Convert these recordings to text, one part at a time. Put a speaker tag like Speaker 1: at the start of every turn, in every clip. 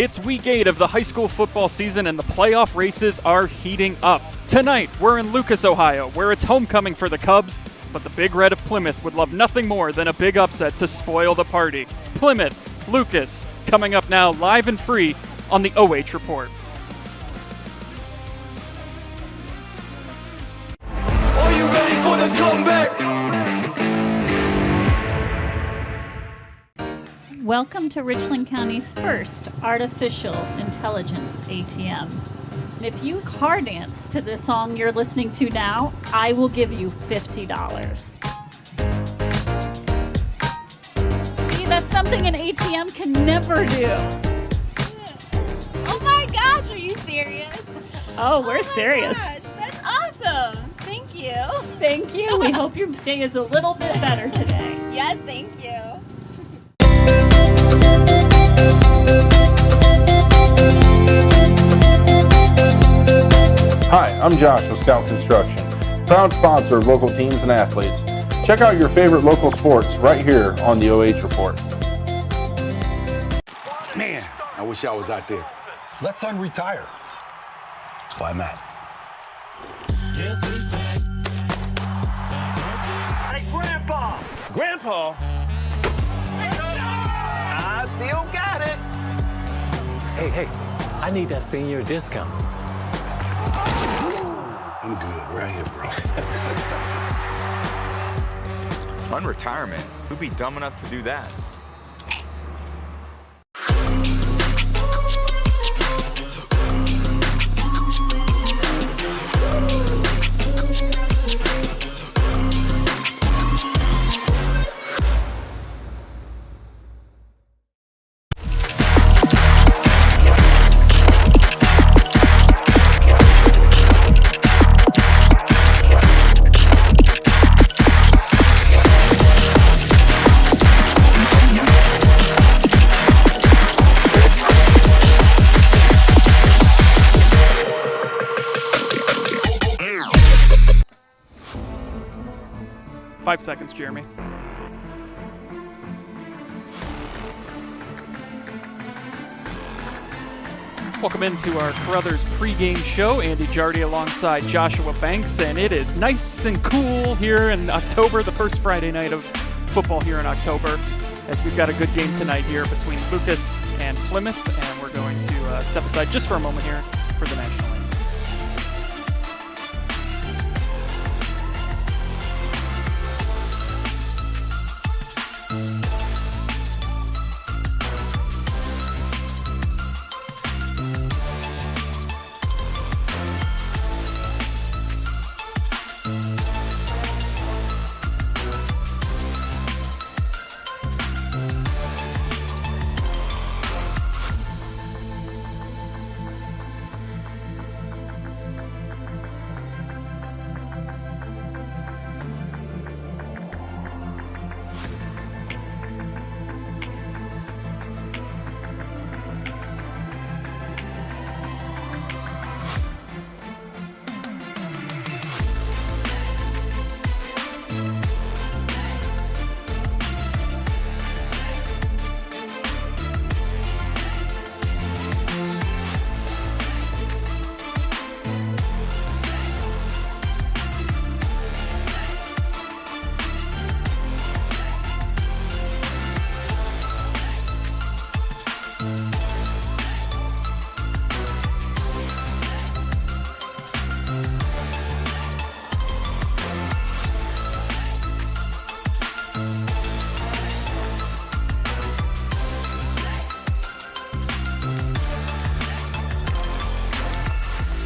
Speaker 1: It's week 8 of the high school football season and the playoff races are heating up. Tonight, we're in Lucas, Ohio, where it's homecoming for the Cubs, but the Big Red of Plymouth would love nothing more than a big upset to spoil the party. Plymouth, Lucas, coming up now live and free on the OH Report.
Speaker 2: Are you ready for the comeback?
Speaker 3: Welcome to Richland County's first artificial intelligence ATM. And if you car dance to the song you're listening to now, I will give you $50. See, that's something an ATM can never do.
Speaker 4: Oh my gosh, are you serious?
Speaker 3: Oh, we're serious.
Speaker 4: Gosh, that's awesome. Thank you.
Speaker 3: Thank you. We hope your day is a little bit better today.
Speaker 4: Yes, thank you.
Speaker 5: Hi, I'm Josh with Scout Construction, proud sponsor of local teams and athletes. Check out your favorite local sports right here on the OH Report.
Speaker 6: Man, I wish I was out there.
Speaker 7: Let's unretire.
Speaker 6: Why not?
Speaker 8: Hey, Grandpa! Grandpa? I still got it.
Speaker 7: Hey, I need that senior discount.
Speaker 6: I'm good right here, bro.
Speaker 9: Unretirement? Who'd be dumb enough to do that?
Speaker 1: Five seconds, Jeremy. Welcome into our Carothers pregame show. Andy Jardy alongside Joshua Banks, and it is nice and cool here in October, the first Friday night of football here in October, as we've got a good game tonight here between Lucas and Plymouth, and we're going to step aside just for a moment here for the national anthem.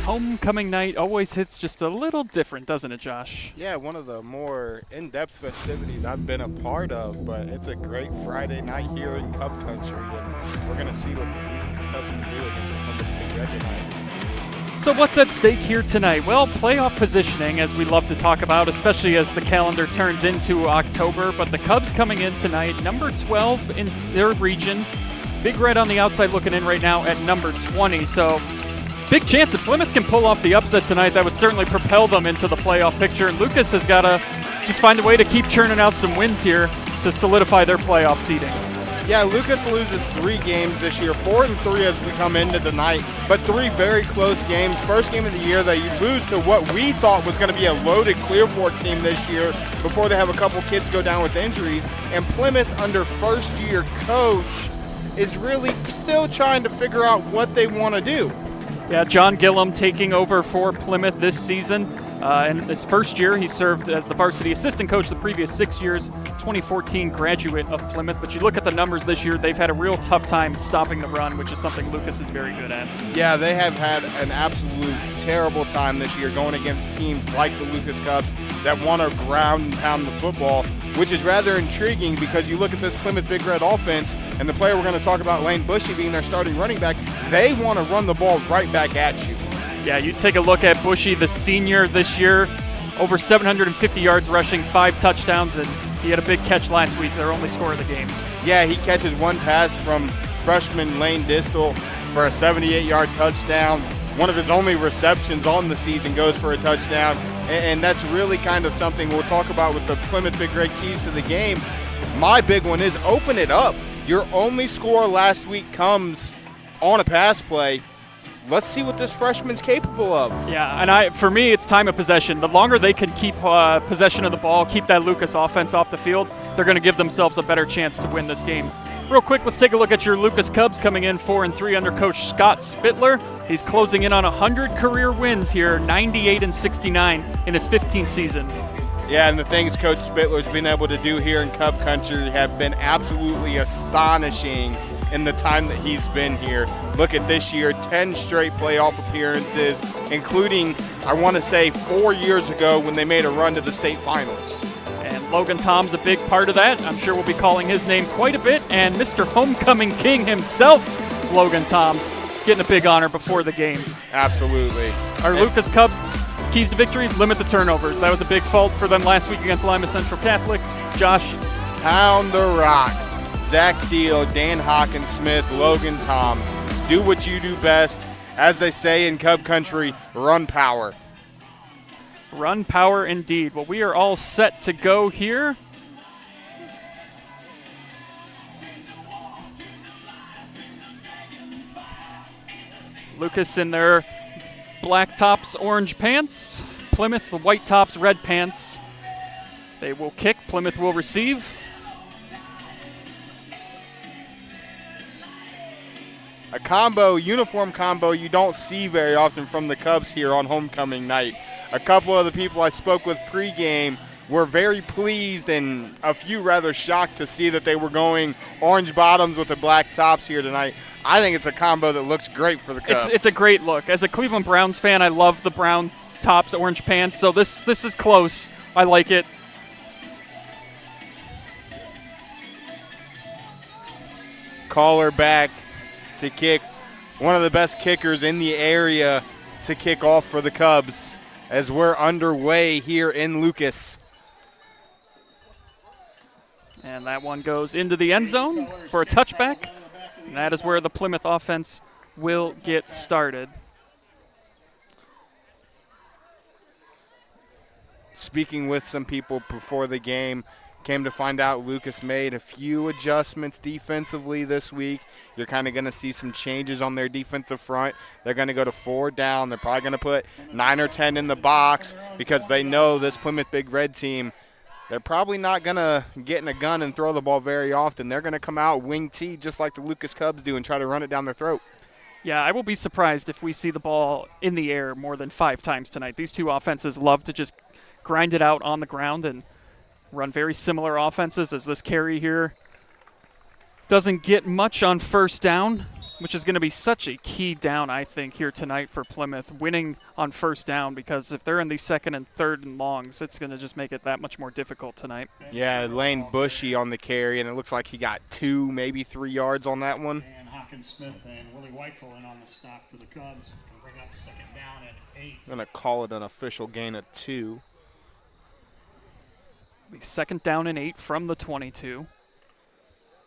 Speaker 1: Homecoming night always hits just a little different, doesn't it, Josh?
Speaker 10: Yeah, one of the more in-depth festivities I've been a part of, but it's a great Friday night here in Cub Country, and we're going to see what the Cubs can do against the Plymouth Big Red tonight.
Speaker 1: So what's at stake here tonight? Well, playoff positioning, as we love to talk about, especially as the calendar turns into October, but the Cubs coming in tonight, number 12 in their region. Big Red on the outside looking in right now at number 20, so big chance if Plymouth can pull off the upset tonight, that would certainly propel them into the playoff picture. And Lucas has got to just find a way to keep churning out some wins here to solidify their playoff seeding.
Speaker 10: Yeah, Lucas loses 3 games this year, 4-3 as we come into the night, but 3 very close games. First game of the year, they lose to what we thought was going to be a loaded Clearport team this year before they have a couple kids go down with injuries. And Plymouth, under first-year coach, is really still trying to figure out what they want to do.
Speaker 1: Yeah, John Gillum taking over for Plymouth this season. In his first year, he served as the varsity assistant coach the previous 6 years, 2014 graduate of Plymouth. But you look at the numbers this year, they've had a real tough time stopping the run, which is something Lucas is very good at.
Speaker 10: Yeah, they have had an absolute terrible time this year going against teams like the Lucas Cubs that want to ground and pound the football, which is rather intriguing because you look at this Plymouth Big Red offense and the player we're going to talk about, Layne Bushey, being their starting running back, they want to run the ball right back at you.
Speaker 1: Yeah, you take a look at Bushey, the senior this year, over 750 yards rushing, 5 touchdowns, and he had a big catch last week, their only score of the game.
Speaker 10: Yeah, he catches one pass from freshman Lane Distel for a 78-yard touchdown. One of his only receptions on the season goes for a touchdown, and that's really kind of something we'll talk about with the Plymouth Big Red keys to the game. My big one is open it up. Your only score last week comes on a pass play. Let's see what this freshman's capable of.
Speaker 1: Yeah, and for me, it's time of possession. The longer they can keep possession of the ball, keep that Lucas offense off the field, they're going to give themselves a better chance to win this game. Real quick, let's take a look at your Lucas Cubs coming in 4-3 under Coach Scott Spittler. He's closing in on 100 career wins here, 98-69 in his 15th season.
Speaker 10: Yeah, and the things Coach Spittler's been able to do here in Cub Country have been absolutely astonishing in the time that he's been here. Look at this year, 10 straight playoff appearances, including, I want to say, 4 years ago when they made a run to the state finals.
Speaker 1: And Logan Toms a big part of that. I'm sure we'll be calling his name quite a bit. And Mr. Homecoming King himself, Logan Toms, getting a big honor before the game.
Speaker 10: Absolutely.
Speaker 1: Our Lucas Cubs keys to victory, limit the turnovers. That was a big fault for them last week against Lima Central Catholic. Josh.
Speaker 10: Pound the rock. Zach Deal, Dan Hawkins-Smith, Logan Toms. Do what you do best. As they say in Cub Country, run power.
Speaker 1: Run power indeed. Well, we are all set to go here. Lucas in their black tops, orange pants. Plymouth, the white tops, red pants. They will kick. Plymouth will receive.
Speaker 10: A combo, uniform combo you don't see very often from the Cubs here on homecoming night. A couple of the people I spoke with pregame were very pleased and a few rather shocked to see that they were going orange bottoms with the black tops here tonight. I think it's a combo that looks great for the Cubs.
Speaker 1: It's a great look. As a Cleveland Browns fan, I love the brown tops, orange pants, so this is close. I like it.
Speaker 10: Caller back to kick. One of the best kickers in the area to kick off for the Cubs as we're underway here in Lucas.
Speaker 1: And that one goes into the end zone for a touchback. And that is where the Plymouth offense will get started.
Speaker 10: Speaking with some people before the game, came to find out Lucas made a few adjustments defensively this week. You're kind of going to see some changes on their defensive front. They're going to go to 4 down. They're probably going to put 9 or 10 in the box because they know this Plymouth Big Red team, they're probably not going to get in a gun and throw the ball very often. They're going to come out wing T just like the Lucas Cubs do and try to run it down their throat.
Speaker 1: Yeah, I will be surprised if we see the ball in the air more than 5 times tonight. These two offenses love to just grind it out on the ground and run very similar offenses, as this carry here doesn't get much on first down, which is going to be such a key down, I think, here tonight for Plymouth, winning on first down, because if they're in the 2nd and 3rd and longs, it's going to just make it that much more difficult tonight.
Speaker 10: Yeah, Layne Bushey on the carry, and it looks like he got 2, maybe 3 yards on that one.
Speaker 11: And Hawkins-Smith and Willie Weitzel in on the stop for the Cubs. Can bring up 2nd down at 8.
Speaker 10: I'm going to call it an official gain of 2.
Speaker 1: Be 2nd down and 8 from the 22.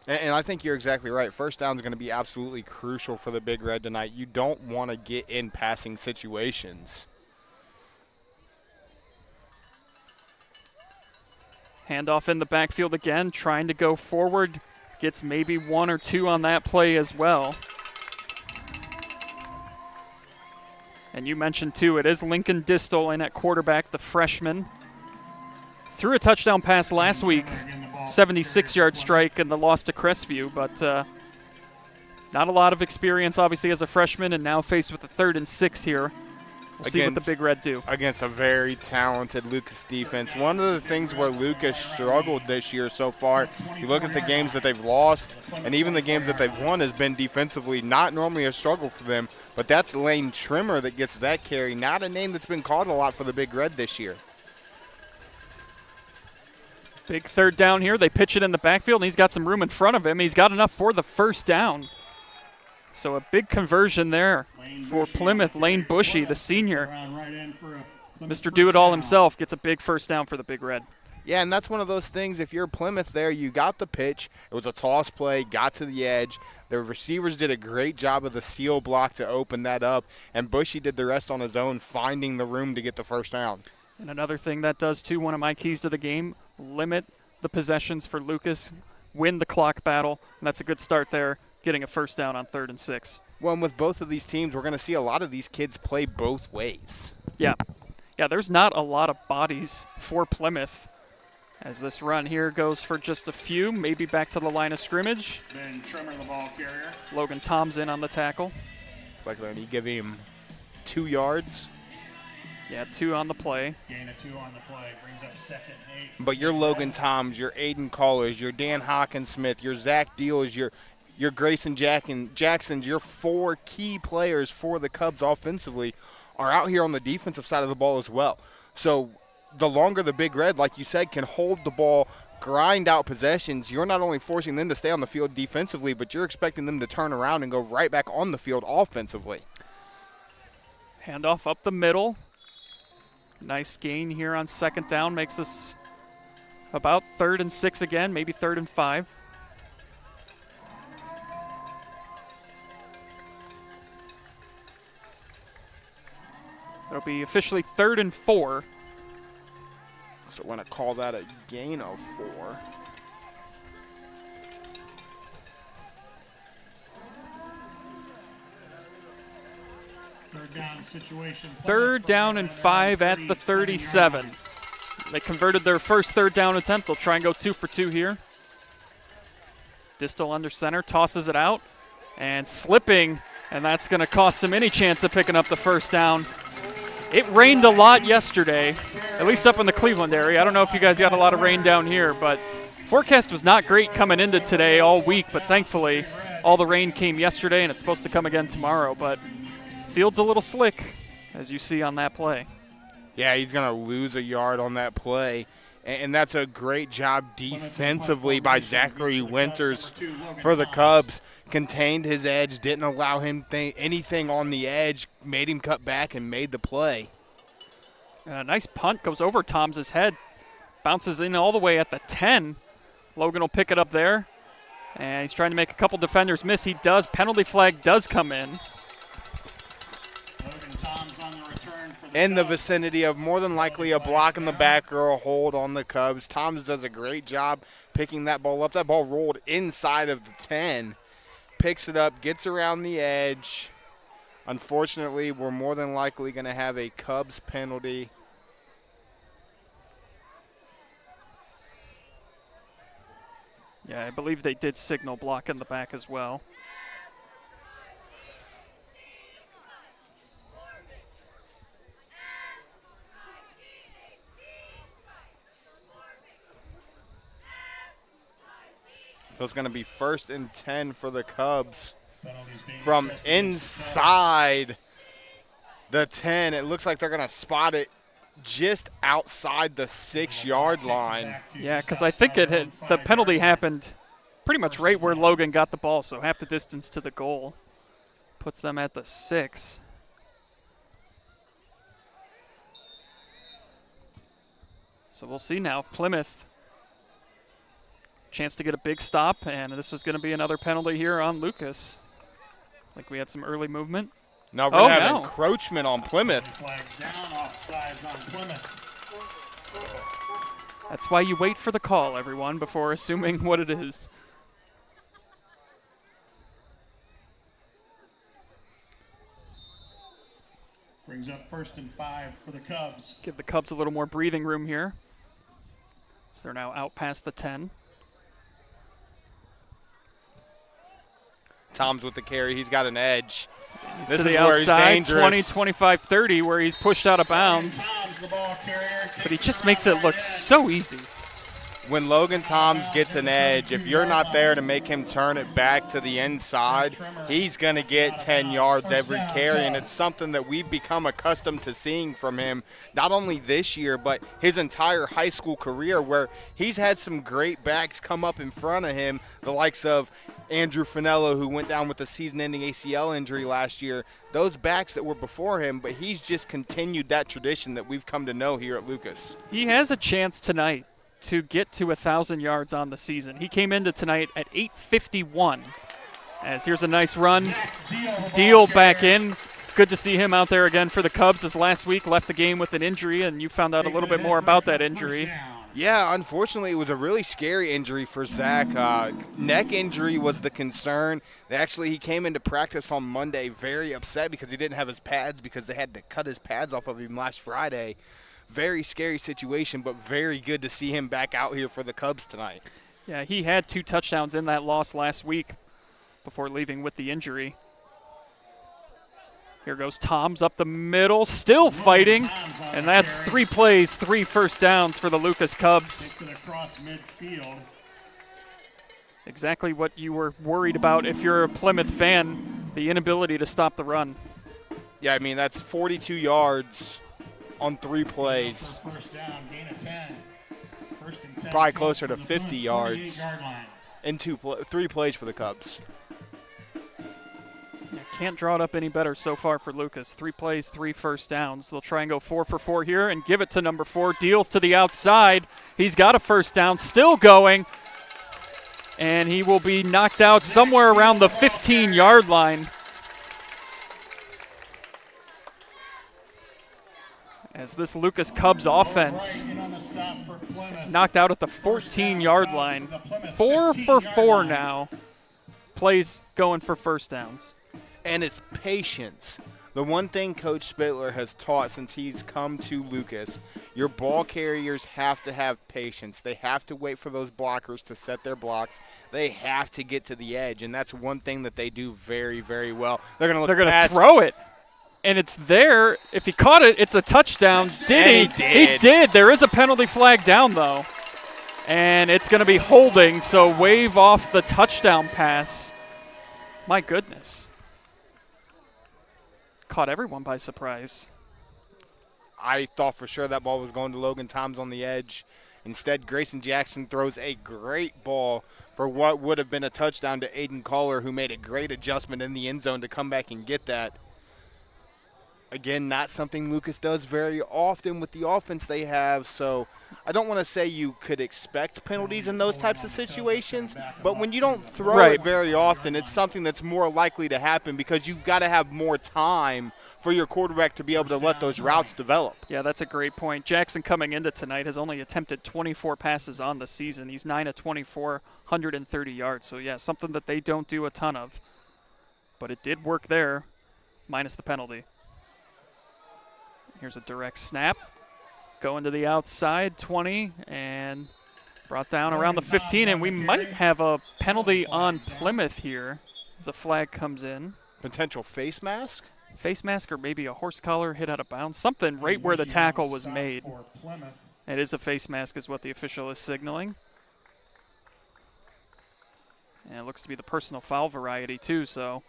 Speaker 10: And I think you're exactly right. First down is going to be absolutely crucial for the Big Red tonight. You don't want to get in passing situations.
Speaker 1: Handoff in the backfield again, trying to go forward, gets maybe 1 or 2 on that play as well. And you mentioned, too, it is Lincoln Distal in at quarterback, the freshman. Threw a touchdown pass last week, 76-yard strike in the loss to Crestview, but not a lot of experience, obviously, as a freshman, and now faced with a 3rd and 6 here. We'll see what the Big Red do.
Speaker 10: Against a very talented Lucas defense. One of the things where Lucas struggled this year so far, you look at the games that they've lost, and even the games that they've won has been defensively not normally a struggle for them, but that's Lane Trimmer that gets that carry. Not a name that's been called a lot for the Big Red this year.
Speaker 1: Big 3rd down here. They pitch it in the backfield, and he's got some room in front of him. He's got enough for the 1st down. So a big conversion there for Plymouth. Layne Bushey, the senior, Mr. Do-It-All himself, gets a big 1st down for the Big Red.
Speaker 10: Yeah, and that's one of those things, if you're Plymouth there, you got the pitch. It was a toss play, got to the edge. The receivers did a great job of the seal block to open that up, and Bushey did the rest on his own, finding the room to get the 1st down.
Speaker 1: And another thing that does, too, one of my keys to the game, limit the possessions for Lucas, win the clock battle, and that's a good start there, getting a 1st down on 3rd and 6.
Speaker 10: Well, and with both of these teams, we're going to see a lot of these kids play both ways.
Speaker 1: Yeah. Yeah, there's not a lot of bodies for Plymouth as this run here goes for just a few, maybe back to the line of scrimmage.
Speaker 11: Ben Trimmer, the ball carrier.
Speaker 1: Logan Toms in on the tackle.
Speaker 10: It's like when you give him 2 yards.
Speaker 1: Yeah, 2 on the play.
Speaker 11: Gain of 2 on the play, brings up 2nd and 8.
Speaker 10: But your Logan Toms, your Aiden Collars, your Dan Hawkins-Smith, your Zach Deals, your Grayson Jacksons, your 4 key players for the Cubs offensively are out here on the defensive side of the ball as well. So the longer the Big Red, like you said, can hold the ball, grind out possessions, you're not only forcing them to stay on the field defensively, but you're expecting them to turn around and go right back on the field offensively.
Speaker 1: Handoff up the middle. Nice gain here on 2nd down. Makes us about 3rd and 6 again, maybe 3rd and 5. It'll be officially 3rd and 4.
Speaker 10: So we're going to call that a gain of 4.
Speaker 11: Third down situation.
Speaker 1: 3rd down and 5 at the 37. They converted their first 3rd down attempt. They'll try and go 2 for 2 here. Distal under center, tosses it out, and slipping, and that's going to cost him any chance of picking up the 1st down. It rained a lot yesterday, at least up in the Cleveland area. I don't know if you guys got a lot of rain down here, but forecast was not great coming into today all week, but thankfully all the rain came yesterday, and it's supposed to come again tomorrow. But field's a little slick, as you see on that play.
Speaker 10: Yeah, he's going to lose a yard on that play, and that's a great job defensively by Zachary Winters for the Cubs. Contained his edge, didn't allow him anything on the edge, made him cut back and made the play.
Speaker 1: And a nice punt goes over Tom's head, bounces in all the way at the 10. Logan will pick it up there, and he's trying to make a couple defenders miss. He does. Penalty flag does come in.
Speaker 11: Logan Toms on the return for
Speaker 10: In the vicinity of more than likely a block in the back or a hold on the Cubs. Toms does a great job picking that ball up. That ball rolled inside of the 10. Picks it up, gets around the edge. Unfortunately, we're more than likely going to have a Cubs penalty.
Speaker 1: Yeah, I believe they did signal block in the back as well.
Speaker 10: So it's going to be 1st and 10 for the Cubs from inside the 10. It looks like they're going to spot it just outside the 6-yard line.
Speaker 1: Yeah, because I think the penalty happened pretty much right where Logan got the ball, so half the distance to the goal. Puts them at the 6. So we'll see now if Plymouth chance to get a big stop, and this is going to be another penalty here on Lucas. Like we had some early movement.
Speaker 10: No, we're going to have encroachment on Plymouth.
Speaker 11: Flags down, offsides on Plymouth.
Speaker 1: That's why you wait for the call, everyone, before assuming what it is.
Speaker 11: Brings up 1st and 5 for the Cubs.
Speaker 1: Give the Cubs a little more breathing room here. So they're now out past the 10.
Speaker 10: Toms with the carry. He's got an edge.
Speaker 1: He's
Speaker 10: This
Speaker 1: to
Speaker 10: is
Speaker 1: the
Speaker 10: where he's
Speaker 1: outside,
Speaker 10: dangerous.
Speaker 1: 20, 25, 30, where he's pushed out of bounds.
Speaker 11: Toms, the ball carrier,
Speaker 1: But he just makes it look so easy.
Speaker 10: When Logan Toms gets an edge, if you're not there to make him turn it back to the inside, he's going to get 10 yards every carry, and it's something that we've become accustomed to seeing from him, not only this year, but his entire high school career, where he's had some great backs come up in front of him, the likes of Andrew Finello, who went down with a season-ending ACL injury last year, those backs that were before him, but he's just continued that tradition that we've come to know here at Lucas.
Speaker 1: He has a chance tonight to get to 1,000 yards on the season. He came into tonight at 851. As here's a nice run. Deal back in. Good to see him out there again for the Cubs, as last week left the game with an injury, and you found out a little bit more about that injury.
Speaker 10: Yeah, unfortunately, it was a really scary injury for Zach. Neck injury was the concern. He came into practice on Monday very upset because he didn't have his pads, because they had to cut his pads off of him last Friday. Very scary situation, but very good to see him back out here for the Cubs tonight.
Speaker 1: Yeah, he had 2 touchdowns in that loss last week before leaving with the injury. Here goes Toms up the middle, still fighting, and that's 3 plays, 3 first downs for the Lucas Cubs.
Speaker 11: Across midfield.
Speaker 1: Exactly what you were worried about if you're a Plymouth fan, the inability to stop the run.
Speaker 10: Yeah, I mean, that's 42 yards on 3 plays.
Speaker 11: First down, gain of 10. 1st and 10.
Speaker 10: Probably closer to 50 yards
Speaker 11: 48-yard line.
Speaker 10: in 3 plays for the Cubs.
Speaker 1: Yeah, can't draw it up any better so far for Lucas. 3 plays, 3 first downs. They'll try and go 4 for 4 here and give it to number 4. Deals to the outside. He's got a first down, still going. And he will be knocked out somewhere around the 15-yard line. As this Lucas Cubs offense knocked out at the 14-yard line. 4 for 4 now. Plays going for first downs.
Speaker 10: And it's patience. The one thing Coach Spittler has taught since he's come to Lucas, your ball carriers have to have patience. They have to wait for those blockers to set their blocks. They have to get to the edge, and that's one thing that they do very, very well. They're going to
Speaker 1: throw it. And it's there. If he caught it, it's a touchdown. Did he? He did. There is a penalty flag down, though. And it's going to be holding, so wave off the touchdown pass. My goodness. Caught everyone by surprise.
Speaker 10: I thought for sure that ball was going to Logan Toms on the edge. Instead, Grayson Jackson throws a great ball for what would have been a touchdown to Aiden Kohler, who made a great adjustment in the end zone to come back and get that. Again, not something Lucas does very often with the offense they have, so I don't want to say you could expect penalties in those types of situations, but when you don't throw it very often, it's something that's more likely to happen because you've got to have more time for your quarterback to be able to let those routes develop.
Speaker 1: Yeah, that's a great point. Jackson coming into tonight has only attempted 24 passes on the season. He's 9 of 24, 130 yards. So, yeah, something that they don't do a ton of. But it did work there, minus the penalty. Here's a direct snap. Going to the outside, 20, and brought down around the 15, and we might have a penalty on Plymouth here as a flag comes in.
Speaker 10: Potential face mask?
Speaker 1: Face mask or maybe a horse collar hit out of bounds. Something right where the tackle was made. It is a face mask is what the official is signaling. And it looks to be the personal foul variety too, so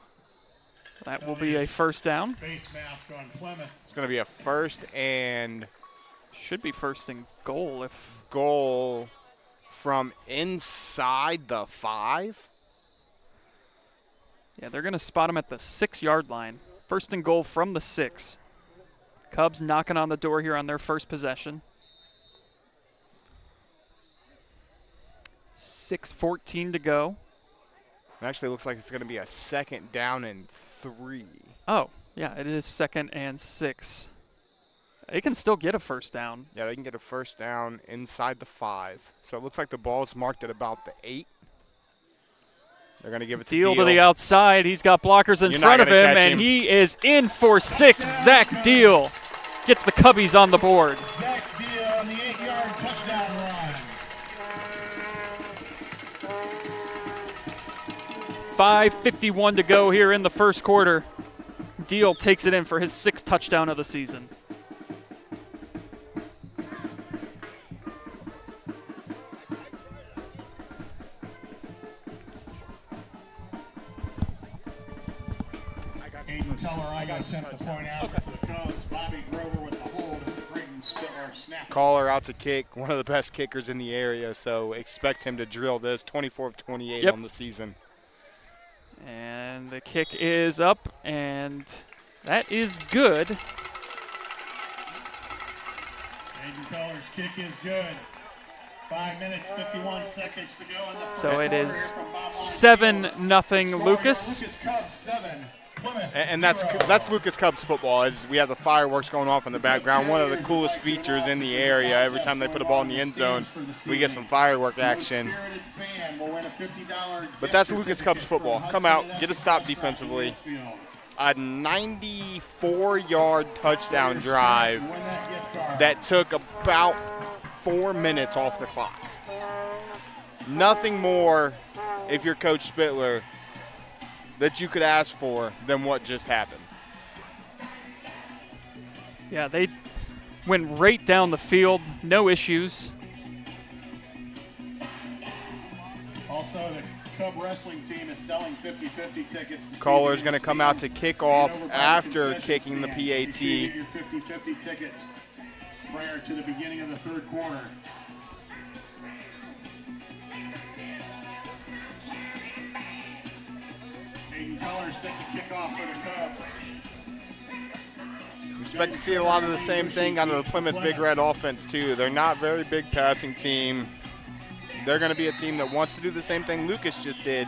Speaker 1: that will be a first down.
Speaker 11: Face mask on Plymouth.
Speaker 10: It's going to be a first and
Speaker 1: should be first and goal if
Speaker 10: goal from inside the 5.
Speaker 1: Yeah, they're going to spot him at the 6-yard line. First and goal from the 6. Cubs knocking on the door here on their first possession. 6:14 to go.
Speaker 10: It actually looks like it's going to be a second down and 3.
Speaker 1: Oh, yeah, it is 2nd and 6. They can still get a first down.
Speaker 10: Yeah, they can get a first down inside the 5. So it looks like the ball's marked at about the 8. They're going to give it to
Speaker 1: Deal to the outside. He's got blockers in front of him, and he is in for 6. Zach Deal gets the Cubbies on the board.
Speaker 11: Zach Deal on the 8-yard touchdown run.
Speaker 1: 5:51 to go here in the first quarter. Deal takes it in for his 6th touchdown of the season.
Speaker 11: Aiden Keller, I got attempt to point out for the Cubs. Bobby Grover with the hold. Braden Spiller snap.
Speaker 10: Caller out to kick, one of the best kickers in the area, so expect him to drill this. 24 of 28 on the season.
Speaker 1: And the kick is up, and that is good.
Speaker 11: Aiden Keller's kick is good. 5 minutes, 51 seconds to go in the first
Speaker 1: So it
Speaker 11: quarter
Speaker 1: is
Speaker 11: here from Bob
Speaker 1: 7-0 Lucas.
Speaker 11: Lucas Cubs 7.
Speaker 10: And that's Lucas Cubs football. As we have the fireworks going off in the background. One of the coolest features in the area. Every time they put a ball in the end zone, we get some firework action. But that's Lucas Cubs football. Come out, get a stop defensively. A 94-yard touchdown drive that took about 4 minutes off the clock. Nothing more, if you're Coach Spittler, that you could ask for than what just happened.
Speaker 1: Yeah, they went right down the field, no issues.
Speaker 11: Also, the Cub wrestling team is selling 50-50 tickets.
Speaker 10: Caller is going to come out to kick off after kicking the PAT.
Speaker 11: Your 50-50 tickets prior to the beginning of the third quarter. Aiden Keller set to kick off for the Cubs.
Speaker 10: Expect to see a lot of the same thing out of the Plymouth Big Red offense, too. They're not a very big passing team. They're going to be a team that wants to do the same thing Lucas just did.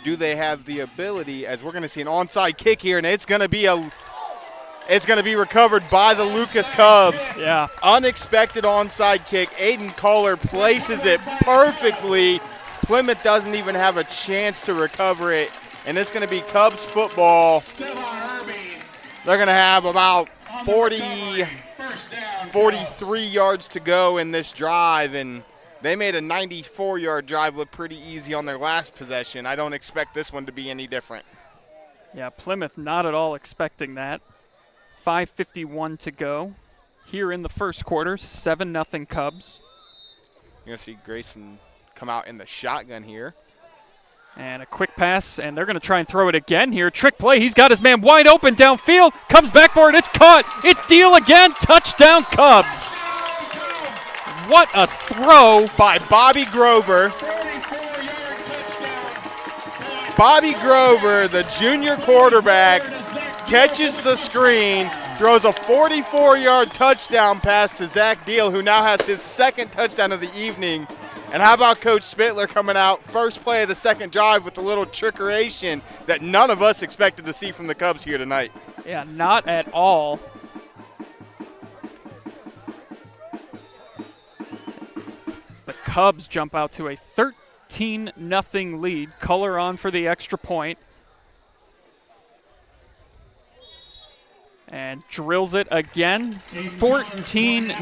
Speaker 10: Do they have the ability, as we're going to see an onside kick here, and it's going to be recovered by the Lucas Cubs.
Speaker 1: Yeah.
Speaker 10: Unexpected onside kick. Aiden Caller places it perfectly. Plymouth doesn't even have a chance to recover it, and it's going to be Cubs football. They're going to have about 43 yards to go in this drive, and they made a 94-yard drive look pretty easy on their last possession. I don't expect this one to be any different.
Speaker 1: Yeah, Plymouth not at all expecting that. 5:51 to go here in the first quarter, 7-0 Cubs.
Speaker 10: You're going to see Grayson come out in the shotgun here.
Speaker 1: And a quick pass, and they're going to try and throw it again here. Trick play. He's got his man wide open downfield. Comes back for it. It's caught. It's Deal again. Touchdown, Cubs. What a throw
Speaker 10: by Bobby Grover. Bobby Grover, the junior quarterback, catches the screen, throws a 44-yard touchdown pass to Zach Deal, who now has his 2nd touchdown of the evening. And how about Coach Spittler coming out first play of the second drive with a little trickeration that none of us expected to see from the Cubs here tonight.
Speaker 1: Yeah, not at all. As the Cubs jump out to a 13-0 lead. Color on for the extra point. And drills it again. 14-0.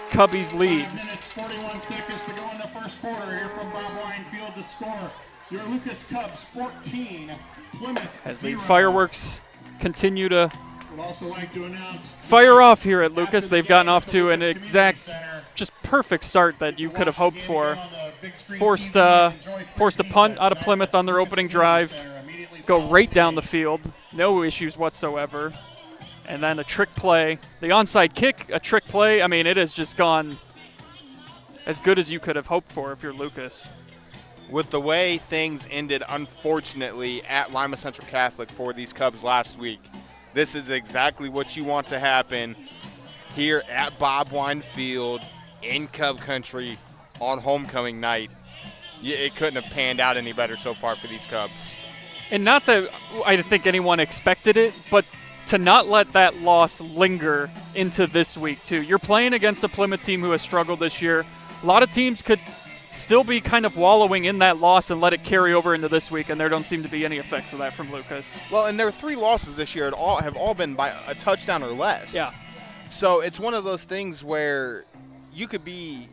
Speaker 1: Cubbies lead.
Speaker 11: 5 minutes, 41 seconds to go in the first quarter here from Bob Winefield to score. Your Lucas Cubs 14, Plymouth
Speaker 1: As the
Speaker 11: 0.
Speaker 1: fireworks continue to
Speaker 11: Would also like to announce
Speaker 1: fire off here at Lucas. They've gotten off to an exact, just perfect start that you could have hoped for. Forced a punt out of Plymouth on their opening drive. Go right down the field. No issues whatsoever. And then a trick play. The onside kick, a trick play. I mean, it has just gone as good as you could have hoped for if you're Lucas.
Speaker 10: With the way things ended, unfortunately, at Lima Central Catholic for these Cubs last week, this is exactly what you want to happen here at Bob Wine Field in Cub Country on homecoming night. It couldn't have panned out any better so far for these Cubs.
Speaker 1: And not that I think anyone expected it, but to not let that loss linger into this week, too. You're playing against a Plymouth team who has struggled this year. A lot of teams could still be kind of wallowing in that loss and let it carry over into this week, and there don't seem to be any effects of that from Lucas.
Speaker 10: Well, and their 3 losses this year have all been by a touchdown or less.
Speaker 1: Yeah.
Speaker 10: So it's one of those things where you could be,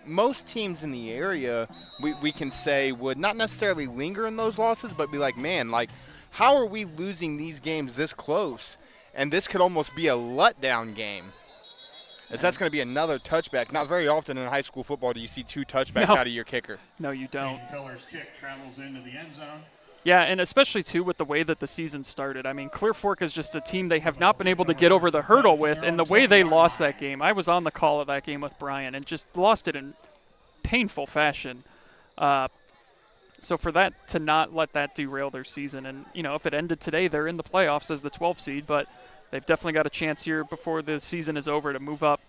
Speaker 10: most teams in the area we can say would not necessarily linger in those losses, but be like, man, like, how are we losing these games this close? And this could almost be a letdown game. As that's going to be another touchback. Not very often in high school football do you see 2 touchbacks out of your kicker.
Speaker 1: No, you don't.
Speaker 11: Keller's kick travels into the end zone.
Speaker 1: Yeah, and especially, too, with the way that the season started. I mean, Clear Fork is just a team they have not been able to get over the hurdle with, and the way they lost that game. I was on the call of that game with Brian and just lost it in painful fashion. So for that to not let that derail their season, and, if it ended today, they're in the playoffs as the 12th seed, but they've definitely got a chance here before the season is over to move up,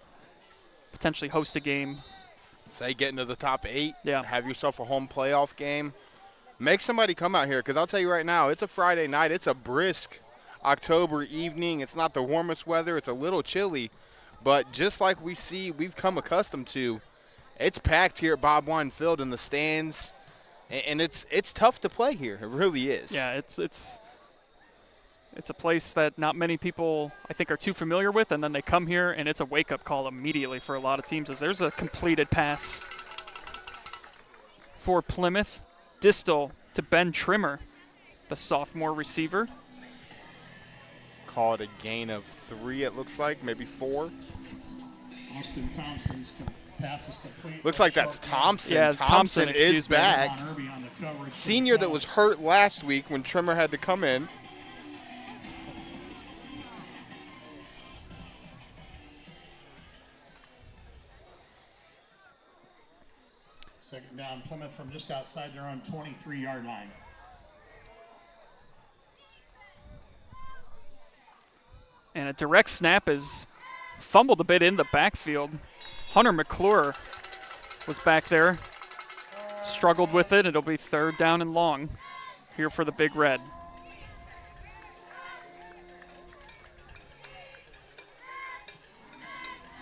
Speaker 1: potentially host a game.
Speaker 10: Say get into the top 8,
Speaker 1: yeah.
Speaker 10: Have yourself a home playoff game. Make somebody come out here, because I'll tell you right now, it's a Friday night. It's a brisk October evening. It's not the warmest weather. It's a little chilly. But just like we've come accustomed to, it's packed here at Bob Wine Field in the stands, and it's tough to play here. It really is.
Speaker 1: Yeah, it's a place that not many people, I think, are too familiar with, and then they come here, and it's a wake-up call immediately for a lot of teams as there's a completed pass for Plymouth. Distal to Ben Trimmer, the sophomore receiver.
Speaker 10: Call it a gain of 3, it looks like, maybe 4.
Speaker 11: Austin Thompson's pass is complete.
Speaker 10: Looks like that's Thompson.
Speaker 1: Yeah,
Speaker 10: Thompson is
Speaker 1: me.
Speaker 10: back. Senior that was hurt last week when Trimmer had to come in.
Speaker 11: Second down, Plymouth from just outside their own 23-yard line.
Speaker 1: And a direct snap is fumbled a bit in the backfield. Hunter McClure was back there, struggled with it. It'll be 3rd down and long here for the Big Red.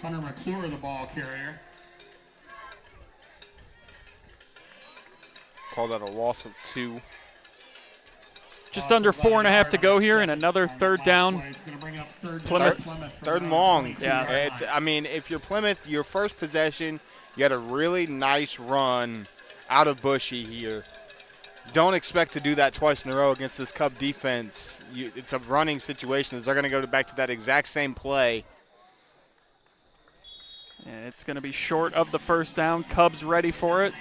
Speaker 11: Hunter McClure, the ball carrier.
Speaker 10: Call that a loss of 2.
Speaker 1: Just under 4.5 to go here, and another 3rd down. Plymouth.
Speaker 10: Third and long.
Speaker 1: Yeah.
Speaker 10: If you're Plymouth, your first possession, you had a really nice run out of Bushey here. Don't expect to do that twice in a row against this Cub defense. It's a running situation. They're going to go back to that exact same play.
Speaker 1: And it's going to be short of the 1st down. Cubs ready for it.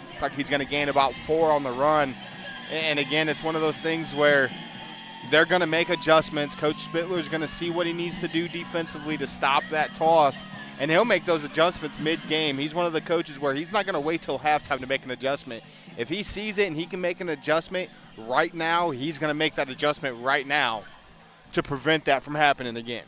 Speaker 10: Looks like he's going to gain about 4 on the run. And again, it's one of those things where they're going to make adjustments. Coach Spittler's going to see what he needs to do defensively to stop that toss, and he'll make those adjustments mid-game. He's one of the coaches where he's not going to wait till halftime to make an adjustment. If he sees it and he can make an adjustment right now, he's going to make that adjustment right now to prevent that from happening again.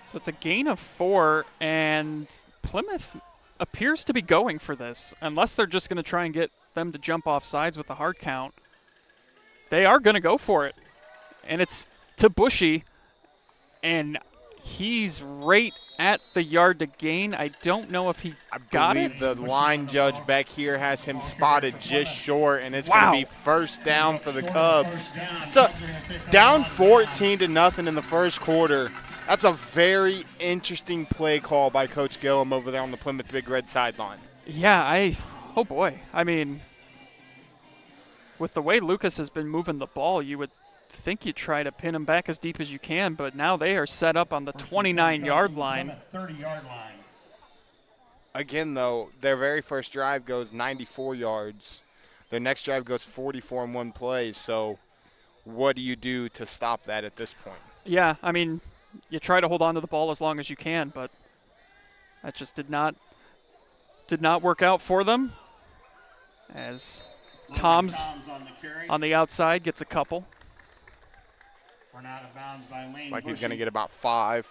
Speaker 1: So it's a gain of 4, and Plymouth appears to be going for this, unless they're just going to try and get them to jump off sides with a hard count. They are going to go for it, and it's to Bushey, and he's right at the yard to gain. I don't know if he got it.
Speaker 10: I believe the line judge back here has him spotted just short, and it's going to be 1st down for the Cubs. So down 14-0 in the 1st quarter. That's a very interesting play call by Coach Gillum over there on the Plymouth Big Red sideline.
Speaker 1: Yeah, oh boy. I mean, with the way Lucas has been moving the ball, you would think you try to pin him back as deep as you can, but now they are set up on the 29-yard line.
Speaker 11: 30-yard line.
Speaker 10: Again, though, their very first drive goes 94 yards. Their next drive goes 44 in one play. So what do you do to stop that at this point?
Speaker 1: Yeah, I mean, you try to hold on to the ball as long as you can, but that just did not work out for them, as Toms on the outside gets a couple.
Speaker 11: We're out of bounds by Layne
Speaker 10: Like he's
Speaker 11: Bushey.
Speaker 10: going to get about 5.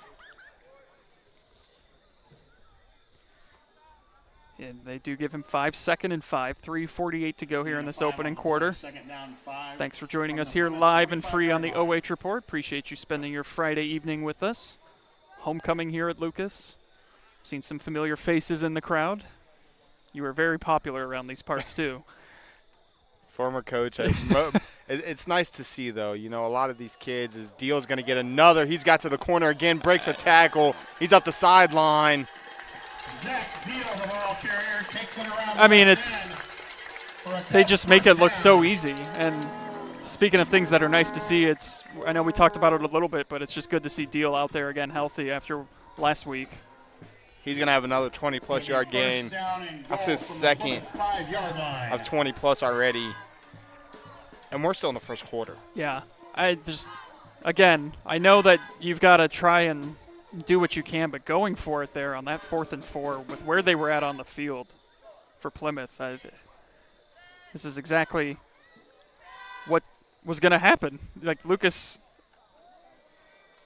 Speaker 1: And they do give him 5, 2nd and 5, 3:48 to go here in this opening quarter. Thanks for joining us here live and free on the OH Report. Appreciate you spending your Friday evening with us. Homecoming here at Lucas. Seen some familiar faces in the crowd. You were very popular around these parts, too.
Speaker 10: Former coach. It's nice to see, though. You know, a lot of these kids, his Deal's going to get another. He's got to the corner again, breaks a tackle. He's up the sideline.
Speaker 1: I mean, they just make it look so easy. And speaking of things that are nice to see, I know we talked about it a little bit, but it's just good to see Deal out there again healthy after last week.
Speaker 10: He's going to have another 20-plus yard gain. That's his second of 20-plus already. And we're still in the first quarter.
Speaker 1: Yeah. Again, I know that you've got to try and do what you can, but going for it there on that 4th and 4 with where they were at on the field for Plymouth, this is exactly what was going to happen. Like Lucas,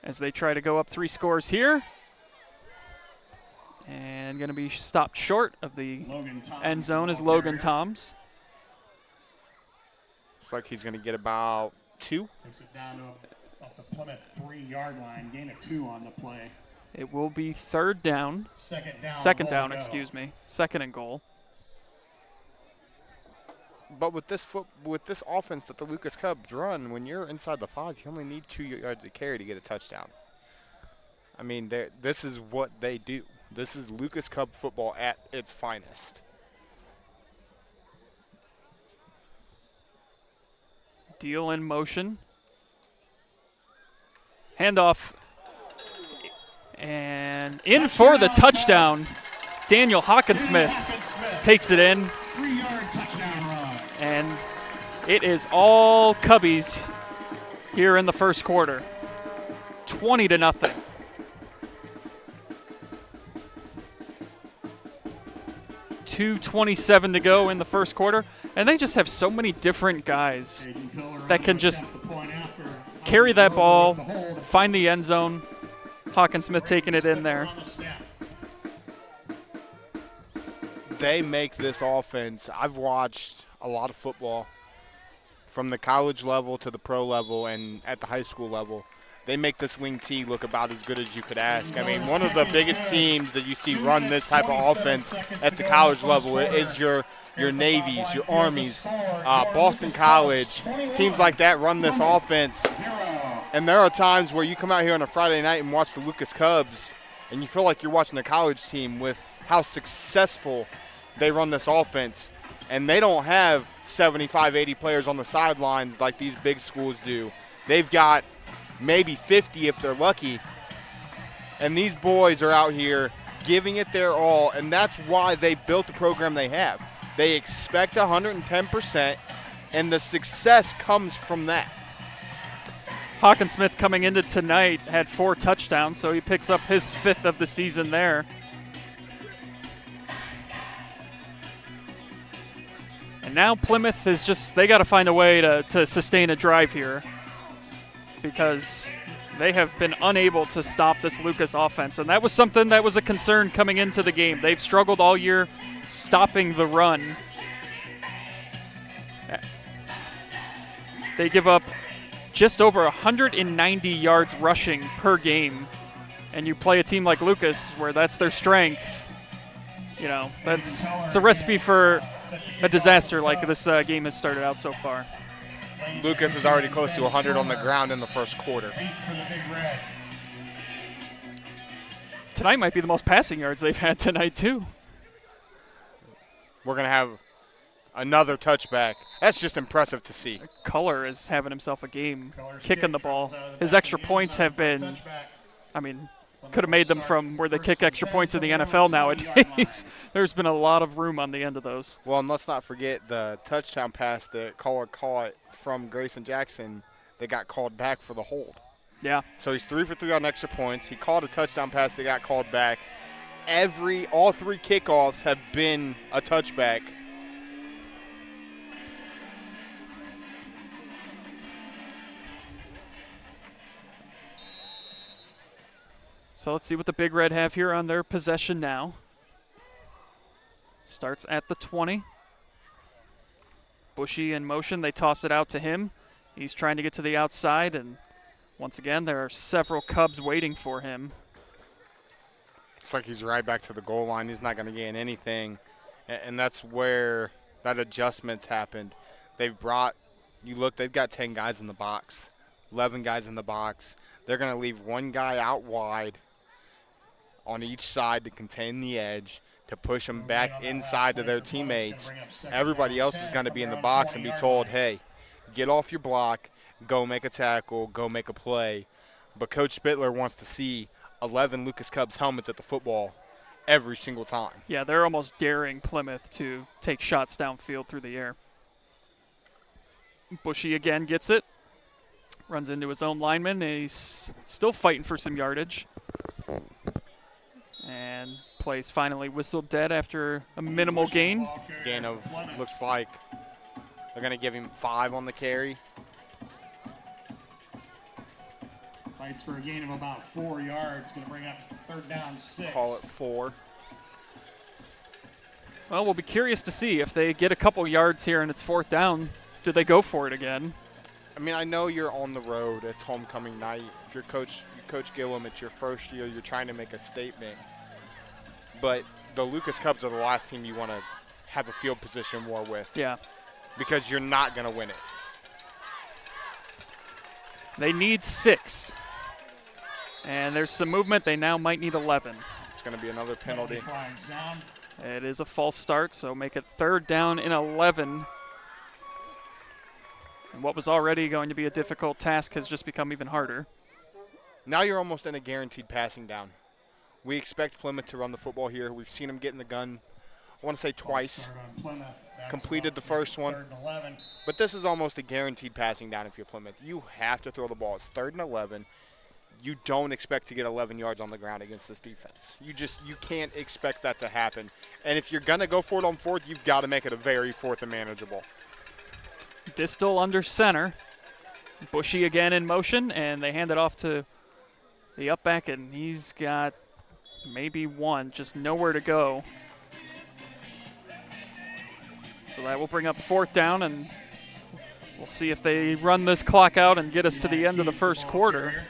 Speaker 1: as they try to go up 3 scores here, and going to be stopped short of the end zone is Logan Toms.
Speaker 10: Looks like he's going to get about 2.
Speaker 11: Takes it down to the Plymouth 3-yard line. Gain of 2 on the play.
Speaker 1: It will be 3rd down. Second down, excuse me. 2nd and goal.
Speaker 10: But with this offense that the Lucas Cubs run, when you're inside the 5, you only need 2 yards of carry to get a touchdown. I mean, this is what they do. This is Lucas Cub football at its finest.
Speaker 1: Deal in motion. Handoff. And in for the touchdown. Daniel Hawkinsmith takes it in.
Speaker 11: 3-yard touchdown run.
Speaker 1: And it is all Cubbies here in the first quarter. 20-0. 2:27 to go in the first quarter, and they just have so many different guys that can just carry that ball, find the end zone. Hawkinsmith taking it in there.
Speaker 10: They make this offense. I've watched a lot of football from the college level to the pro level and at the high school level. They make this wing T look about as good as you could ask. I mean, one of the biggest teams that you see run this type of offense at the college level is your Navies, your Armies, Boston College. Teams like that run this offense. And there are times where you come out here on a Friday night and watch the Lucas Cubs, and you feel like you're watching a college team with how successful they run this offense. And they don't have 75, 80 players on the sidelines like these big schools do. They've got maybe 50 if they're lucky. And these boys are out here giving it their all, and that's why they built the program they have. They expect 110%, and the success comes from that.
Speaker 1: Hawkinsmith coming into tonight had 4 touchdowns, so he picks up his 5th of the season there. And now Plymouth is they got to find a way to sustain a drive here, because they have been unable to stop this Lucas offense. And that was something that was a concern coming into the game. They've struggled all year stopping the run. They give up just over 190 yards rushing per game. And you play a team like Lucas where that's their strength. You know, it's a recipe for a disaster like this game has started out so far.
Speaker 10: Lucas is already close to 100 on the ground in the first quarter.
Speaker 1: Tonight might be the most passing yards they've had tonight, too.
Speaker 10: We're going to have another touchback. That's just impressive to see.
Speaker 1: Culler is having himself a game kicking the ball. His extra points have been, I mean, could have made them from where they kick extra points in the NFL nowadays. There's been a lot of room on the end of those.
Speaker 10: Well, and let's not forget the touchdown pass that Culler caught from Grayson Jackson that got called back for the hold.
Speaker 1: Yeah.
Speaker 10: So he's 3 for 3 on extra points. He caught a touchdown pass that got called back. All 3 kickoffs have been a touchback.
Speaker 1: So let's see what the Big Red have here on their possession now. Starts at the 20. Bushey in motion. They toss it out to him. He's trying to get to the outside, and once again, there are several Cubs waiting for him.
Speaker 10: It's like he's right back to the goal line. He's not going to gain anything. And that's where that adjustment's happened. They've got 10 guys in the box, 11 guys in the box. They're going to leave one guy out wide on each side to contain the edge, to push them back inside to their teammates. Everybody else is going to be in the box and be told, hey, get off your block, go make a tackle, go make a play. But Coach Spittler wants to see 11 Lucas Cubs helmets at the football every single time.
Speaker 1: Yeah, they're almost daring Plymouth to take shots downfield through the air. Bushey again gets it. Runs into his own lineman. He's still fighting for some yardage. And plays finally whistled dead after a minimal gain.
Speaker 10: Gain of, looks like they're going to give him 5 on the carry.
Speaker 11: Fights for a gain of about 4 yards. Going to bring up 3rd down 6.
Speaker 10: Call it 4.
Speaker 1: Well, we'll be curious to see if they get a couple yards here and it's 4th down. Do they go for it again?
Speaker 10: I mean, I know you're on the road. It's homecoming night. If you're Coach Gillum, it's your first year. You're trying to make a statement. But the Lucas Cubs are the last team you want to have a field position war with.
Speaker 1: Yeah.
Speaker 10: Because you're not going to win it.
Speaker 1: They need 6. And there's some movement. They now might need 11.
Speaker 10: It's going to be another penalty.
Speaker 1: It is a false start, so make it 3rd down and 11. And what was already going to be a difficult task has just become even harder.
Speaker 10: Now you're almost in a guaranteed passing down. We expect Plymouth to run the football here. We've seen them get in the gun, I want to say twice. Completed the first one. But this is almost a guaranteed passing down if you're Plymouth. You have to throw the ball. It's 3rd and 11. You don't expect to get 11 yards on the ground against this defense. You can't expect that to happen. And if you're going to go for it on 4th, you've got to make it a very 4th and manageable.
Speaker 1: Distal under center. Bushey again in motion, and they hand it off to the up back, and he's got maybe 1, just nowhere to go. So that will bring up 4th down, and we'll see if they run this clock out and get us to the end of the first quarter.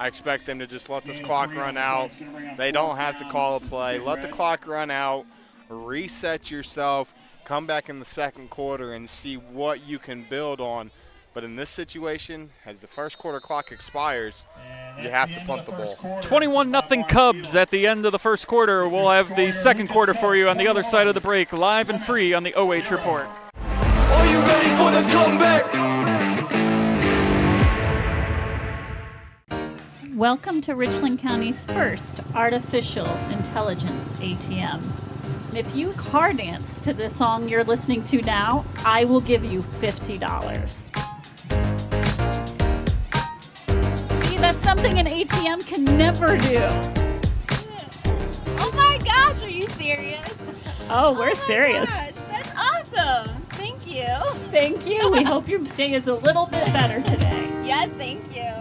Speaker 10: I expect them to just let this clock run out. They don't have to call a play. Let the clock run out, reset yourself, come back in the second quarter and see what you can build on. But in this situation, as the first quarter clock expires, you have to punt the ball.
Speaker 1: 21-0 Cubs at the end of the first quarter. We'll have the second quarter for you on the other side of the break, live and free on the OH Report.
Speaker 2: Are you ready for the comeback?
Speaker 3: Welcome to Richland County's first artificial intelligence ATM. If you car dance to the song you're listening to now, I will give you $50. See, that's something an ATM can never do.
Speaker 4: Oh my gosh, are you serious?
Speaker 3: Oh, we're serious.
Speaker 4: Gosh, that's awesome. Thank you.
Speaker 3: Thank you. We hope your day is a little bit better today.
Speaker 4: Yes, thank you.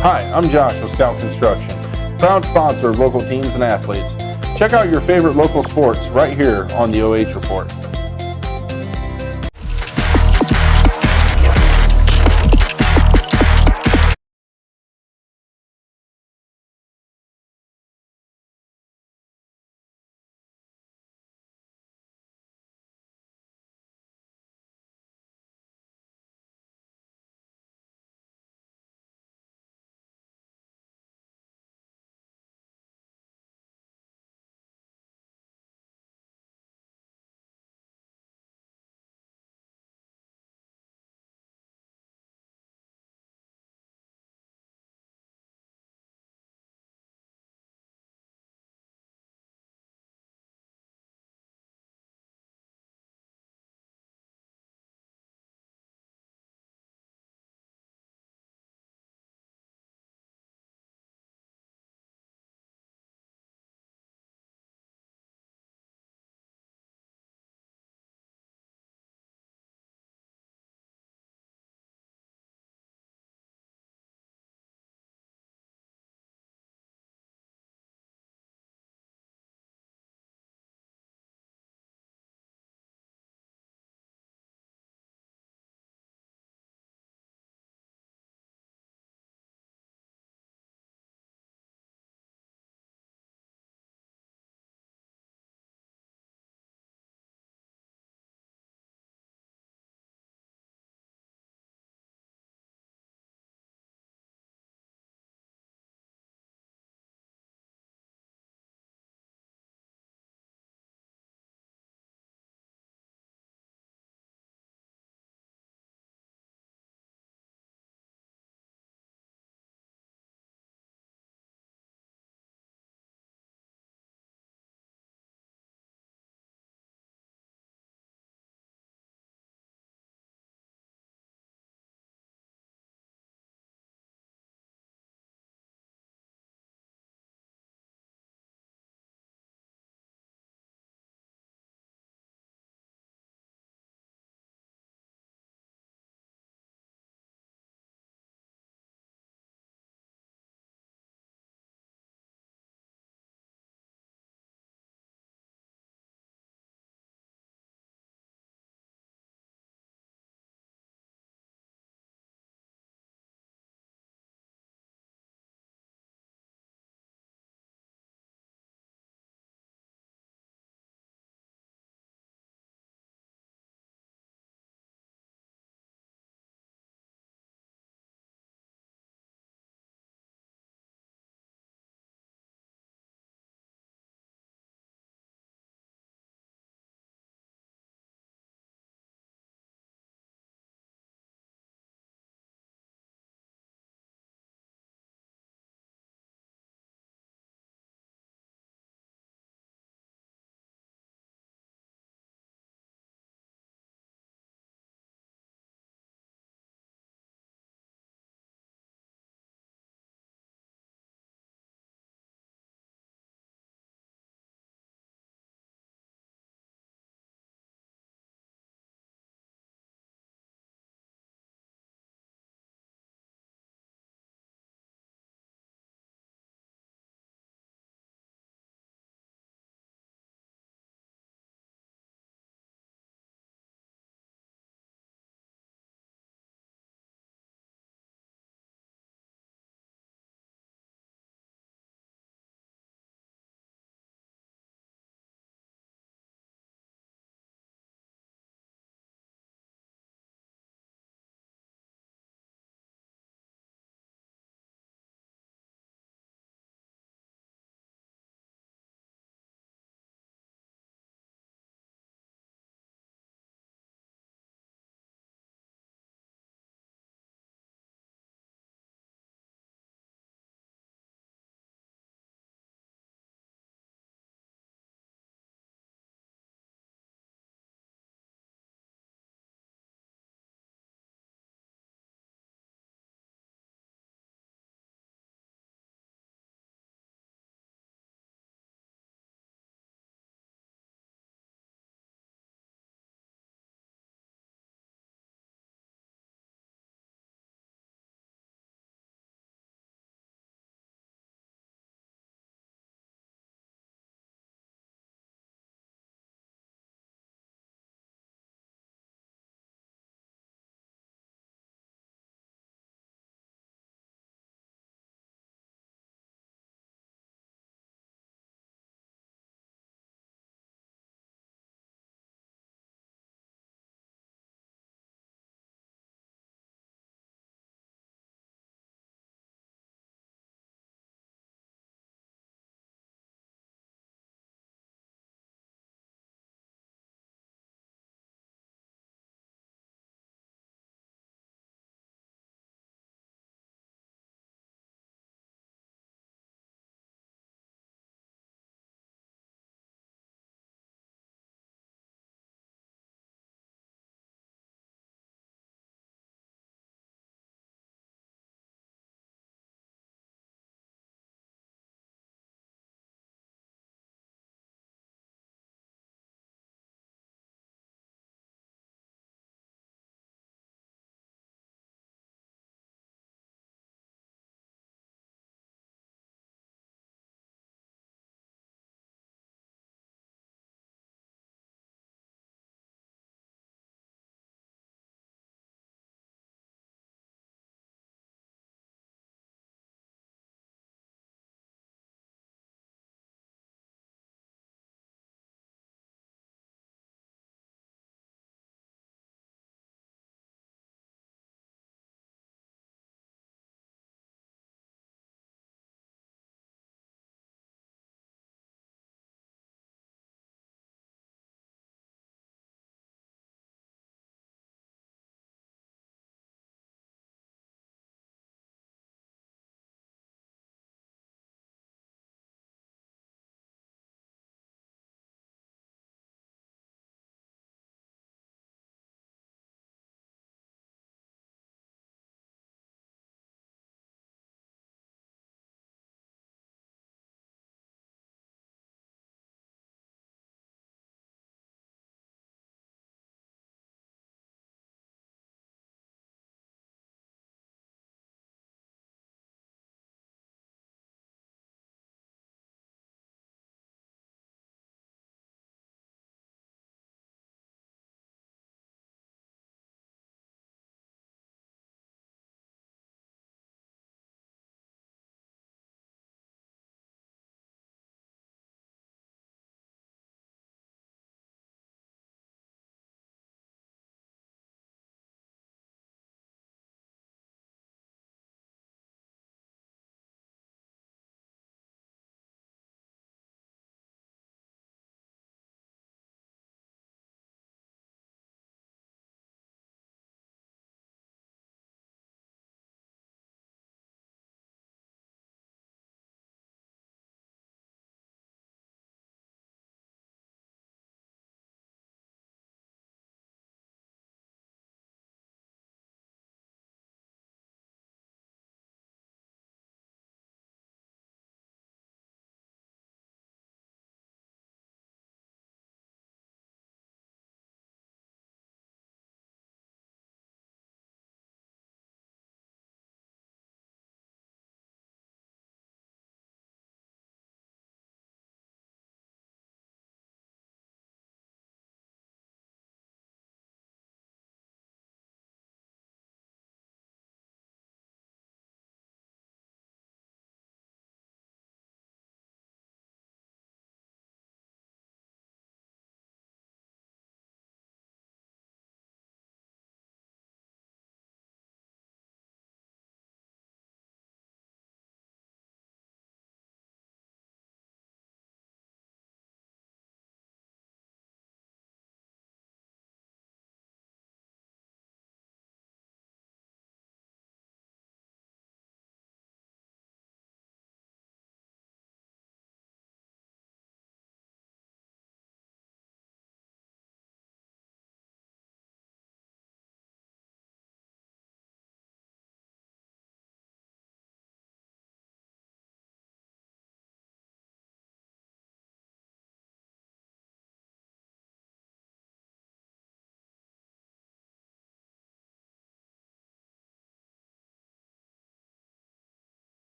Speaker 5: Hi, I'm Josh with Scout Construction, proud sponsor of local teams and athletes. Check out your favorite local sports right here on the OH Report.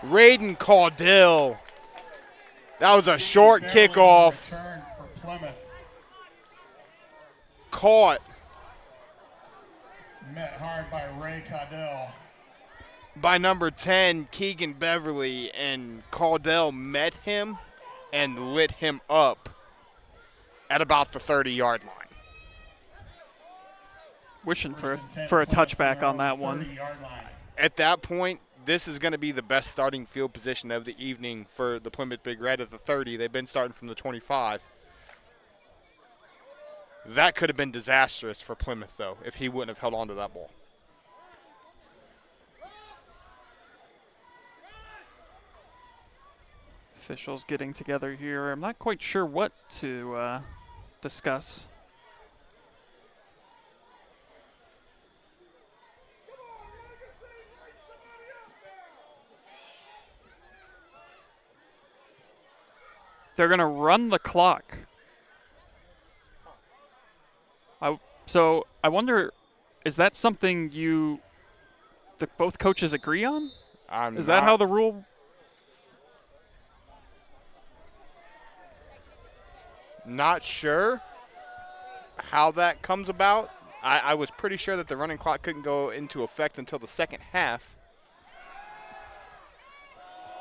Speaker 10: Raiden Caudill. That was a short kickoff.
Speaker 11: Return for Plymouth.
Speaker 10: Caught
Speaker 11: Met hard by Ray Caudill.
Speaker 10: by number 10, Keegan Beverly, and Caudill met him and lit him up at about the 30-yard line.
Speaker 1: Wishing for a touchback on that one.
Speaker 10: At that point, this is going to be the best starting field position of the evening for the Plymouth Big Red at the 30. They've been starting from the 25. That could have been disastrous for Plymouth, though, if he wouldn't have held on to that ball.
Speaker 1: Officials getting together here. I'm not quite sure what to discuss. They're going to run the clock. So I wonder, is that something both coaches agree on? Is that how the rule?
Speaker 10: Not sure how that comes about. I was pretty sure that the running clock couldn't go into effect until the second half.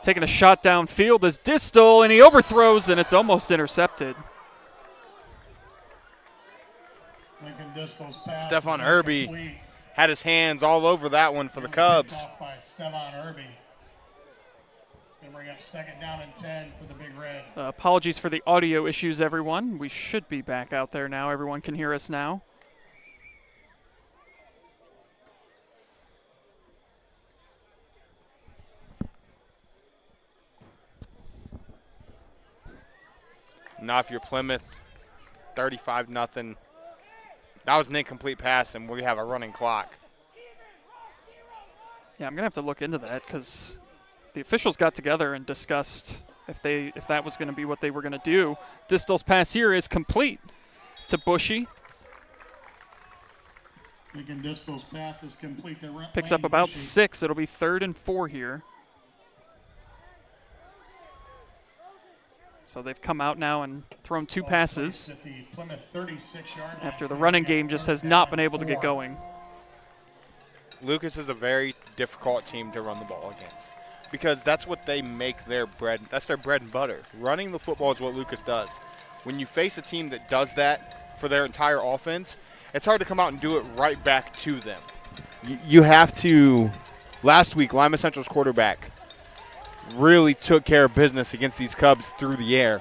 Speaker 1: Taking a shot downfield is Distal, and he overthrows, and it's almost intercepted.
Speaker 11: Lincoln Distal's pass
Speaker 10: Stephon Irby had his hands all over that one for the Cubs.
Speaker 11: By Stephon Irby. Gonna bring up 2nd down and 10 for the Big Red.
Speaker 1: Apologies for the audio issues, everyone. We should be back out there now. Everyone can hear us now.
Speaker 10: Now if you're Plymouth, 35-0. That was an incomplete pass, and we have a running clock.
Speaker 1: Yeah, I'm going to have to look into that because the officials got together and discussed if that was going to be what they were going to do. Distal's pass here is complete to Bushey.
Speaker 11: Lincoln Distal's pass is complete to
Speaker 1: Picks up about 6. It'll be 3rd and 4 here. So they've come out now and thrown 2 passes after the running game just has not been able to get going.
Speaker 10: Lucas is a very difficult team to run the ball against because that's what they make their bread. That's their bread and butter. Running the football is what Lucas does. When you face a team that does that for their entire offense, it's hard to come out and do it right back to them. You have to. Last week, Lima Central's quarterback really took care of business against these Cubs through the air.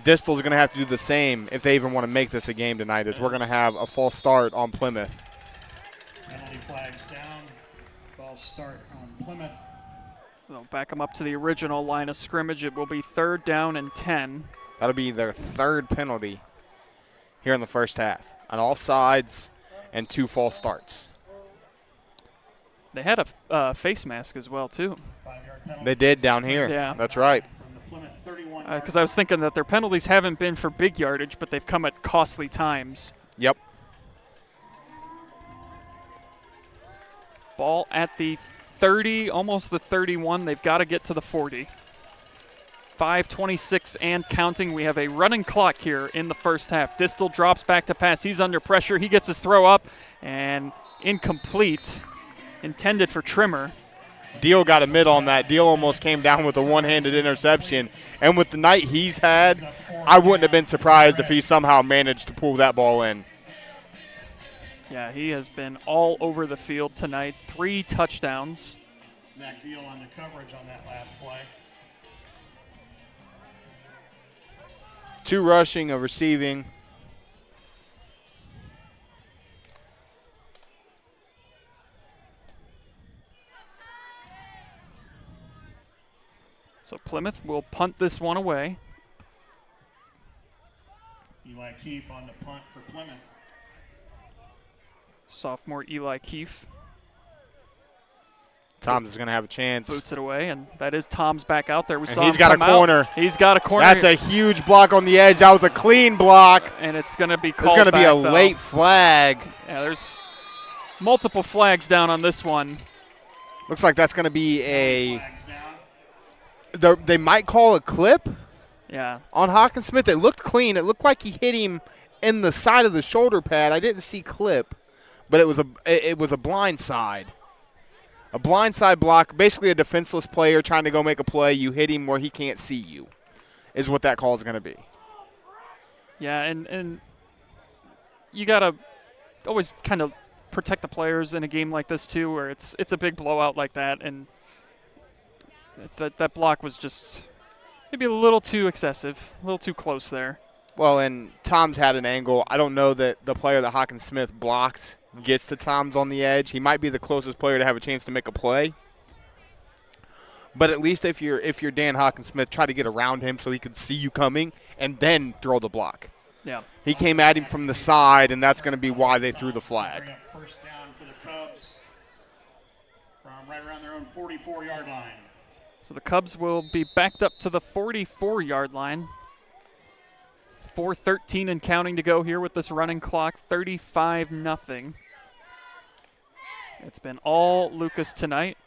Speaker 10: Distal's going to have to do the same if they even want to make this a game tonight, as we're going to have a false start on Plymouth.
Speaker 11: Penalty flags down. False start on Plymouth.
Speaker 1: They'll back them up to the original line of scrimmage. It will be 3rd down and 10.
Speaker 10: That'll be their 3rd penalty here in the first half. An offsides and 2 false starts.
Speaker 1: They had a face mask as well, too.
Speaker 10: They did down here.
Speaker 1: Yeah.
Speaker 10: That's right.
Speaker 1: Because I was thinking that their penalties haven't been for big yardage, but they've come at costly times.
Speaker 10: Yep.
Speaker 1: Ball at the 30, almost the 31. They've got to get to the 40. 5:26 and counting. We have a running clock here in the first half. Distal drops back to pass. He's under pressure. He gets his throw up and incomplete. Intended for Trimmer.
Speaker 10: Deal got a mid on that. Deal almost came down with a one-handed interception. And with the night he's had, I wouldn't have been surprised if he somehow managed to pull that ball in.
Speaker 1: Yeah, he has been all over the field tonight. 3 touchdowns.
Speaker 11: Zach Deal on the coverage on that last play.
Speaker 10: 2 rushing, a receiving.
Speaker 1: So Plymouth will punt this one away.
Speaker 11: Eli Keefe on the punt for Plymouth.
Speaker 1: Sophomore Eli Keefe.
Speaker 10: Toms is going to have a chance.
Speaker 1: Boots it away, and that is Toms back out there.
Speaker 10: He's got a corner.
Speaker 1: He's got a corner.
Speaker 10: That's a huge block on the edge. That was a clean block.
Speaker 1: And it's going to be called
Speaker 10: back. There's going to be a
Speaker 1: though.
Speaker 10: late flag.
Speaker 1: Yeah, there's multiple flags down on this one.
Speaker 10: Looks like that's going to be a They might call a clip.
Speaker 1: Yeah.
Speaker 10: On Hawkinsmith, it looked clean. It looked like he hit him in the side of the shoulder pad. I didn't see clip, but it was a blind side. A blind side block, basically a defenseless player trying to go make a play. You hit him where he can't see you, is what that call is going to be.
Speaker 1: Yeah, and you got to always kind of protect the players in a game like this too, where it's a big blowout like that, and that block was just maybe a little too excessive, a little too close there.
Speaker 10: Well, and Toms had an angle. I don't know that the player that Hawkinsmith blocks gets to Toms on the edge. He might be the closest player to have a chance to make a play. But at least if you're Dan Hawkinsmith, try to get around him so he could see you coming and then throw the block.
Speaker 1: Yeah.
Speaker 10: He came at him from the side, and that's going to be why they threw the flag.
Speaker 11: First down for the Cubs from right around their own 44-yard line.
Speaker 1: So the Cubs will be backed up to the 44-yard line. 4:13 and counting to go here with this running clock, 35-0. It's been all Lucas tonight.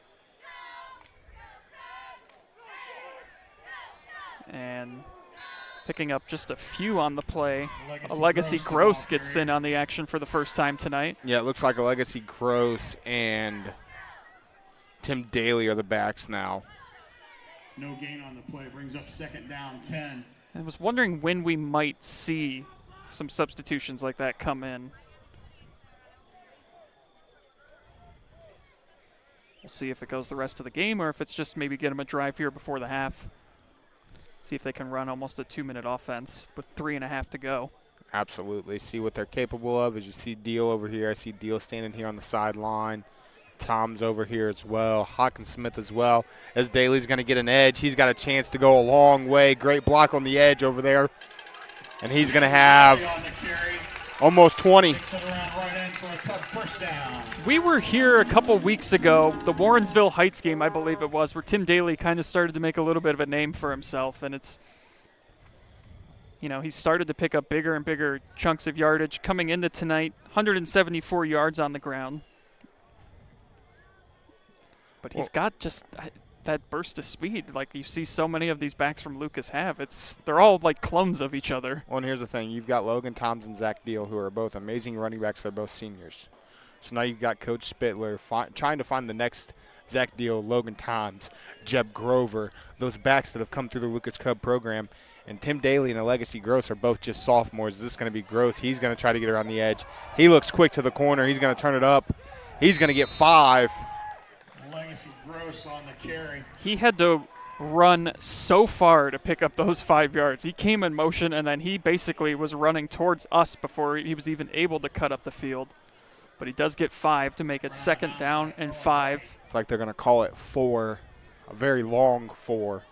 Speaker 1: And picking up just a few on the play. A Legacy Gross gets in on the action for the first time tonight.
Speaker 10: Yeah, it looks like a Legacy Gross and Tim Daly are the backs now.
Speaker 11: No gain on the play, brings up second down, 10.
Speaker 1: I was wondering when we might see some substitutions like that come in. We'll see if it goes the rest of the game or if it's just maybe get them a drive here before the half. See if they can run almost a 2-minute offense with 3.5 to go.
Speaker 10: Absolutely. See what they're capable of. As you see Deal over here, I see Deal standing here on the sideline. Tom's over here as well. Hawkinsmith as well. As Daly's going to get an edge, he's got a chance to go a long way. Great block on the edge over there. And he's going to have almost 20.
Speaker 1: We were here a couple weeks ago, the Warrensville Heights game, I believe it was, where Tim Daly kind of started to make a little bit of a name for himself. And it's, you know, he started to pick up bigger and bigger chunks of yardage. Coming into tonight, 174 yards on the ground. But he's got just that burst of speed. Like you see so many of these backs from Lucas have. They're all like clones of each other.
Speaker 10: Well, and here's the thing. You've got Logan Toms and Zach Deal, who are both amazing running backs. They're both seniors. So now you've got Coach Spittler trying to find the next Zach Deal, Logan Toms, Jeb Grover, those backs that have come through the Lucas Cub program. And Tim Daly and Legacy Gross are both just sophomores. Is this going to be Gross? He's going to try to get around the edge. He looks quick to the corner. He's going to turn it up. He's going to get 5.
Speaker 11: Legacy Gross on the carry.
Speaker 1: He had to run so far to pick up those 5 yards. He came in motion, and then he basically was running towards us before he was even able to cut up the field. But he does get 5 to make it second down and 5.
Speaker 10: It's like they're going to call it 4, a very long 4.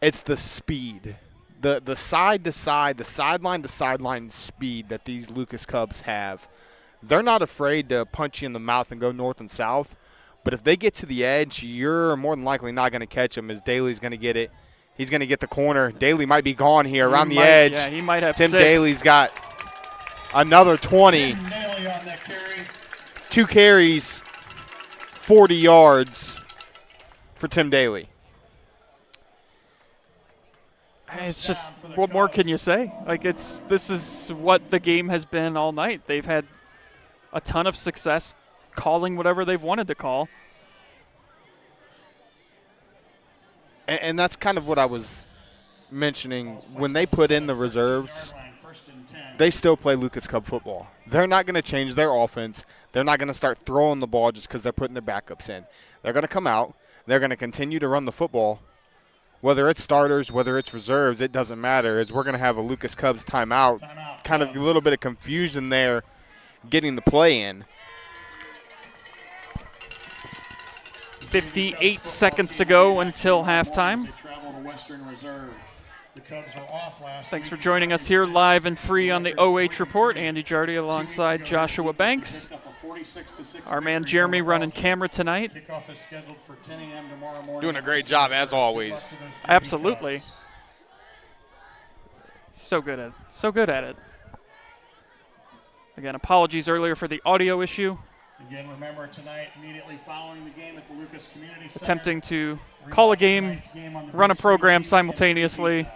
Speaker 10: It's the speed, the side to side, the sideline to sideline speed that these Lucas Cubs have. They're not afraid to punch you in the mouth and go north and south. But if they get to the edge, you're more than likely not going to catch them, as Daly's going to get it. He's going to get the corner. Daly might be gone here around the edge.
Speaker 1: Yeah, he might have
Speaker 10: Tim
Speaker 1: 6.
Speaker 10: Daly's got another 20. 2 carries, 40 yards for Tim Daly.
Speaker 1: It's just, what more can you say? Like, this is what the game has been all night. They've had a ton of success calling whatever they've wanted to call.
Speaker 10: And that's kind of what I was mentioning. When they put in the reserves, they still play Lucas Cub football. They're not going to change their offense. They're not going to start throwing the ball just because they're putting their backups in. They're going to come out. They're going to continue to run the football. Whether it's starters, whether it's reserves, it doesn't matter, as we're going to have a Lucas Cubs timeout. Kind of a little bit of confusion there getting the play in.
Speaker 1: 58 seconds to go until halftime. Thanks for joining us here live and free on the OH Report. Andy Jardy alongside Joshua Banks. Our man Jeremy running camera tonight.
Speaker 10: Doing a great job as always.
Speaker 1: Absolutely. So good at it. Again, apologies earlier for the audio issue.
Speaker 11: Again, remember tonight, immediately following the game at the Lucas Community Center.
Speaker 1: Attempting to call a game, run a program simultaneously.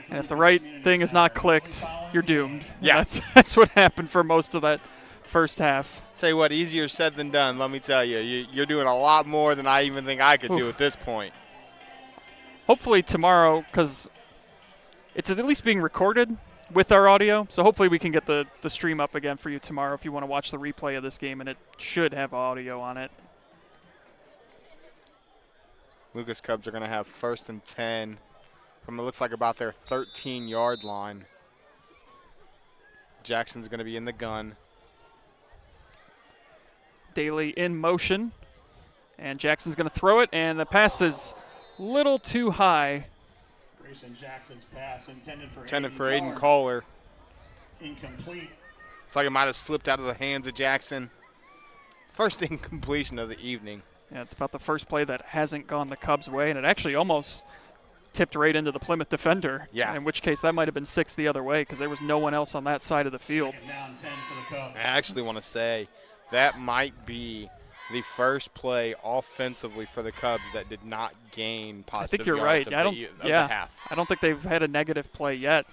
Speaker 1: And if the right thing is not clicked, you're doomed.
Speaker 10: Yeah.
Speaker 1: That's what happened for most of that first half.
Speaker 10: Tell you what, easier said than done, let me tell you. You're doing a lot more than I even think I could do at this point.
Speaker 1: Hopefully tomorrow, because it's at least being recorded with our audio, so hopefully we can get the stream up again for you tomorrow if you want to watch the replay of this game, and it should have audio on it.
Speaker 10: Lucas Cubs are going to have 1st and 10 from it looks like about their 13-yard line. Jackson's going to be in the gun.
Speaker 1: Daly in motion, and Jackson's going to throw it, and the pass is a little too high.
Speaker 11: Grayson Jackson's pass intended for
Speaker 10: Aiden Kohler.
Speaker 11: Incomplete.
Speaker 10: It's like it might have slipped out of the hands of Jackson. First incompletion of the evening.
Speaker 1: Yeah, it's about the first play that hasn't gone the Cubs' way, and it actually almost tipped right into the Plymouth defender.
Speaker 10: Yeah.
Speaker 1: In which case that might have been 6 the other way because there was no one else on that side of the field.
Speaker 11: Down 10 for the Cubs.
Speaker 10: I actually want to say that might be the first play offensively for the Cubs that did not gain positive
Speaker 1: I think you're
Speaker 10: yards
Speaker 1: right.
Speaker 10: of the half.
Speaker 1: I don't think they've had a negative play yet.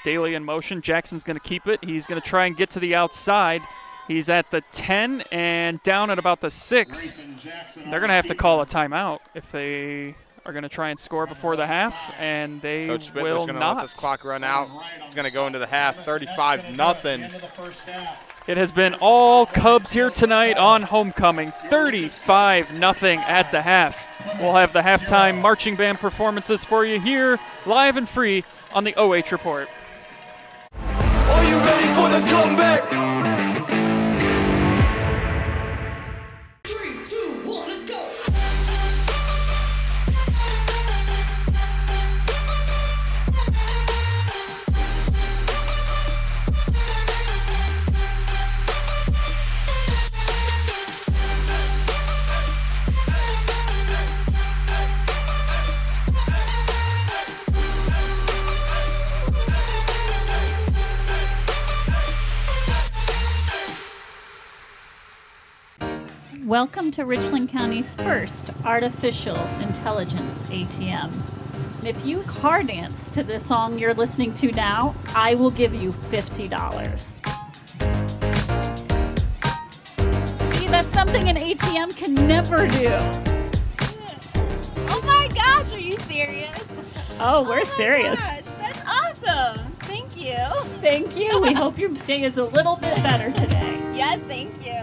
Speaker 1: Daly in motion. Jackson's going to keep it. He's going to try and get to the outside. He's at the 10 and down at about the 6. They're going to have to call a timeout if they are going to try and score before the half, and they
Speaker 10: Coach Spittler's
Speaker 1: will
Speaker 10: going to
Speaker 1: not.
Speaker 10: let this clock run out. It's going to go into the half, 35-0.
Speaker 1: It has been all Cubs here tonight on homecoming, 35-0 at the half. We'll have the halftime marching band performances for you here, live and free on the OH Report.
Speaker 2: Are you ready for the comeback?
Speaker 12: 3, 2, 1, let's go!
Speaker 3: Welcome to Richland County's first artificial intelligence ATM. If you car dance to the song you're listening to now, I will give you $50. See, that's something an ATM can never do.
Speaker 4: Oh my gosh, are you serious?
Speaker 3: Oh, we're serious.
Speaker 4: Gosh, that's awesome. Thank you.
Speaker 3: Thank you. We hope your day is a little bit better today.
Speaker 4: Yes, thank you.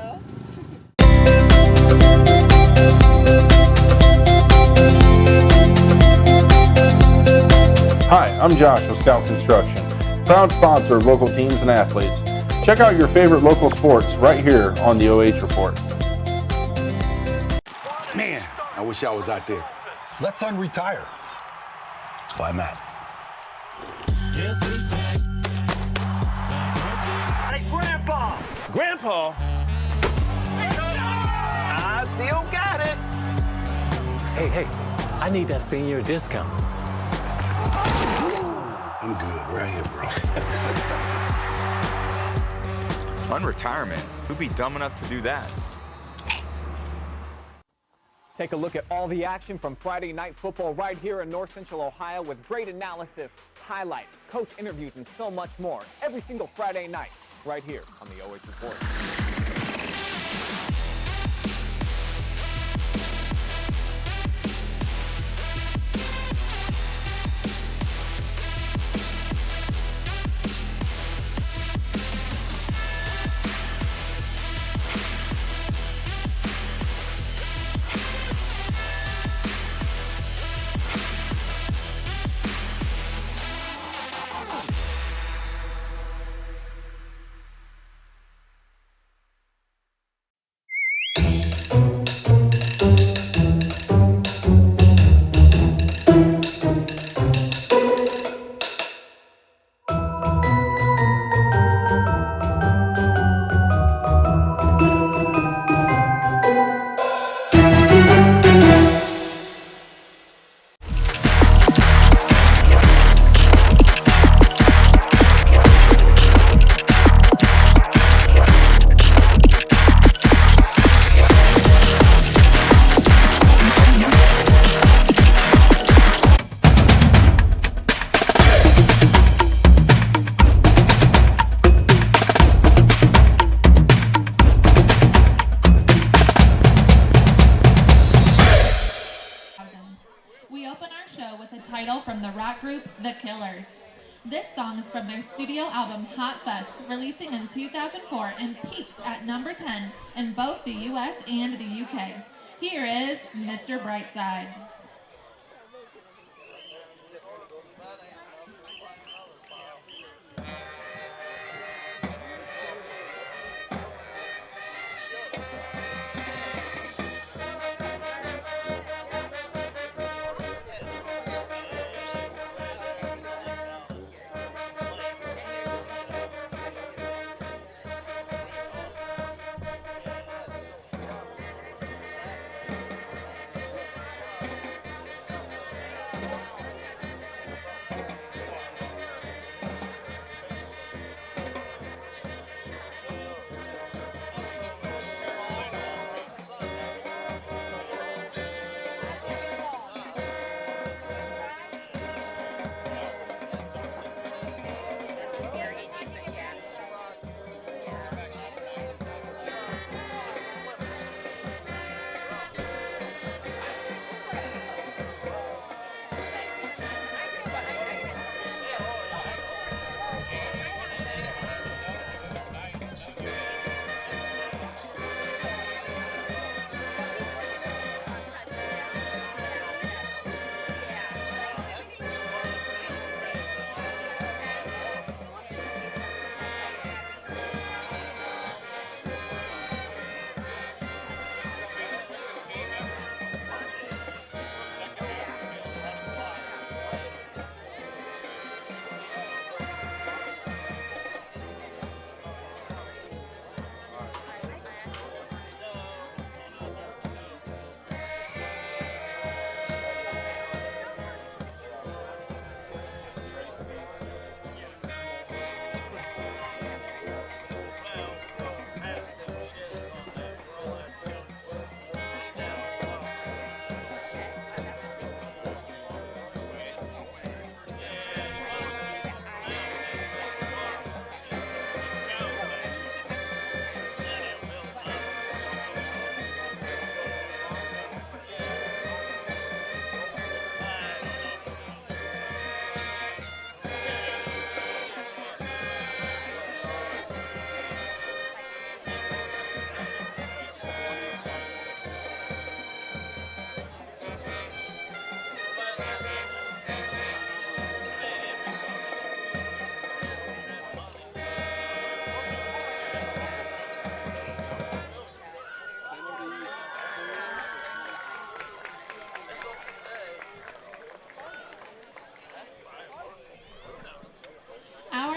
Speaker 5: Hi, I'm Josh with Scout Construction, proud sponsor of local teams and athletes. Check out your favorite local sports right here on the OH Report.
Speaker 6: Man, I wish I was out there.
Speaker 7: Let's unretire.
Speaker 6: That's why I'm at.
Speaker 8: Hey, Grandpa! Grandpa? I still got it.
Speaker 7: Hey, I need that senior discount.
Speaker 6: I'm good right here, bro.
Speaker 9: Unretirement? Who'd be dumb enough to do that?
Speaker 13: Take a look at all the action from Friday Night Football right here in North Central Ohio with great analysis, highlights, coach interviews, and so much more every single Friday night right here on the OH Report.
Speaker 14: title from the rock group The Killers. This song is from their studio album Hot Fuss, releasing in 2004 and peaked at number 10 in both the US and the UK. Here is Mr. Brightside.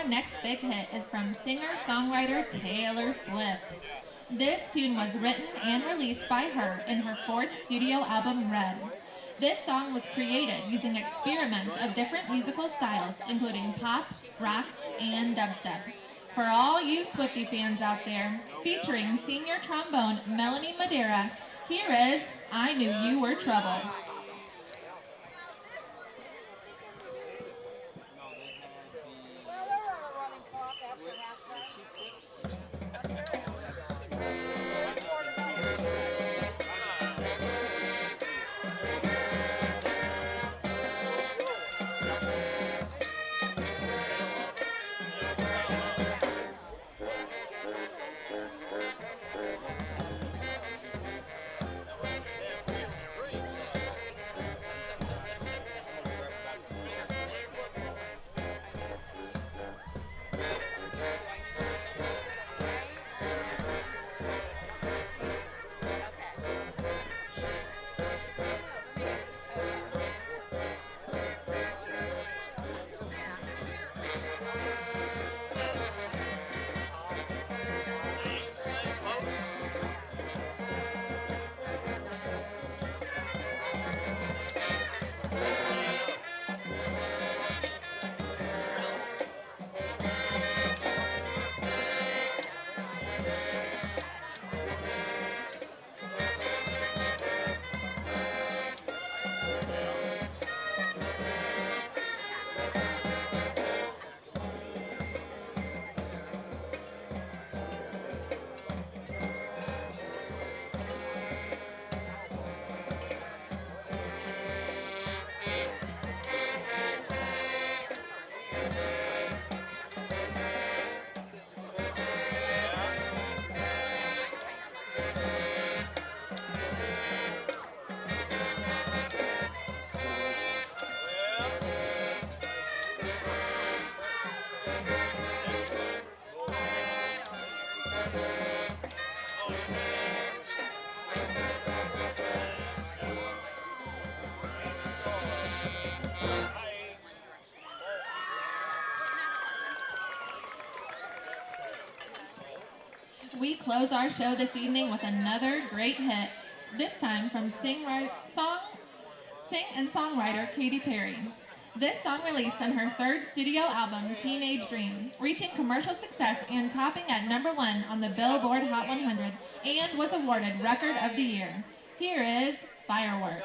Speaker 14: Next big hit is from singer-songwriter Taylor Swift. This tune was written and released by her in her fourth studio album, Red. This song was created using experiments of different musical styles, including pop, rock, and dubstep. For all you Swiftie fans out there, featuring senior trombone Melanie Madeira, here is I Knew You Were Trouble. close our show this evening with another great hit, this time from sing and songwriter Katy Perry. This song released on her third studio album, Teenage Dream, reaching commercial success and topping at #1 on the Billboard Hot 100 and was awarded Record of the Year. Here is Firework.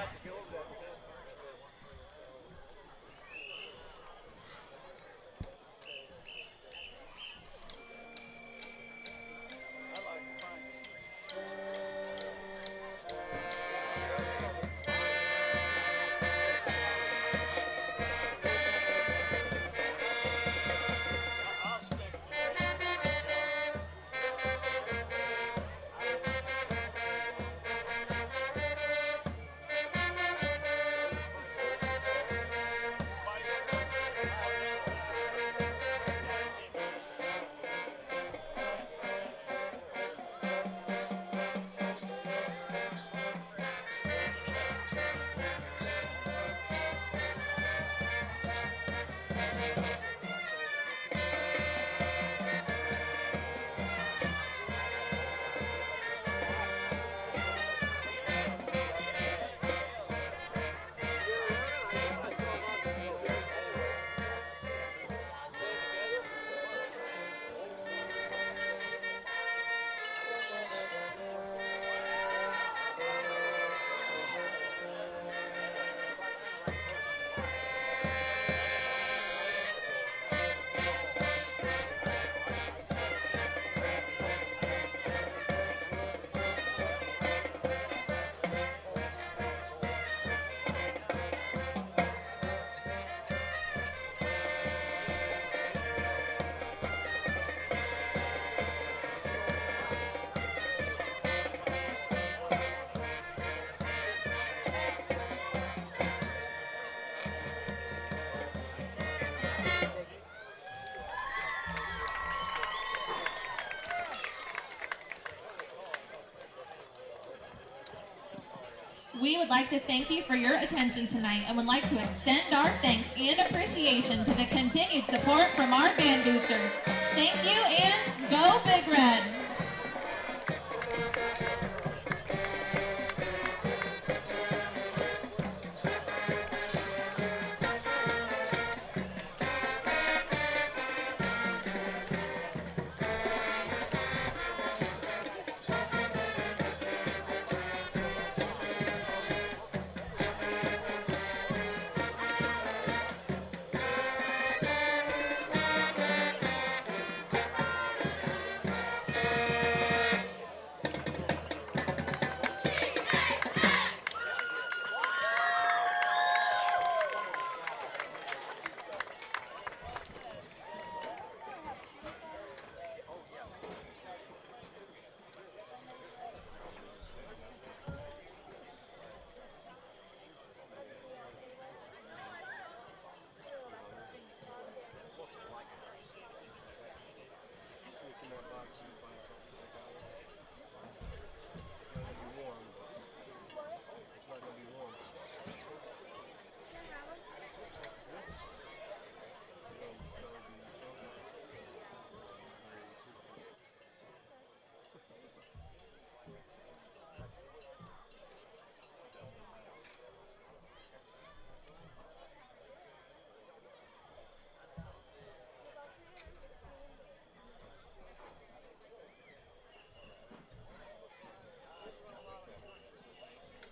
Speaker 14: We would like to thank you for your attention tonight and would like to extend our thanks and appreciation to the continued support from our band boosters. Thank you and go Big Red!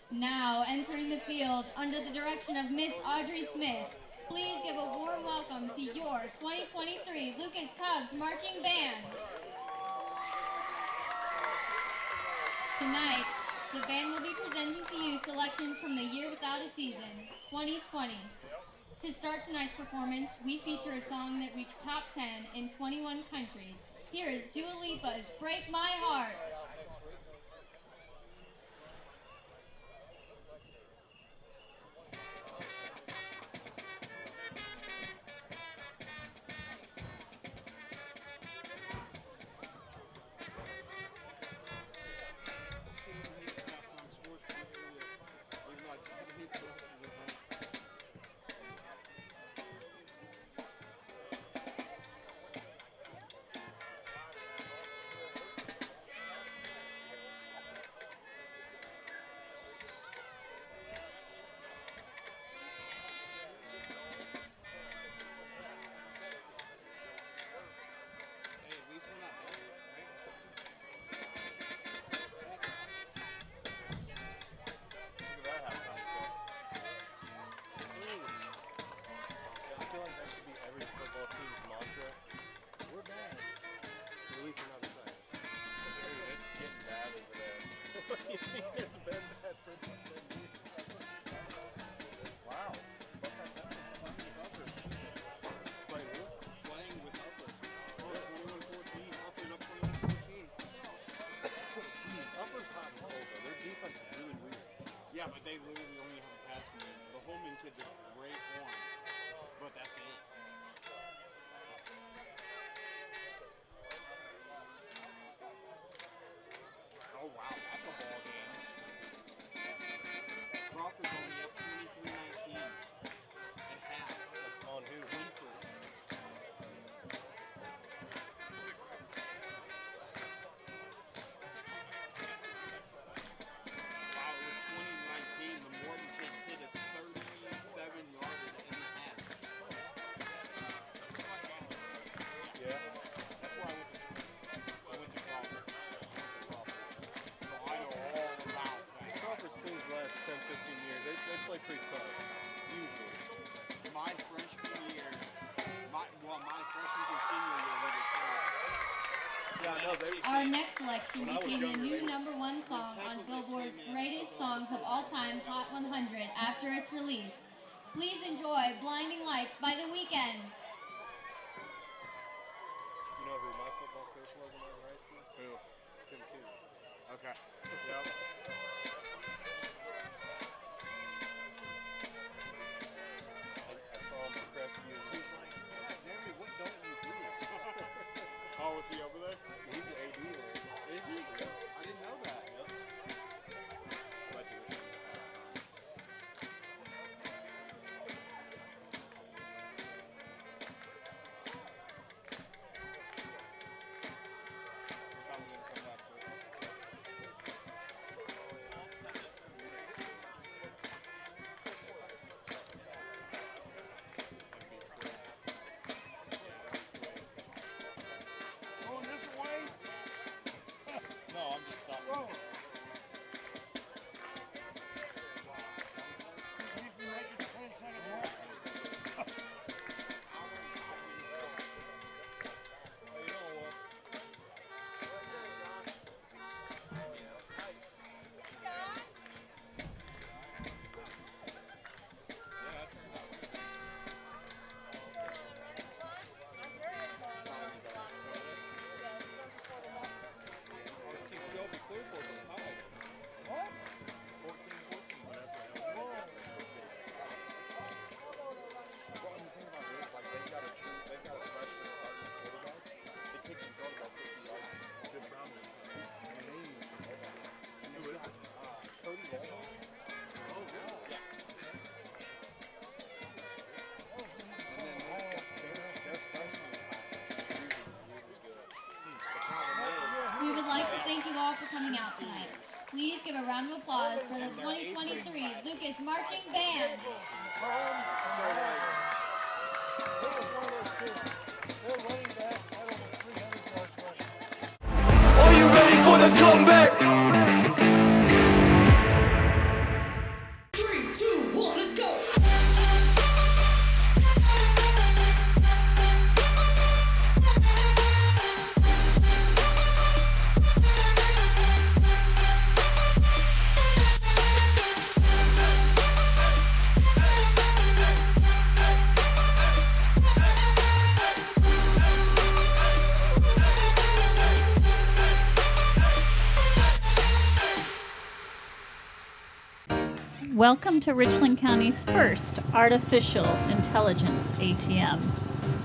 Speaker 14: Now, entering the field under the direction of Miss Audrey Smith, please give a warm welcome to your 2023 Lucas Cubs Marching Band. Tonight, the band will be presenting to you selections from the Year Without a Season, 2020. To start tonight's performance, we feature a song that reached top 10 in 21 countries. Here is Dua Lipa's Break My Heart.
Speaker 10: Wow. Playing with Upper. Oh, 21-14. Upper's up 21-14. Upper's not cold, though. Their defense is really weird. Yeah, but they literally only have a passing game. The Holman kids are great horns, but that's it. Oh, wow. That's a ball game. Crawford's only up 23-19 at half. On who? Winford. Wow, it was 2019. The Morton kid hit a 37-yarder in the half. Yeah. That's why I went to Crawford. So I know all about that. Crawford's teams the last 10, 15 years, they play pretty tough, usually. My freshman year, my freshman to senior year, they were terrible. Yeah, I know.
Speaker 14: Our next selection became the new #1 song on Billboard's Greatest Songs of All Time Hot 100 after its release. Please enjoy Blinding Lights by The Weeknd.
Speaker 10: You know who my football coach was when I was in high school? Who? Tim Kew. Okay. Yep. I saw him impress you. He's like, God damn it, what don't you do? Oh, was he over there? He's the AD there. Is he? Yeah. I didn't know that. Yep. Glad you listened to that. What time are we gonna come back to? Going this way? No, I'm just stopping. Whoa. You can make it 10 seconds more.
Speaker 14: We would like to thank you all for coming out tonight. Please give a round of applause for the 2023 Lucas Marching Band.
Speaker 2: Are you ready for the comeback?
Speaker 12: 3, 2, 1, let's go!
Speaker 3: Welcome to Richland County's first artificial intelligence ATM.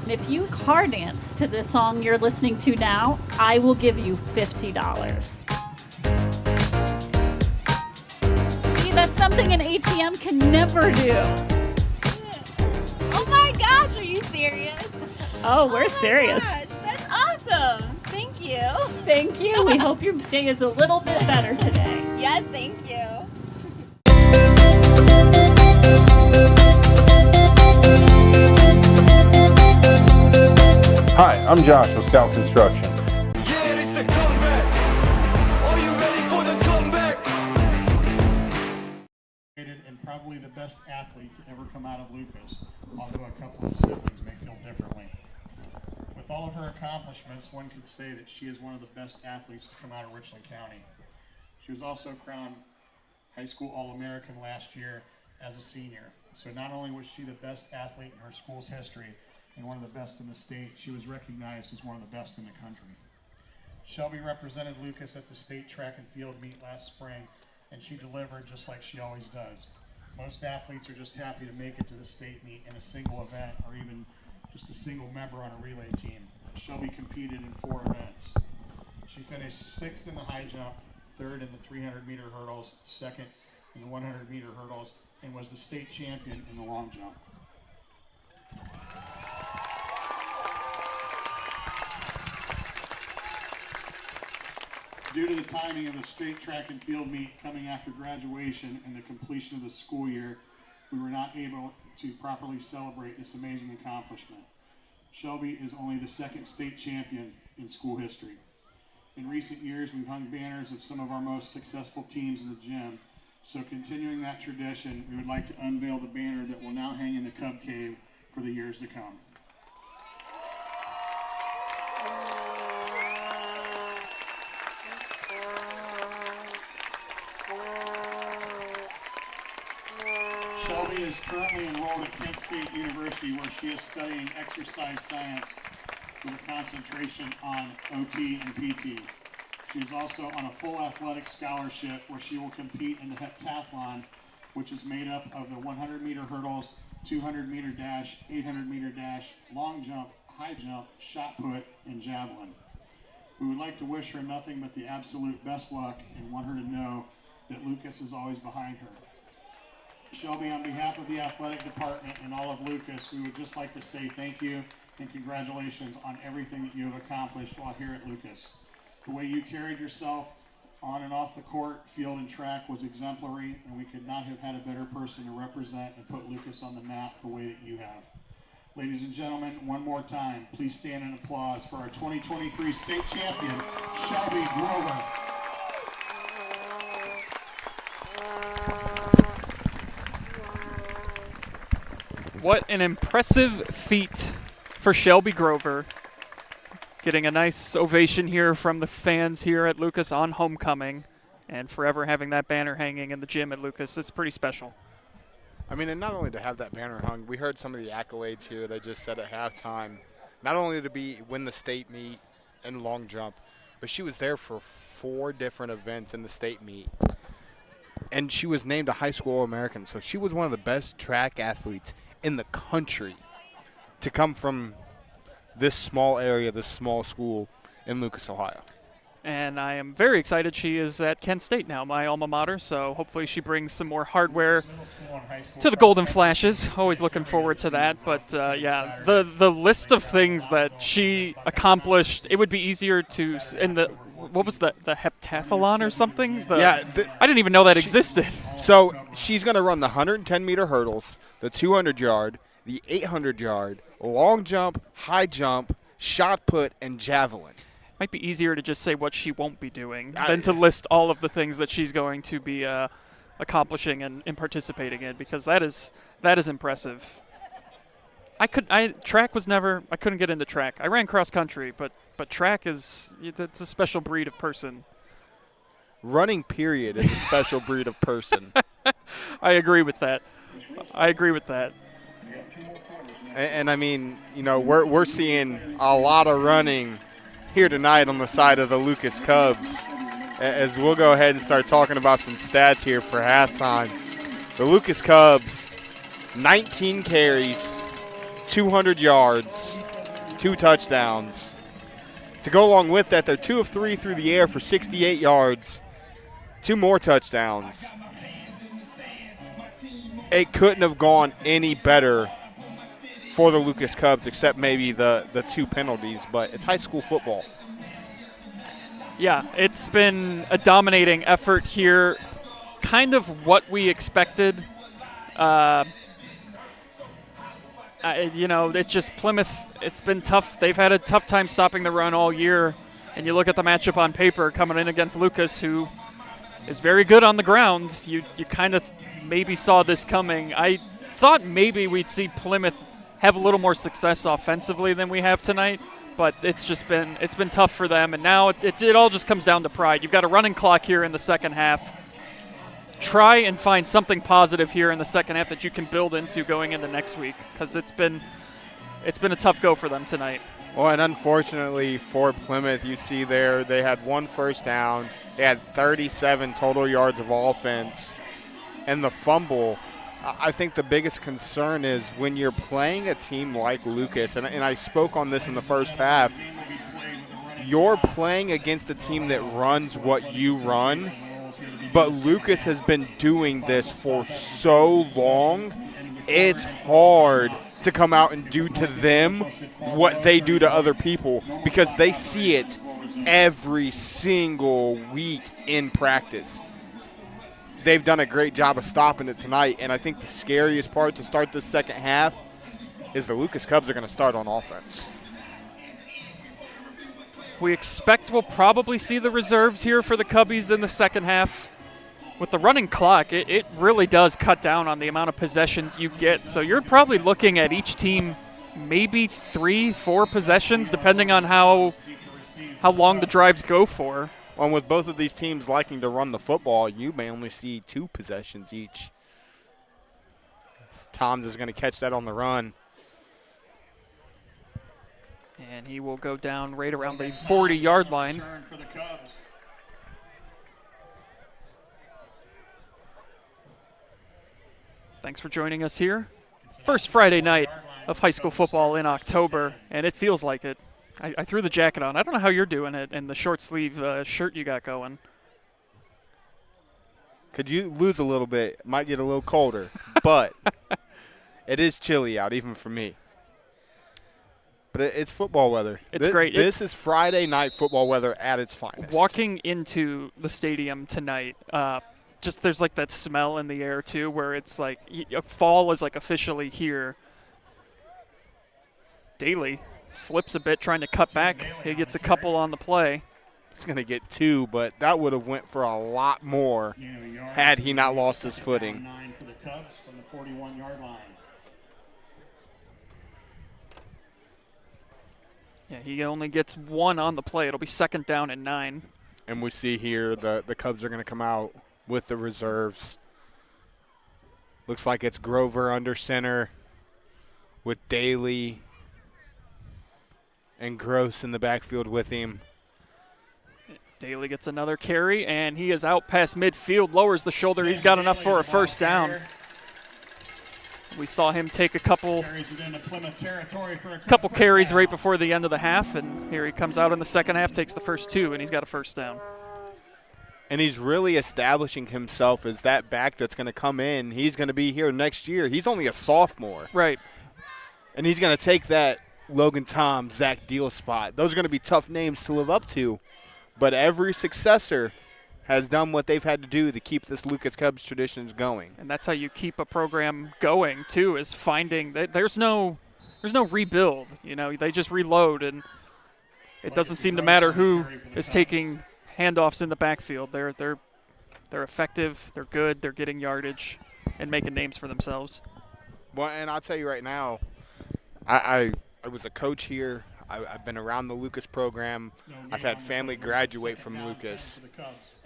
Speaker 3: And if you car dance to the song you're listening to now, I will give you $50. See, that's something an ATM can never do.
Speaker 4: Oh my gosh, are you serious?
Speaker 3: Oh, we're serious.
Speaker 4: Gosh, that's awesome. Thank you.
Speaker 3: Thank you. We hope your day is a little bit better today.
Speaker 4: Yes, thank you.
Speaker 5: Hi, I'm Josh with Scout Construction.
Speaker 2: Yeah, it's the comeback. Are you ready for the comeback?
Speaker 11: And probably the best athlete to ever come out of Lucas, although a couple of siblings may feel differently. With all of her accomplishments, one could say that she is one of the best athletes to come out of Richland County. She was also crowned high school All-American last year as a senior. So not only was she the best athlete in her school's history and one of the best in the state, she was recognized as one of the best in the country. Shelby represented Lucas at the state track and field meet last spring, and she delivered just like she always does. Most athletes are just happy to make it to the state meet in a single event or even just a single member on a relay team. Shelby competed in 4 events. She finished 6th in the high jump, 3rd in the 300-meter hurdles, 2nd in the 100-meter hurdles, and was the state champion in the long jump. Due to the timing of the state track and field meet coming after graduation and the completion of the school year, we were not able to properly celebrate this amazing accomplishment. Shelby is only the 2nd state champion in school history. In recent years, we've hung banners of some of our most successful teams in the gym. So continuing that tradition, we would like to unveil the banner that will now hang in the Cub Cave for the years to come. Shelby is currently enrolled at Kent State University, where she is studying exercise science with a concentration on OT and PT. She is also on a full athletic scholarship where she will compete in the heptathlon, which is made up of the 100-meter hurdles, 200-meter dash, 800-meter dash, long jump, high jump, shot put, and javelin. We would like to wish her nothing but the absolute best luck and want her to know that Lucas is always behind her. Shelby, on behalf of the athletic department and all of Lucas, we would just like to say thank you and congratulations on everything that you have accomplished while here at Lucas. The way you carried yourself on and off the court, field, and track was exemplary, and we could not have had a better person to represent and put Lucas on the map the way that you have. Ladies and gentlemen, one more time, please stand and applause for our 2023 state champion, Shelby Grover.
Speaker 1: What an impressive feat for Shelby Grover. Getting a nice ovation here from the fans here at Lucas on homecoming, and forever having that banner hanging in the gym at Lucas. It's pretty special.
Speaker 10: I mean, and not only to have that banner hung, we heard some of the accolades here they just said at halftime. Not only to win the state meet and long jump, but she was there for 4 different events in the state meet. And she was named a high school All-American, so she was one of the best track athletes in the country to come from this small area, this small school in Lucas, Ohio.
Speaker 1: And I am very excited she is at Kent State now, my alma mater, so hopefully she brings some more hardware to the Golden Flashes. Always looking forward to that. But, yeah, the list of things that she accomplished, it would be easier to – in the what was the heptathlon or something? I didn't even know that existed.
Speaker 10: So she's going to run the 110-meter hurdles, the 200-yard, the 800-yard, long jump, high jump, shot put, and javelin.
Speaker 1: Might be easier to just say what she won't be doing than to list all of the things that she's going to be accomplishing and participating in, because that is impressive. I couldn't get into track. I ran cross country, but track it's a special breed of person.
Speaker 10: Running, period, is a special breed of person.
Speaker 1: I agree with that.
Speaker 10: And I mean, you know, we're seeing a lot of running here tonight on the side of the Lucas Cubs, as we'll go ahead and start talking about some stats here for halftime. The Lucas Cubs, 19 carries, 200 yards, 2 touchdowns. To go along with that, they're 2 of 3 through the air for 68 yards, 2 more touchdowns. It couldn't have gone any better for the Lucas Cubs, except maybe the 2 penalties, but it's high school football.
Speaker 1: Yeah, it's been a dominating effort here, kind of what we expected. It's just Plymouth, it's been tough. They've had a tough time stopping the run all year, and you look at the matchup on paper coming in against Lucas, who is very good on the ground. You kind of maybe saw this coming. I thought maybe we'd see Plymouth have a little more success offensively than we have tonight, but it's been tough for them, and now it all just comes down to pride. You've got a running clock here in the second half. Try and find something positive here in the second half that you can build into going into next week, because it's been a tough go for them tonight.
Speaker 10: Well, and unfortunately for Plymouth, you see there they had 1 first down. They had 37 total yards of offense. And the fumble, I think the biggest concern is when you're playing a team like Lucas, and I spoke on this in the first half, you're playing against a team that runs what you run, but Lucas has been doing this for so long, it's hard to come out and do to them what they do to other people, because they see it every single week in practice. They've done a great job of stopping it tonight, and I think the scariest part to start this second half is the Lucas Cubs are going to start on offense.
Speaker 1: We expect we'll probably see the reserves here for the Cubbies in the second half. With the running clock, it really does cut down on the amount of possessions you get. So you're probably looking at each team maybe 3-4 possessions, depending on how long the drives go for.
Speaker 10: Well, with both of these teams liking to run the football, you may only see 2 possessions each. Toms is going to catch that on the run.
Speaker 1: And he will go down right around the 40-yard line. Thanks for joining us here. First Friday night of high school football in October, and it feels like it. I threw the jacket on. I don't know how you're doing it and the short sleeve shirt you got going.
Speaker 10: Could you lose a little bit? It might get a little colder, but it is chilly out, even for me. But it's football weather.
Speaker 1: It's great.
Speaker 10: This is Friday night football weather at its finest.
Speaker 1: Walking into the stadium tonight, just there's like that smell in the air too, where it's like fall is like officially here. Daly slips a bit trying to cut back. He gets a couple on the play.
Speaker 10: He's going to get 2, but that would have went for a lot more had he not lost his footing.
Speaker 11: 9 for the Cubs from the 41-yard line.
Speaker 1: Yeah, he only gets 1 on the play. It'll be 2nd down and 9.
Speaker 10: And we see here the Cubs are going to come out with the reserves. Looks like it's Grover under center with Daly and Gross in the backfield with him.
Speaker 1: Daly gets another carry, and he is out past midfield, lowers the shoulder. He's got enough for a first down. We saw him take a couple carries right before the end of the half, and here he comes out in the second half, takes the first 2, and he's got a first down.
Speaker 10: And he's really establishing himself as that back that's going to come in. He's going to be here next year. He's only a sophomore.
Speaker 1: Right.
Speaker 10: And he's going to take that Logan Toms, Zach Deal spot. Those are going to be tough names to live up to. But every successor has done what they've had to do to keep this Lucas Cubs traditions going.
Speaker 1: And that's how you keep a program going, too, is finding that there's no rebuild. You know, they just reload, and it doesn't seem to matter who is taking handoffs in the backfield. They're effective, they're good, they're getting yardage and making names for themselves.
Speaker 10: Well, and I'll tell you right now, I was a coach here. I've been around the Lucas program. I've had family graduate from Lucas.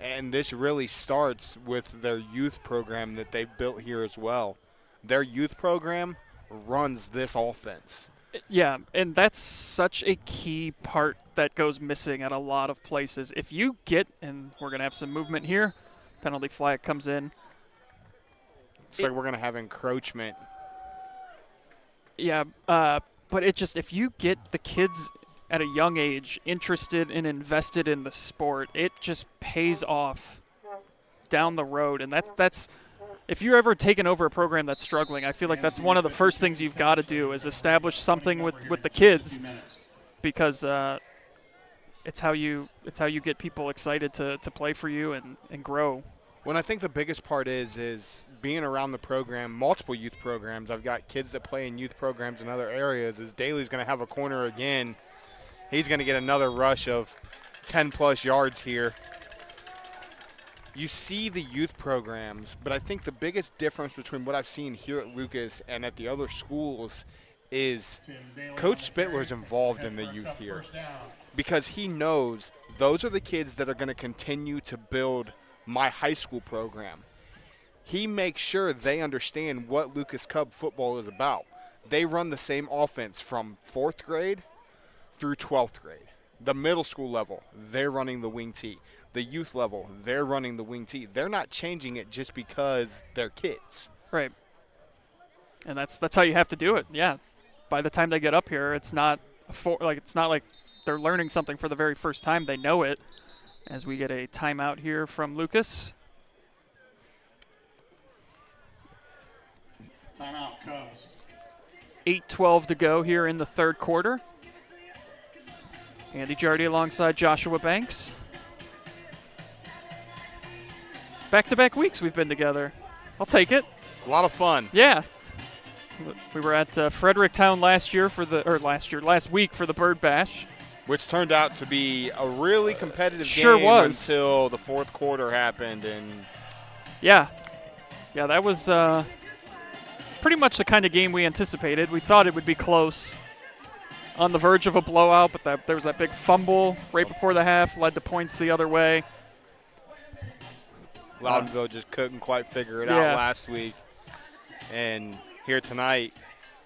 Speaker 10: And this really starts with their youth program that they've built here as well. Their youth program runs this offense.
Speaker 1: Yeah, and that's such a key part that goes missing at a lot of places. If you get, and we're going to have some movement here, penalty flag comes in.
Speaker 10: It's like we're going to have encroachment.
Speaker 1: Yeah, but it just, if you get the kids at a young age interested and invested in the sport, it just pays off down the road. And that's if you're ever taking over a program that's struggling, I feel like that's one of the first things you've got to do is establish something with the kids, because it's how you get people excited to play for you and grow.
Speaker 10: Well, I think the biggest part is being around the program, multiple youth programs. I've got kids that play in youth programs in other areas. As Daly's going to have a corner again, he's going to get another rush of 10-plus yards here. You see the youth programs, but I think the biggest difference between what I've seen here at Lucas and at the other schools is Coach Spittler's involved in the youth here because he knows those are the kids that are going to continue to build my high school program. He makes sure they understand what Lucas Cub football is about. They run the same offense from 4th grade through 12th grade. The middle school level, they're running the wing tee. The youth level, they're running the wing tee. They're not changing it just because they're kids.
Speaker 1: Right. And that's how you have to do it. Yeah. By the time they get up here, it's not like they're learning something for the very first time. They know it. As we get a timeout here from Lucas.
Speaker 11: Timeout, Cubs.
Speaker 1: 8:12 to go here in the third quarter. Andy Jardy alongside Joshua Banks. Back-to-back weeks we've been together. I'll take it.
Speaker 10: A lot of fun.
Speaker 1: Yeah. We were at Fredericktown last week for the Bird Bash.
Speaker 10: Which turned out to be a really competitive
Speaker 1: Sure
Speaker 10: game
Speaker 1: was.
Speaker 10: until the fourth quarter happened. And
Speaker 1: yeah, that was pretty much the kind of game we anticipated. We thought it would be close, on the verge of a blowout, but there was that big fumble right before the half, led to points the other way.
Speaker 10: Loudonville just couldn't quite figure it out last week. And here tonight,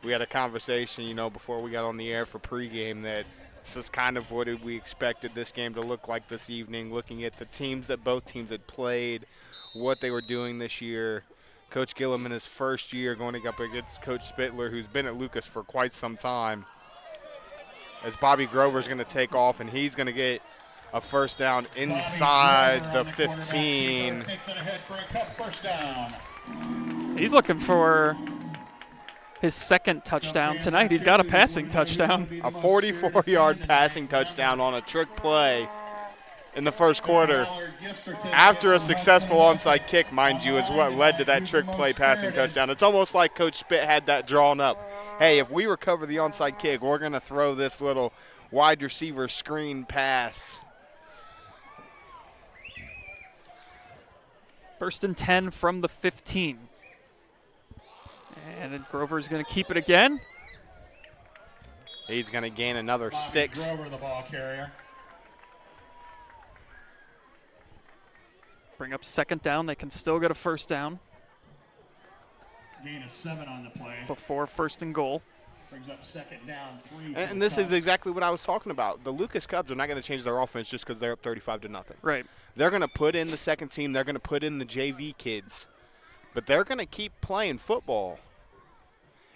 Speaker 10: we had a conversation, before we got on the air for pregame that this is kind of what we expected this game to look like this evening, looking at the teams that both teams had played, what they were doing this year. Coach Gillum in his first year going up against Coach Spittler, who's been at Lucas for quite some time. As Bobby Grover's going to take off, and he's going to get a first down inside the 15.
Speaker 1: He's looking for his second touchdown tonight. He's got a passing touchdown.
Speaker 10: A 44-yard passing touchdown on a trick play in the first quarter. After a successful onside kick, mind you, is what led to that trick play passing touchdown. It's almost like Coach Spitt had that drawn up. Hey, if we recover the onside kick, we're going to throw this little wide receiver screen pass.
Speaker 1: First and 10 from the 15. And then Grover's going to keep it again.
Speaker 10: He's going to gain another 6.
Speaker 11: Grover, the ball carrier.
Speaker 1: Bring up second down. They can still get a first down.
Speaker 11: Gain of 7 on the play.
Speaker 1: Before first and goal.
Speaker 11: Brings up second down, 3.
Speaker 10: And this is exactly what I was talking about. The Lucas Cubs are not going to change their offense just because they're up 35-0.
Speaker 1: Right.
Speaker 10: They're going to put in the second team. They're going to put in the JV kids. But they're going to keep playing football.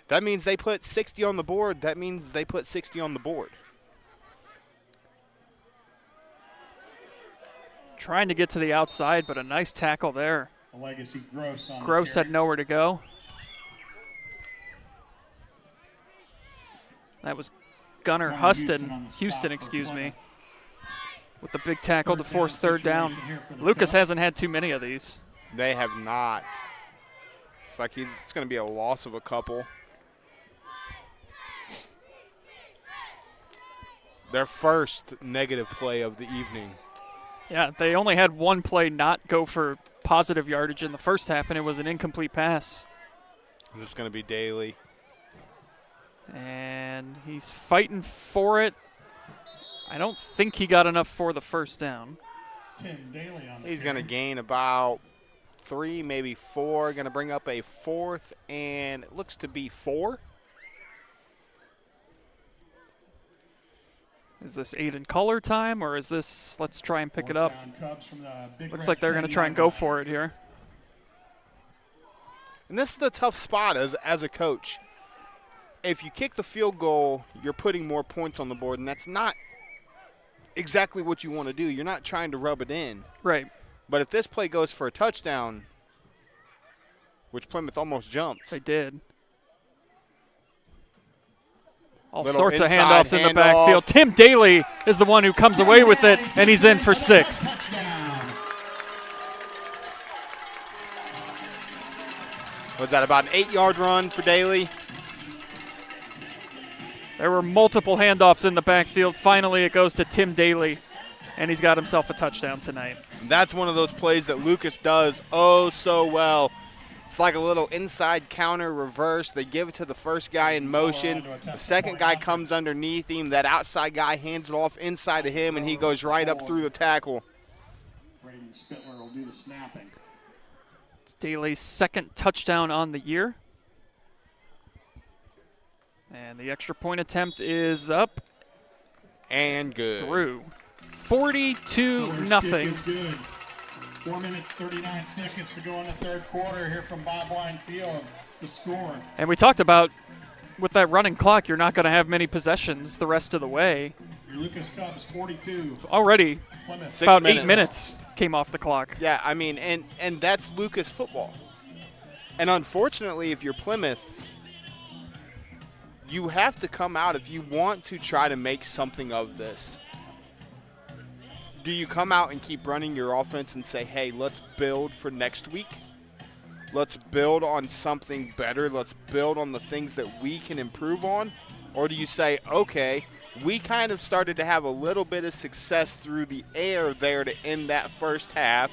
Speaker 10: That means they put 60 on the board. That means they put 60 on the board.
Speaker 1: Trying to get to the outside, but a nice tackle there.
Speaker 11: A legacy Gross on
Speaker 1: Gross had nowhere to go. That was Gunnar Houston, excuse me, with the big tackle to force third down. Lucas hasn't had too many of these.
Speaker 10: They have not. It's like it's going to be a loss of a couple. Their first negative play of the evening.
Speaker 1: Yeah, they only had one play not go for positive yardage in the first half, and it was an incomplete pass.
Speaker 10: This is going to be Daly.
Speaker 1: And he's fighting for it. I don't think he got enough for the first down.
Speaker 11: Tim Daly on the
Speaker 10: He's going to gain about 3, maybe 4. Going to bring up a 4th, and it looks to be 4.
Speaker 1: Is this 8 in color time, or is this, let's try and pick it up. Looks like they're going to try and go for it here.
Speaker 10: And this is the tough spot as a coach. If you kick the field goal, you're putting more points on the board, and that's not exactly what you want to do. You're not trying to rub it in.
Speaker 1: Right.
Speaker 10: But if this play goes for a touchdown, which Plymouth almost jumped.
Speaker 1: They did. All
Speaker 10: Little
Speaker 1: sorts of
Speaker 10: inside
Speaker 1: handoffs in the
Speaker 10: handoff.
Speaker 1: backfield. Tim Daly is the one who comes away with it, and he's in for 6.
Speaker 10: Was that about an 8-yard run for Daly?
Speaker 1: There were multiple handoffs in the backfield. Finally, it goes to Tim Daly, and he's got himself a touchdown tonight.
Speaker 10: That's one of those plays that Lucas does oh so well. It's like a little inside counter reverse. They give it to the first guy in motion. The second guy comes underneath him. That outside guy hands it off inside of him, and he goes right up through the tackle.
Speaker 11: Braden Spittler will do the snapping.
Speaker 1: It's Daly's second touchdown on the year. And the extra point attempt is up.
Speaker 10: And good.
Speaker 1: Through. 42-0.
Speaker 11: 4 minutes, 39 seconds to go in the third quarter here from Bob Wine Field. The score.
Speaker 1: And we talked about with that running clock, you're not going to have many possessions the rest of the way.
Speaker 11: Your Lucas Cubs 42.
Speaker 1: Already
Speaker 11: Plymouth.
Speaker 1: about 8 minutes came off the clock.
Speaker 10: Yeah, I mean, and that's Lucas football. And unfortunately, if you're Plymouth, you have to come out if you want to try to make something of this. Do you come out and keep running your offense and say, hey, let's build for next week? Let's build on something better. Let's build on the things that we can improve on. Or do you say, okay, we kind of started to have a little bit of success through the air there to end that first half.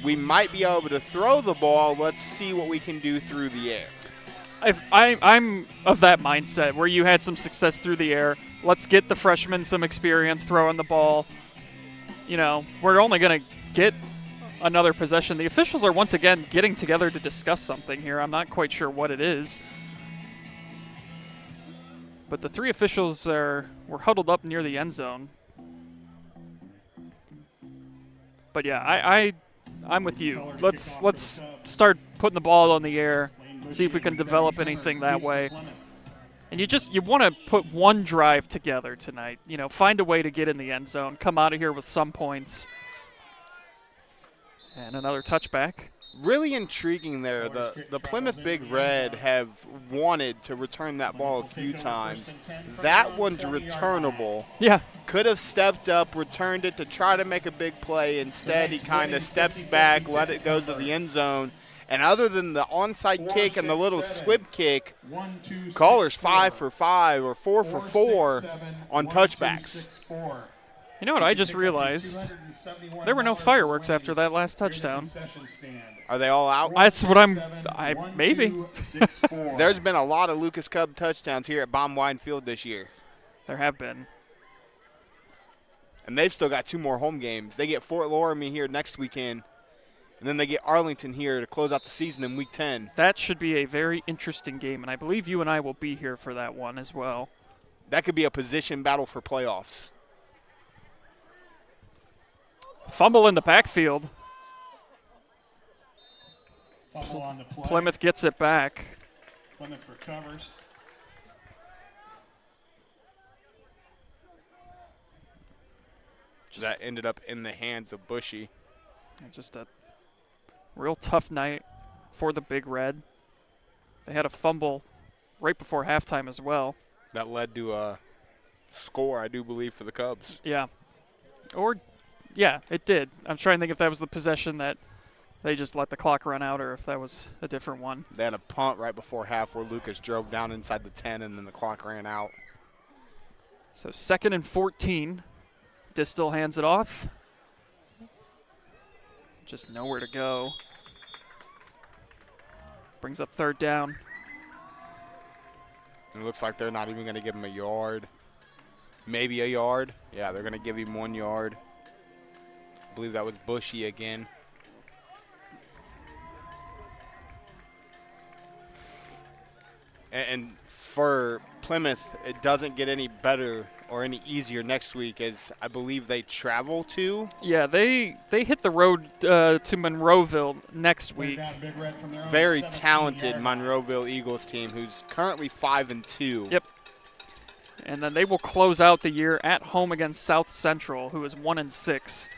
Speaker 10: We might be able to throw the ball. Let's see what we can do through the air.
Speaker 1: I'm of that mindset where you had some success through the air. Let's get the freshmen some experience throwing the ball. You know, we're only going to get another possession. The officials are once again getting together to discuss something here. I'm not quite sure what it is. But the three officials were huddled up near the end zone. But yeah, I'm with you. Let's start putting the ball on the air, see if we can develop anything that way. And you want to put one drive together tonight. You know, find a way to get in the end zone, come out of here with some points. And another touchback.
Speaker 10: Really intriguing there. The Plymouth Big Red have wanted to return that ball a few times. That one's returnable.
Speaker 1: Yeah.
Speaker 10: Could have stepped up, returned it to try to make a big play. Instead, he kind of steps back, let it go to the end zone. And other than the onside kick and the little squib kick, callers 5 for 5 or 4 for 4 on touchbacks.
Speaker 1: You know what I just realized? There were no fireworks after that last touchdown.
Speaker 10: Are they all out?
Speaker 1: That's what maybe.
Speaker 10: There's been a lot of Lucas Cub touchdowns here at Baum Wine Field this year.
Speaker 1: There have been.
Speaker 10: And they've still got 2 more home games. They get Fort Loramie here next weekend. And then they get Arlington here to close out the season in Week 10.
Speaker 1: That should be a very interesting game, and I believe you and I will be here for that one as well.
Speaker 10: That could be a position battle for playoffs.
Speaker 1: Fumble in the backfield.
Speaker 11: Fumble on the play.
Speaker 1: Plymouth gets it back.
Speaker 11: Plymouth recovers.
Speaker 10: That ended up in the hands of Bushey.
Speaker 1: Just a real tough night for the Big Red. They had a fumble right before halftime as well.
Speaker 10: That led to a score, I do believe, for the Cubs.
Speaker 1: Yeah. Yeah, it did. I'm trying to think if that was the possession that they just let the clock run out or if that was a different one.
Speaker 10: They had a punt right before half where Lucas drove down inside the 10 and then the clock ran out.
Speaker 1: So 2nd and 14. Distel hands it off. Just nowhere to go. Brings up 3rd down.
Speaker 10: It looks like they're not even going to give him a yard. Maybe a yard. Yeah, they're going to give him 1 yard. I believe that was Bushey again. And for Plymouth, it doesn't get any better or any easier next week as I believe they travel to.
Speaker 1: Yeah, they hit the road to Monroeville next week.
Speaker 10: Very talented Monroeville Eagles team who's currently 5-2.
Speaker 1: Yep. And then they will close out the year at home against South Central, who is 1-6.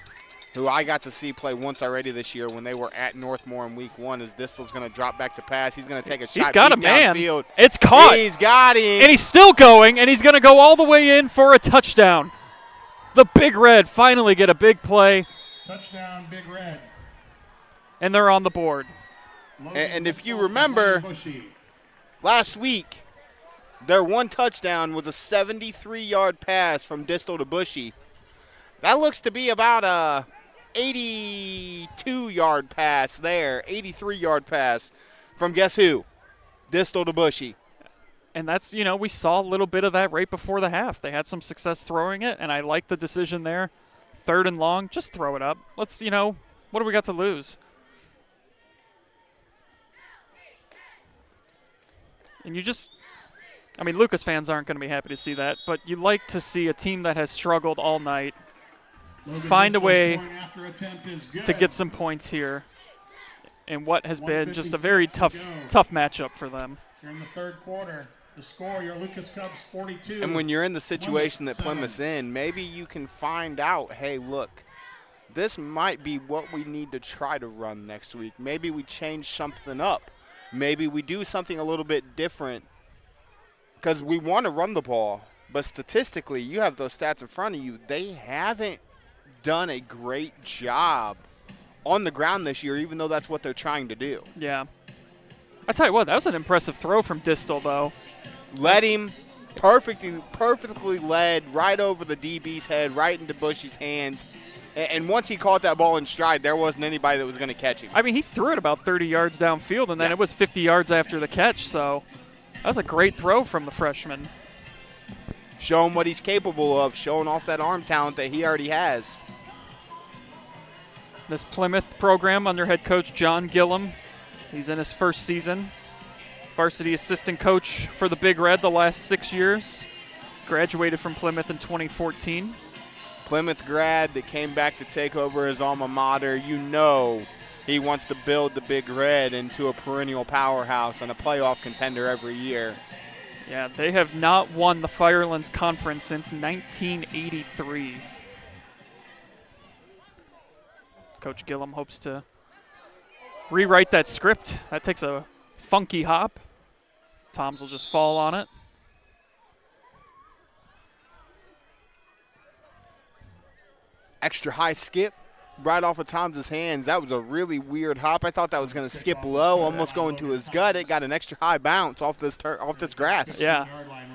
Speaker 10: Who I got to see play once already this year when they were at Northmore in Week 1 as Distel's going to drop back to pass. He's going to take a shot.
Speaker 1: He's got a man.
Speaker 10: Downfield.
Speaker 1: It's caught.
Speaker 10: He's got him.
Speaker 1: And he's still going, and he's going to go all the way in for a touchdown. The Big Red finally get a big play.
Speaker 11: Touchdown, Big Red.
Speaker 1: And they're on the board.
Speaker 10: And if you remember, last week, their one touchdown was a 73-yard pass from Distel to Bushey. That looks to be about a 82-yard pass there, 83-yard pass from guess who? Distal to Bushey.
Speaker 1: And that's, we saw a little bit of that right before the half. They had some success throwing it, and I like the decision there. 3rd and long, just throw it up. Let's, what do we got to lose? And Lucas fans aren't going to be happy to see that, but you like to see a team that has struggled all night find a way to get some points here in what has been just a very tough matchup for them.
Speaker 11: Here in the 3rd quarter, the score, your Lucas Cubs 42.
Speaker 10: And when you're in the situation that Plymouth's in, maybe you can find out, hey, look, this might be what we need to try to run next week. Maybe we change something up. Maybe we do something a little bit different because we want to run the ball. But statistically, you have those stats in front of you. They haven't done a great job on the ground this year, even though that's what they're trying to do.
Speaker 1: Yeah. I tell you what, that was an impressive throw from Distal, though.
Speaker 10: Led him perfectly led right over the DB's head, right into Bushey's hands. And once he caught that ball in stride, there wasn't anybody that was going to catch him.
Speaker 1: He threw it about 30 yards downfield, and then it was 50 yards after the catch. So that was a great throw from the freshman.
Speaker 10: Showing what he's capable of, showing off that arm talent that he already has.
Speaker 1: This Plymouth program under head coach John Gillum, he's in his 1st season. Varsity assistant coach for the Big Red the last 6 years. Graduated from Plymouth in 2014.
Speaker 10: Plymouth grad that came back to take over his alma mater. He wants to build the Big Red into a perennial powerhouse and a playoff contender every year.
Speaker 1: Yeah, they have not won the Firelands Conference since 1983. Coach Gillum hopes to rewrite that script. That takes a funky hop. Toms will just fall on it.
Speaker 10: Extra high skip right off of Toms' hands. That was a really weird hop. I thought that was going to skip low, almost going to his gut. It got an extra high bounce off this grass.
Speaker 1: Yeah.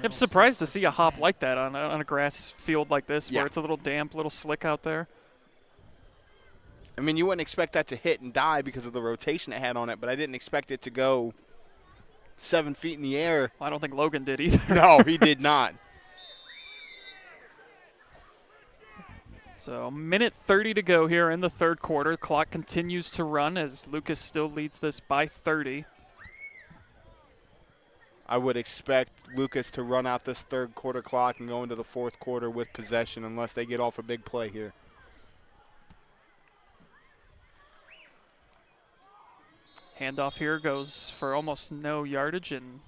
Speaker 1: I'm surprised to see a hop like that on a grass field like this where it's a little damp, a little slick out there.
Speaker 10: You wouldn't expect that to hit and die because of the rotation it had on it, but I didn't expect it to go 7 feet in the air.
Speaker 1: Well, I don't think Logan did either.
Speaker 10: No, he did not.
Speaker 1: So, 1:30 to go here in the 3rd quarter. The clock continues to run as Lucas still leads this by 30.
Speaker 10: I would expect Lucas to run out this 3rd quarter clock and go into the 4th quarter with possession unless they get off a big play here.
Speaker 1: Handoff here goes for almost no yardage, and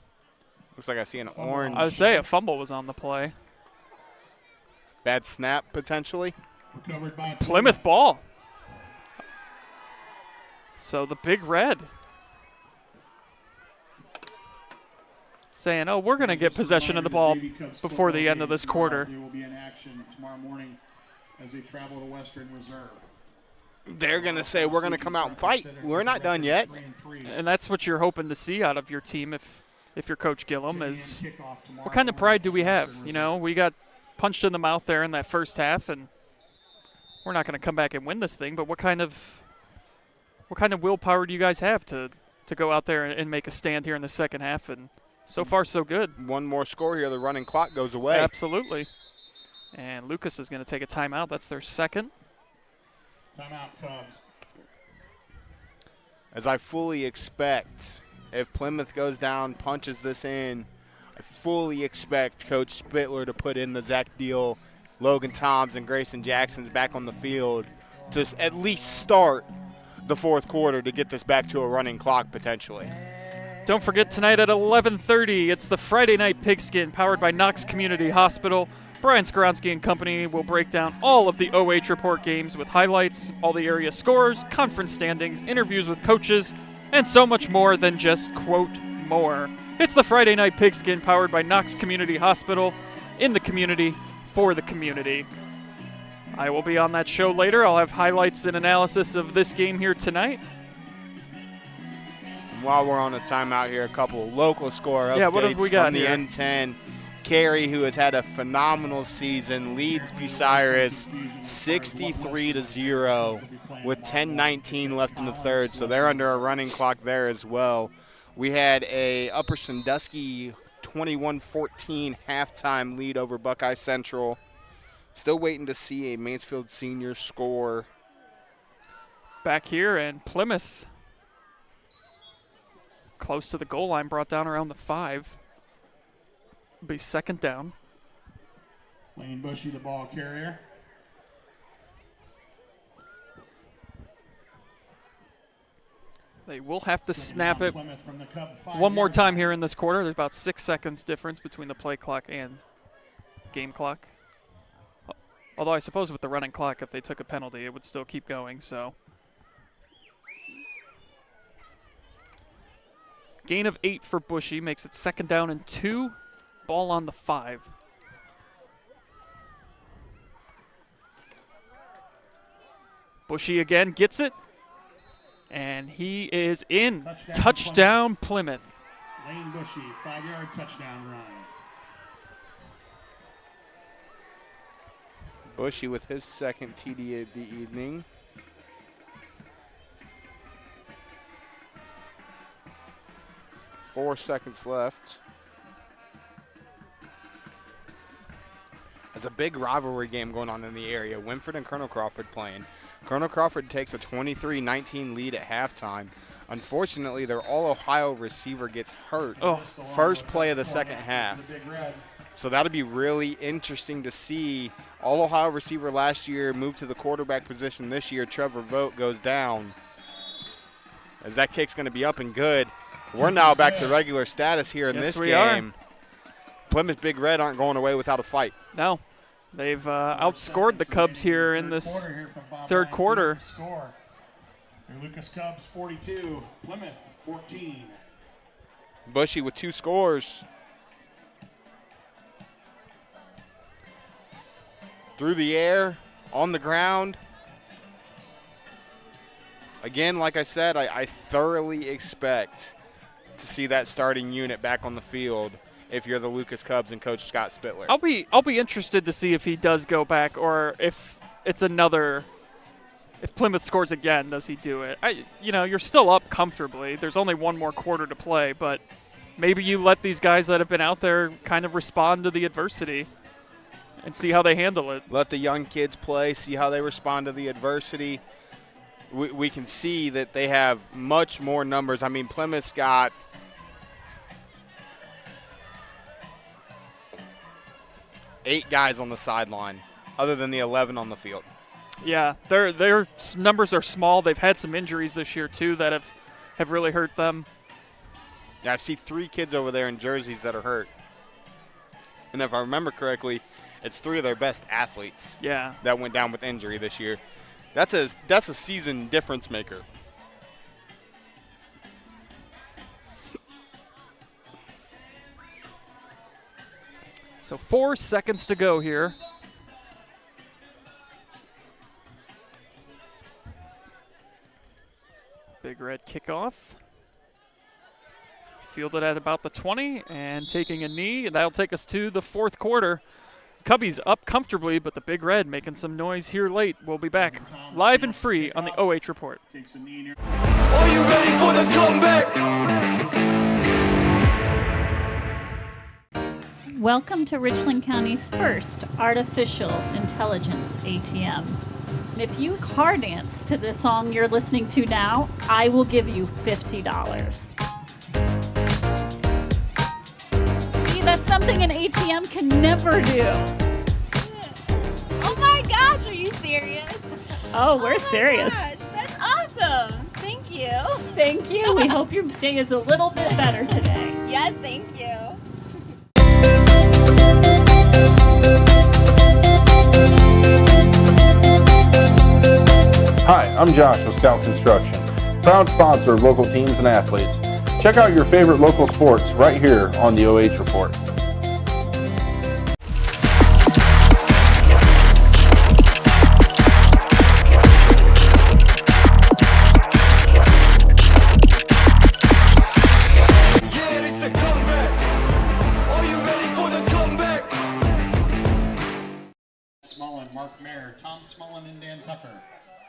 Speaker 10: looks like I see an orange.
Speaker 1: I would say a fumble was on the play.
Speaker 10: Bad snap, potentially.
Speaker 1: Plymouth ball. So the Big Red saying, we're going to get possession of the ball before the end of this quarter.
Speaker 11: They will be in action tomorrow morning as they travel to Western Reserve.
Speaker 10: They're going to say, we're going to come out and fight. We're not done yet.
Speaker 1: And that's what you're hoping to see out of your team if you're Coach Gillum is, what kind of pride do we have? We got punched in the mouth there in that first half, and we're not going to come back and win this thing, but what kind of willpower do you guys have to go out there and make a stand here in the second half? And so far, so good.
Speaker 10: One more score here, the running clock goes away.
Speaker 1: Absolutely. And Lucas is going to take a timeout. That's their second.
Speaker 11: Timeout, Cubs.
Speaker 10: As I fully expect, if Plymouth goes down, punches this in, I fully expect Coach Spittler to put in the Zach Deal, Logan Toms, and Grayson Jackson's back on the field to at least start the 4th quarter to get this back to a running clock potentially.
Speaker 1: Don't forget tonight at 11:30, it's the Friday Night Pigskin powered by Knox Community Hospital. Brian Skoronsky and company will break down all of the OH Report games with highlights, all the area scores, conference standings, interviews with coaches, and so much more than just, quote, more. It's the Friday Night Pigskin powered by Knox Community Hospital, in the community, for the community. I will be on that show later. I'll have highlights and analysis of this game here tonight.
Speaker 10: And while we're on a timeout here, a couple local score updates.
Speaker 1: Yeah, what have we got
Speaker 10: from the
Speaker 1: here?
Speaker 10: N10. Carey, who has had a phenomenal season, leads Bucyrus 63-0 with 10:19 left in the 3rd, so they're under a running clock there as well. We had a Upper Sandusky 21-14 halftime lead over Buckeye Central. Still waiting to see a Mansfield Senior score.
Speaker 1: Back here, and Plymouth close to the goal line, brought down around the 5. Be second down.
Speaker 11: Layne Bushey, the ball carrier.
Speaker 1: They will have to snap it
Speaker 11: From the Cub
Speaker 1: one more time here in this quarter. There's about 6 seconds difference between the play clock and game clock. Although I suppose with the running clock, if they took a penalty, it would still keep going. So gain of 8 for Bushey makes it second down and 2. Ball on the 5. Bushey again gets it. And he is in. Touchdown Plymouth.
Speaker 11: Layne Bushey, 5-yard touchdown run.
Speaker 10: Bushey with his second TD of the evening. Four seconds left. There's a big rivalry game going on in the area. Winford and Colonel Crawford playing. Colonel Crawford takes a 23-19 lead at halftime. Unfortunately, their All-Ohio receiver gets hurt. First play of the second half. So that'll be really interesting to see. All-Ohio receiver last year moved to the quarterback position this year. Trevor Vogt goes down. As that kick's going to be up and good. We're now back to regular status here in this game. Plymouth Big Red aren't going away without a fight.
Speaker 1: No. They've outscored the Cubs here in this third quarter.
Speaker 11: Lucas Cubs 42, Plymouth 14.
Speaker 10: Bushey with 2 scores. Through the air, on the ground. Again, like I said, I thoroughly expect to see that starting unit back on the field if you're the Lucas Cubs and Coach Scott Spittler.
Speaker 1: I'll be interested to see if he does go back, or if it's another. If Plymouth scores again, does he do it? You're still up comfortably. There's only one more quarter to play, but maybe you let these guys that have been out there kind of respond to the adversity and see how they handle it.
Speaker 10: Let the young kids play, see how they respond to the adversity. We can see that they have much more numbers. I mean, Plymouth's got – eight guys on the sideline, other than the 11 on the field.
Speaker 1: Yeah, their numbers are small. They've had some injuries this year too that have really hurt them.
Speaker 10: Yeah, I see 3 kids over there in jerseys that are hurt, and if I remember correctly, it's 3 of their best athletes.
Speaker 1: Yeah,
Speaker 10: that went down with injury this year. That's a season difference maker.
Speaker 1: So 4 seconds to go here. Big Red kickoff. Fielded at about the 20 and taking a knee. And that'll take us to the fourth quarter. Cubbies up comfortably, but the Big Red making some noise here late. We'll be back live and free on the OH Report.
Speaker 2: Are you ready for the comeback?
Speaker 3: Welcome to Richland County's first artificial intelligence ATM. And if you car dance to the song you're listening to now, I will give you $50. See, that's something an ATM can never do.
Speaker 4: Oh my gosh, are you serious?
Speaker 3: Oh, we're serious.
Speaker 4: Gosh, that's awesome. Thank you.
Speaker 3: Thank you. We hope your day is a little bit better today.
Speaker 4: Yes, thank you.
Speaker 5: Hi, I'm Josh with Scout Construction, proud sponsor of local teams and athletes. Check out your favorite local sports right here on the OH Report.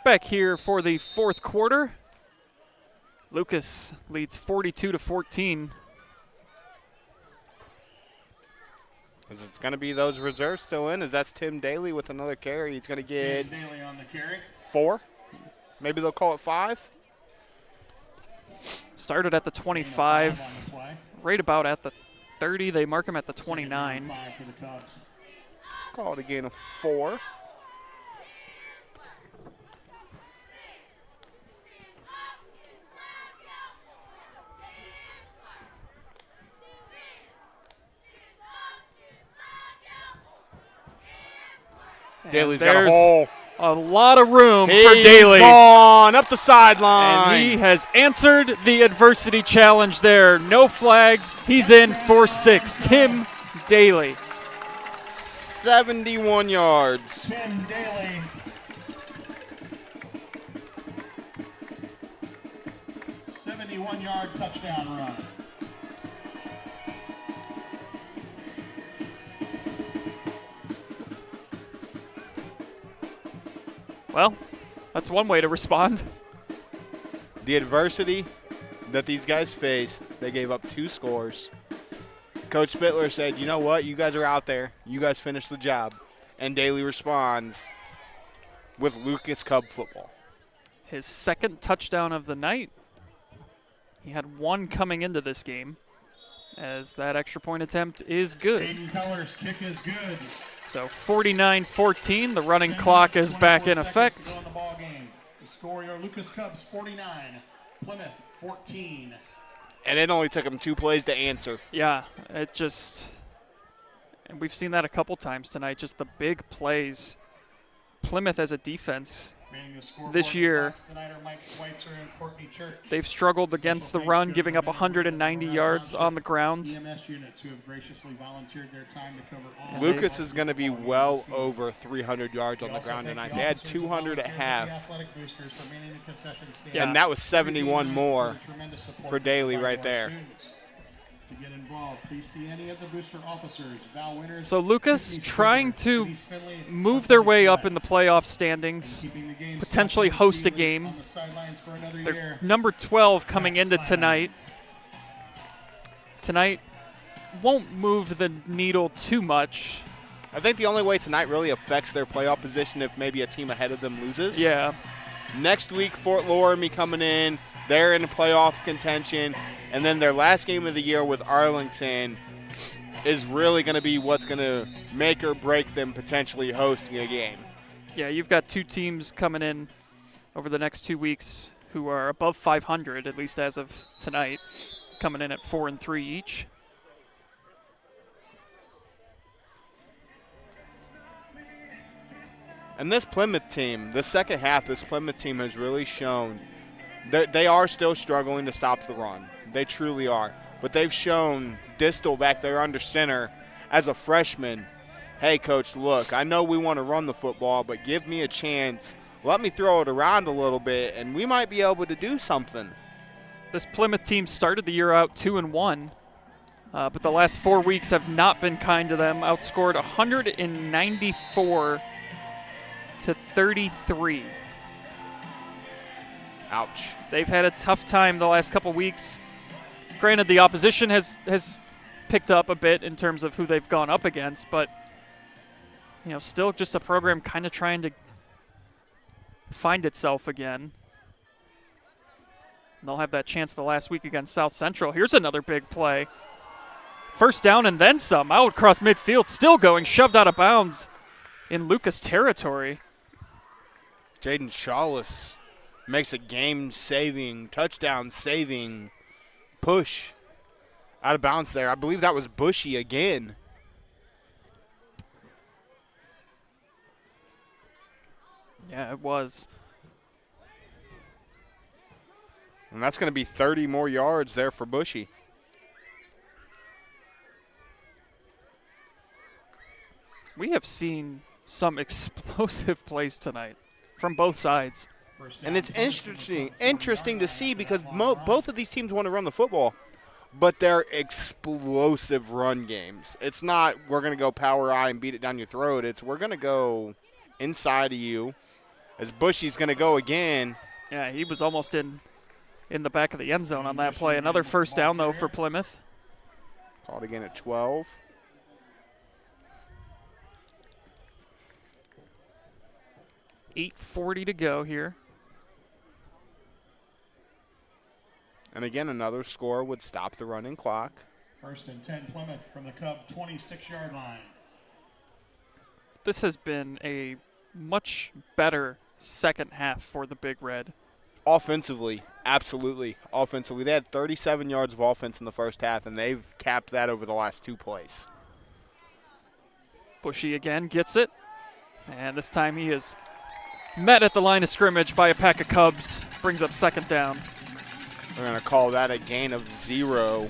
Speaker 1: Back here for the fourth quarter. Lucas leads 42-14.
Speaker 10: Is it going to be those reserves still in? As that's Tim Daly with another carry. He's going to get
Speaker 11: Tim Daly on the carry.
Speaker 10: 4. Maybe they'll call it 5.
Speaker 1: Started at the 25, right about at the 30. They mark him at the 29.
Speaker 10: Call it a gain of 4. Daly's got a hole.
Speaker 1: A lot of room
Speaker 10: He's
Speaker 1: for Daly.
Speaker 10: Gone up the sideline.
Speaker 1: And he has answered the adversity challenge there. No flags. He's in for 6. Tim Daly.
Speaker 10: 71 yards.
Speaker 11: Tim Daly. '71-yard touchdown run.
Speaker 1: Well, that's one way to respond.
Speaker 10: The adversity that these guys faced, they gave up 2 scores. Coach Spittler said, you know what, you guys are out there. You guys finish the job. And Daly responds with Lucas Cub football.
Speaker 1: His second touchdown of the night. He had 1 coming into this game, as that extra point attempt is good.
Speaker 11: Aiden Keller's kick is good.
Speaker 1: So 49-14, the running clock is back in effect.
Speaker 11: The score, your Lucas Cubs 49, Plymouth 14.
Speaker 10: And it only took them 2 plays to answer.
Speaker 1: Yeah, it just, and we've seen that a couple times tonight, just the big plays. Plymouth as a defense this year, they've struggled against the run, giving up 190 yards on the ground.
Speaker 10: Lucas is going to be well over 300 yards on the ground tonight. They had 200 at half.
Speaker 1: Yeah.
Speaker 10: And that was 71 more for Daly right there.
Speaker 11: To get involved, please see any of the booster officers. Val Winters,
Speaker 1: so Lucas trying to move their way up in the playoff standings, potentially host a game. They're number 12 coming into tonight. Tonight won't move the needle too much.
Speaker 10: I think the only way tonight really affects their playoff position if maybe a team ahead of them loses.
Speaker 1: Yeah.
Speaker 10: Next week, Fort Loramie coming in. They're in playoff contention. And then their last game of the year with Arlington is really going to be what's going to make or break them potentially hosting a game.
Speaker 1: Yeah, you've got 2 teams coming in over the next 2 weeks who are above 500, at least as of tonight, coming in at 4-3 each.
Speaker 10: And this Plymouth team, the second half, this Plymouth team has really shown that they are still struggling to stop the run. They truly are. But they've shown Distel back there under center as a freshman, hey, Coach, look, I know we want to run the football, but give me a chance. Let me throw it around a little bit, and we might be able to do something.
Speaker 1: This Plymouth team started the year out 2-1, but the last 4 weeks have not been kind to them. Outscored 194-33.
Speaker 10: Ouch.
Speaker 1: They've had a tough time the last couple weeks. Granted, the opposition has picked up a bit in terms of who they've gone up against, but you know, still just a program kind of trying to find itself again. They'll have that chance the last week against South Central. Here's another big play. First down and then some. Out across midfield, still going, shoved out of bounds in Lucas territory.
Speaker 10: Jaden Shawless makes a game-saving, touchdown-saving push out of bounds there. I believe that was Bushey again.
Speaker 1: Yeah, it was.
Speaker 10: And that's going to be 30 more yards there for Bushey.
Speaker 1: We have seen some explosive plays tonight from both sides.
Speaker 10: And it's interesting to see because both of these teams want to run the football, but they're explosive run games. It's not we're going to go power I and beat it down your throat. It's we're going to go inside of you as Bushey's going to go again.
Speaker 1: Yeah, he was almost in in the back of the end zone on that play. Another first down, though, for Plymouth.
Speaker 10: Called again at 12.
Speaker 1: .8:40 to go here.
Speaker 10: And again, another score would stop the running clock.
Speaker 11: 1st and 10 Plymouth from the Cub 26-yard line.
Speaker 1: This has been a much better second half for the Big Red.
Speaker 10: Offensively, absolutely. Offensively, they had 37 yards of offense in the first half, and they've capped that over the last 2 plays.
Speaker 1: Bushey again gets it, and this time he is met at the line of scrimmage by a pack of Cubs. Brings up second down.
Speaker 10: We're going to call that a gain of 0.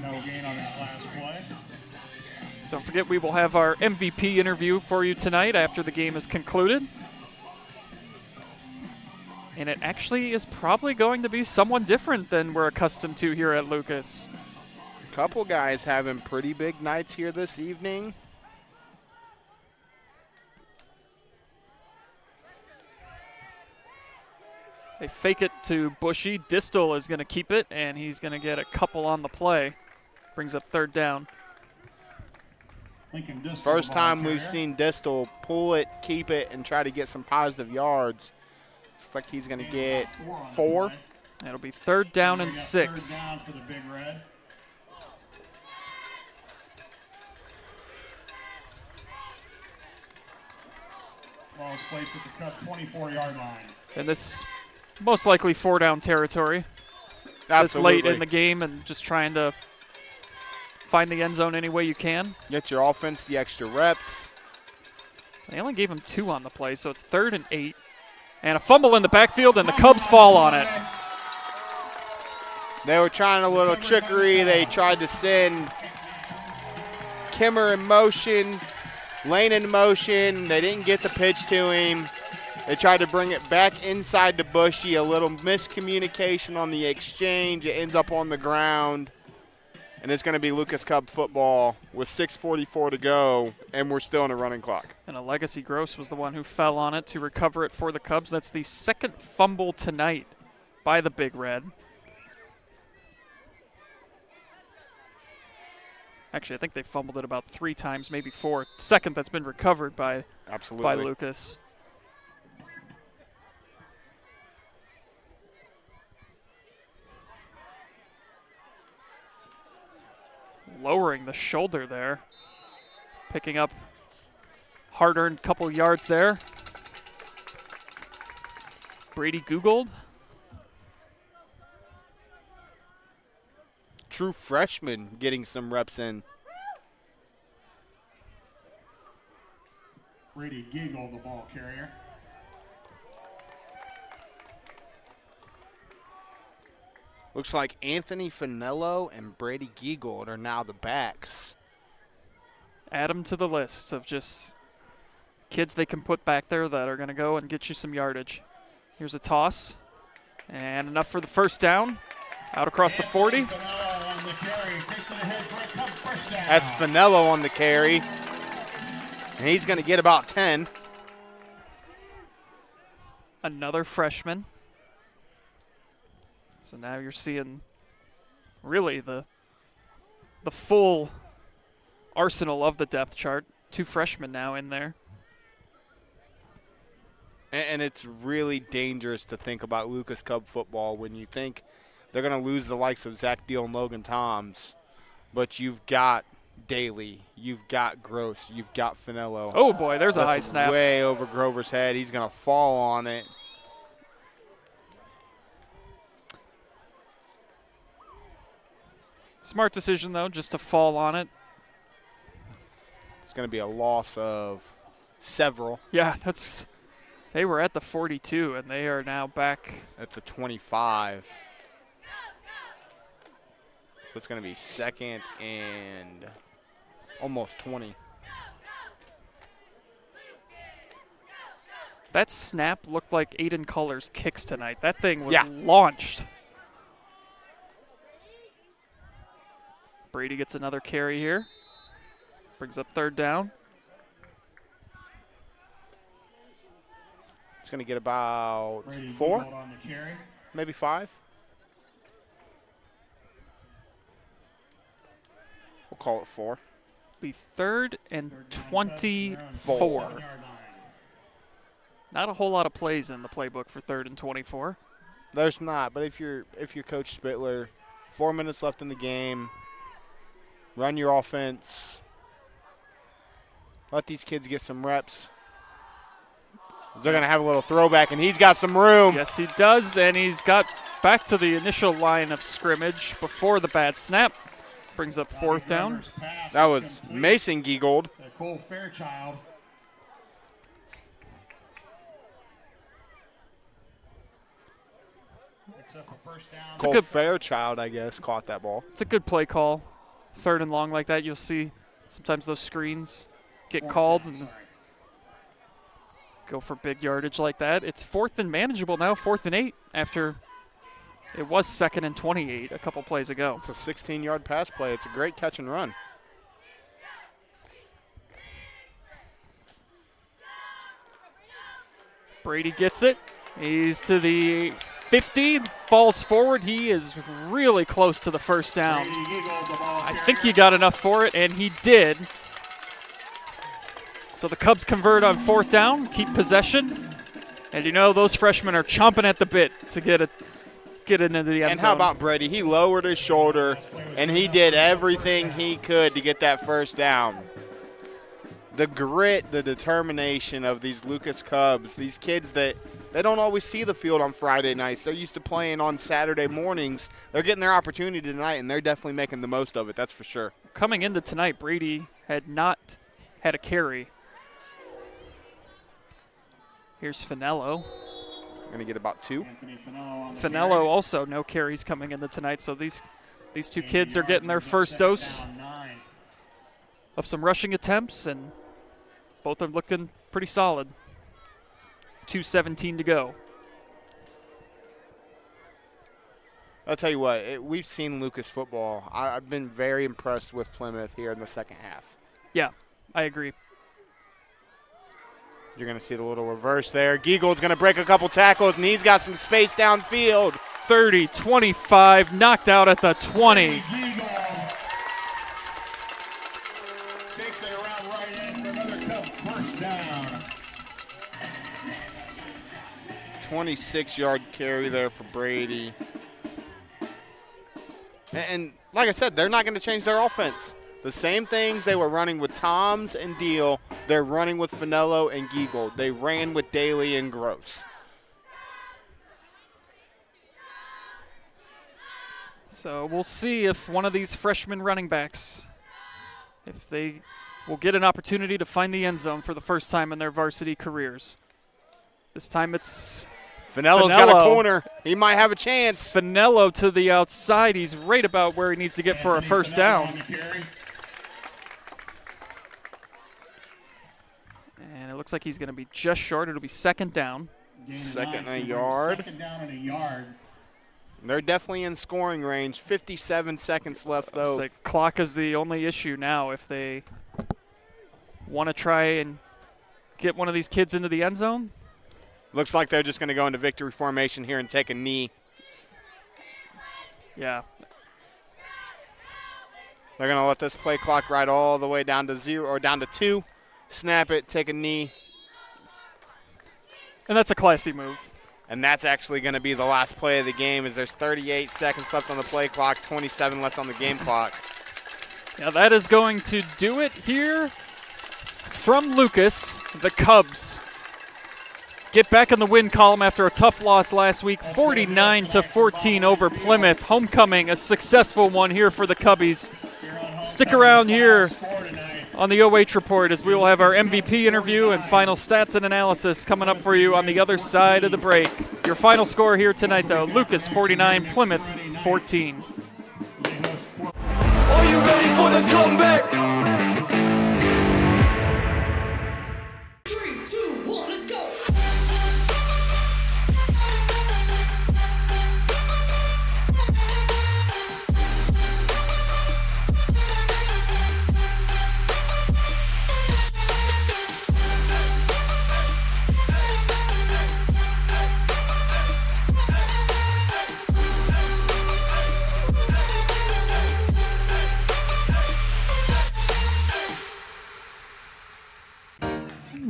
Speaker 11: No gain on that last play.
Speaker 1: Don't forget, we will have our MVP interview for you tonight after the game is concluded. And it actually is probably going to be someone different than we're accustomed to here at Lucas.
Speaker 10: A couple guys having pretty big nights here this evening.
Speaker 1: They fake it to Bushey. Distal is going to keep it, and he's going to get a couple on the play. Brings up third down.
Speaker 10: First time we've seen Distal pull it, keep it, and try to get some positive yards. Looks like he's going to get 4.
Speaker 1: That'll be third down and 6.
Speaker 11: Third down for the Big Red. Ball is placed at the Cub 24-yard line.
Speaker 1: And this most likely 4-down territory.
Speaker 10: Absolutely.
Speaker 1: This late in the game and just trying to find the end zone any way you can.
Speaker 10: Get your offense the extra reps.
Speaker 1: They only gave him 2 on the play, so it's 3rd and 8. And a fumble in the backfield, and the Cubs fall on it.
Speaker 10: They were trying a little trickery. They tried to send Kimmer in motion, Layne in motion. They didn't get the pitch to him. They tried to bring it back inside to Bushey. A little miscommunication on the exchange. It ends up on the ground. And it's going to be Lucas Cub football with 6:44 to go, and we're still in a running clock.
Speaker 1: And a Legacy Gross was the one who fell on it to recover it for the Cubs. That's the second fumble tonight by the Big Red. Actually, I think they fumbled it about 3 times, maybe 4. Second that's been recovered by Lucas. Lowering the shoulder there. Picking up hard-earned couple yards there. Brady Googled.
Speaker 10: True freshman getting some reps in.
Speaker 11: Brady Giggle, the ball carrier.
Speaker 10: Looks like Anthony Finello and Brady Giegold are now the backs.
Speaker 1: Add them to the list of just kids they can put back there that are going to go and get you some yardage. Here's a toss. And enough for the first down. Out across the 40.
Speaker 10: That's Finello on the carry. And he's going to get about 10.
Speaker 1: Another freshman. So now you're seeing really the full arsenal of the depth chart. 2 freshmen now in there.
Speaker 10: And it's really dangerous to think about Lucas Cub football when you think they're going to lose the likes of Zach Deal and Logan Toms. But you've got Daly, you've got Gross, you've got Finello.
Speaker 1: Oh, boy, there's a high snap.
Speaker 10: Way over Grover's head. He's going to fall on it.
Speaker 1: Smart decision, though, just to fall on it.
Speaker 10: It's going to be a loss of several.
Speaker 1: Yeah, they were at the 42, and they are now back
Speaker 10: at the 25. So it's going to be 2nd and almost 20.
Speaker 1: That snap looked like Aiden Culler's kicks tonight. That thing was launched. Brady gets another carry here. Brings up third down.
Speaker 10: going to get about
Speaker 11: Brady
Speaker 10: 4,
Speaker 11: Giegold on the carry.
Speaker 10: maybe 5. We'll call it 4.
Speaker 1: Be 3rd and 24. Not a whole lot of plays in the playbook for 3rd and 24.
Speaker 10: There's not, but if you're Coach Spittler, 4 minutes left in the game, run your offense, let these kids get some reps. They're going to have a little throwback, and he's got some room.
Speaker 1: Yes, he does, and he's got back to the initial line of scrimmage before the bad snap. Brings up 4th down.
Speaker 10: That was Mason Giegold.
Speaker 11: Cole Fairchild. Picks up a first down.
Speaker 10: Cole Fairchild, I guess, caught that ball.
Speaker 1: It's a good play call. 3rd and long like that, you'll see sometimes those screens get called and go for big yardage like that. It's 4th and manageable now, 4th and 8 after it was 2nd and 28 a couple plays ago.
Speaker 10: It's a 16-yard pass play. It's a great catch and run.
Speaker 1: Brady gets it. He's to the 50, falls forward. He is really close to the first down. I think he got enough for it, and he did. So the Cubs convert on 4th down, keep possession. And you know those freshmen are chomping at the bit to get into the end
Speaker 10: And
Speaker 1: zone.
Speaker 10: how about Brady? He lowered his shoulder, and he did everything he could to get that first down. The grit, the determination of these Lucas Cubs, these kids that they don't always see the field on Friday nights. They're used to playing on Saturday mornings. They're getting their opportunity tonight, and they're definitely making the most of it, that's for sure.
Speaker 1: Coming into tonight, Brady had not had a carry. Here's Finello.
Speaker 10: Going to get about 2.
Speaker 1: Finello also no carries coming into tonight, so these two kids are getting their first dose of some rushing attempts, and both are looking pretty solid. 2:17 to go.
Speaker 10: I'll tell you what, we've seen Lucas football. I've been very impressed with Plymouth here in the second half.
Speaker 1: Yeah, I agree.
Speaker 10: You're going to see the little reverse there. Giegold's going to break a couple tackles, and he's got some space downfield.
Speaker 1: 30, 25, knocked out at the 20.
Speaker 11: Takes it around right in for another Cub first down.
Speaker 10: 26-yard carry there for Brady. And like I said, they're not going to change their offense. The same things they were running with Toms and Deal, they're running with Finello and Giegold. They ran with Daly and Gross.
Speaker 1: So we'll see if one of these freshman running backs, if they will get an opportunity to find the end zone for the first time in their varsity careers. This time it's
Speaker 10: Finello's got a corner. He might have a chance.
Speaker 1: Finello to the outside. He's right about where he needs to get for a first down. And it looks like he's going to be just short. It'll be 2nd down.
Speaker 10: Second and a yard.
Speaker 11: Second down and a yard.
Speaker 10: They're definitely in scoring range. 57 seconds left, though.
Speaker 1: So clock is the only issue now. If they want to try and get one of these kids into the end zone.
Speaker 10: Looks like they're just going to go into victory formation here and take a knee.
Speaker 1: Yeah.
Speaker 10: They're going to let this play clock ride all the way down to 0 or down to 2. Snap it, take a knee.
Speaker 1: And that's a classy move.
Speaker 10: And that's actually going to be the last play of the game as there's 38 seconds left on the play clock, 27 left on the game clock.
Speaker 1: Yeah, that is going to do it here from Lucas. The Cubs get back in the win column after a tough loss last week, 49-14 over Plymouth. Homecoming, a successful one here for the Cubbies. Stick around here on the OH Report as we will have our MVP interview and final stats and analysis coming up for you on the other side of the break. Your final score here tonight, though, Lucas 49, Plymouth 14.
Speaker 2: Are you ready for the comeback?
Speaker 12: 3, 2, 1, let's go!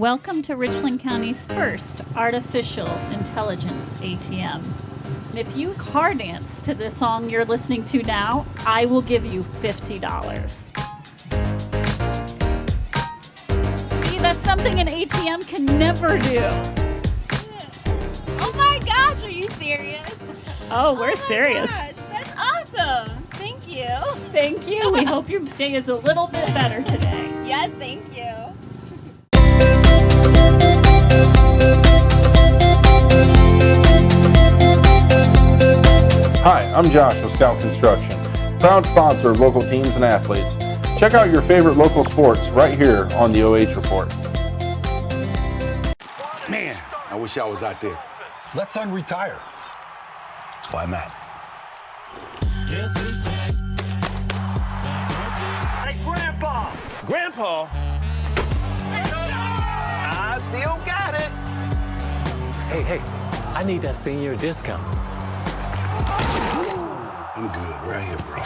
Speaker 3: Welcome to Richland County's first artificial intelligence ATM. And if you car dance to the song you're listening to now, I will give you $50. See, that's something an ATM can never do.
Speaker 4: Oh my gosh, are you serious?
Speaker 3: Oh, we're serious.
Speaker 4: Gosh, that's awesome. Thank you.
Speaker 3: Thank you. We hope your day is a little bit better today.
Speaker 4: Yes, thank you.
Speaker 5: Hi, I'm Josh with Scout Construction, proud sponsor of local teams and athletes. Check out your favorite local sports right here on the OH Report.
Speaker 6: Man, I wish I was out there.
Speaker 7: Let's unretire.
Speaker 6: That's why I'm at.
Speaker 8: Hey, Grandpa. Grandpa? I still got it.
Speaker 7: Hey, I need that senior discount.
Speaker 6: I'm good right here, bro.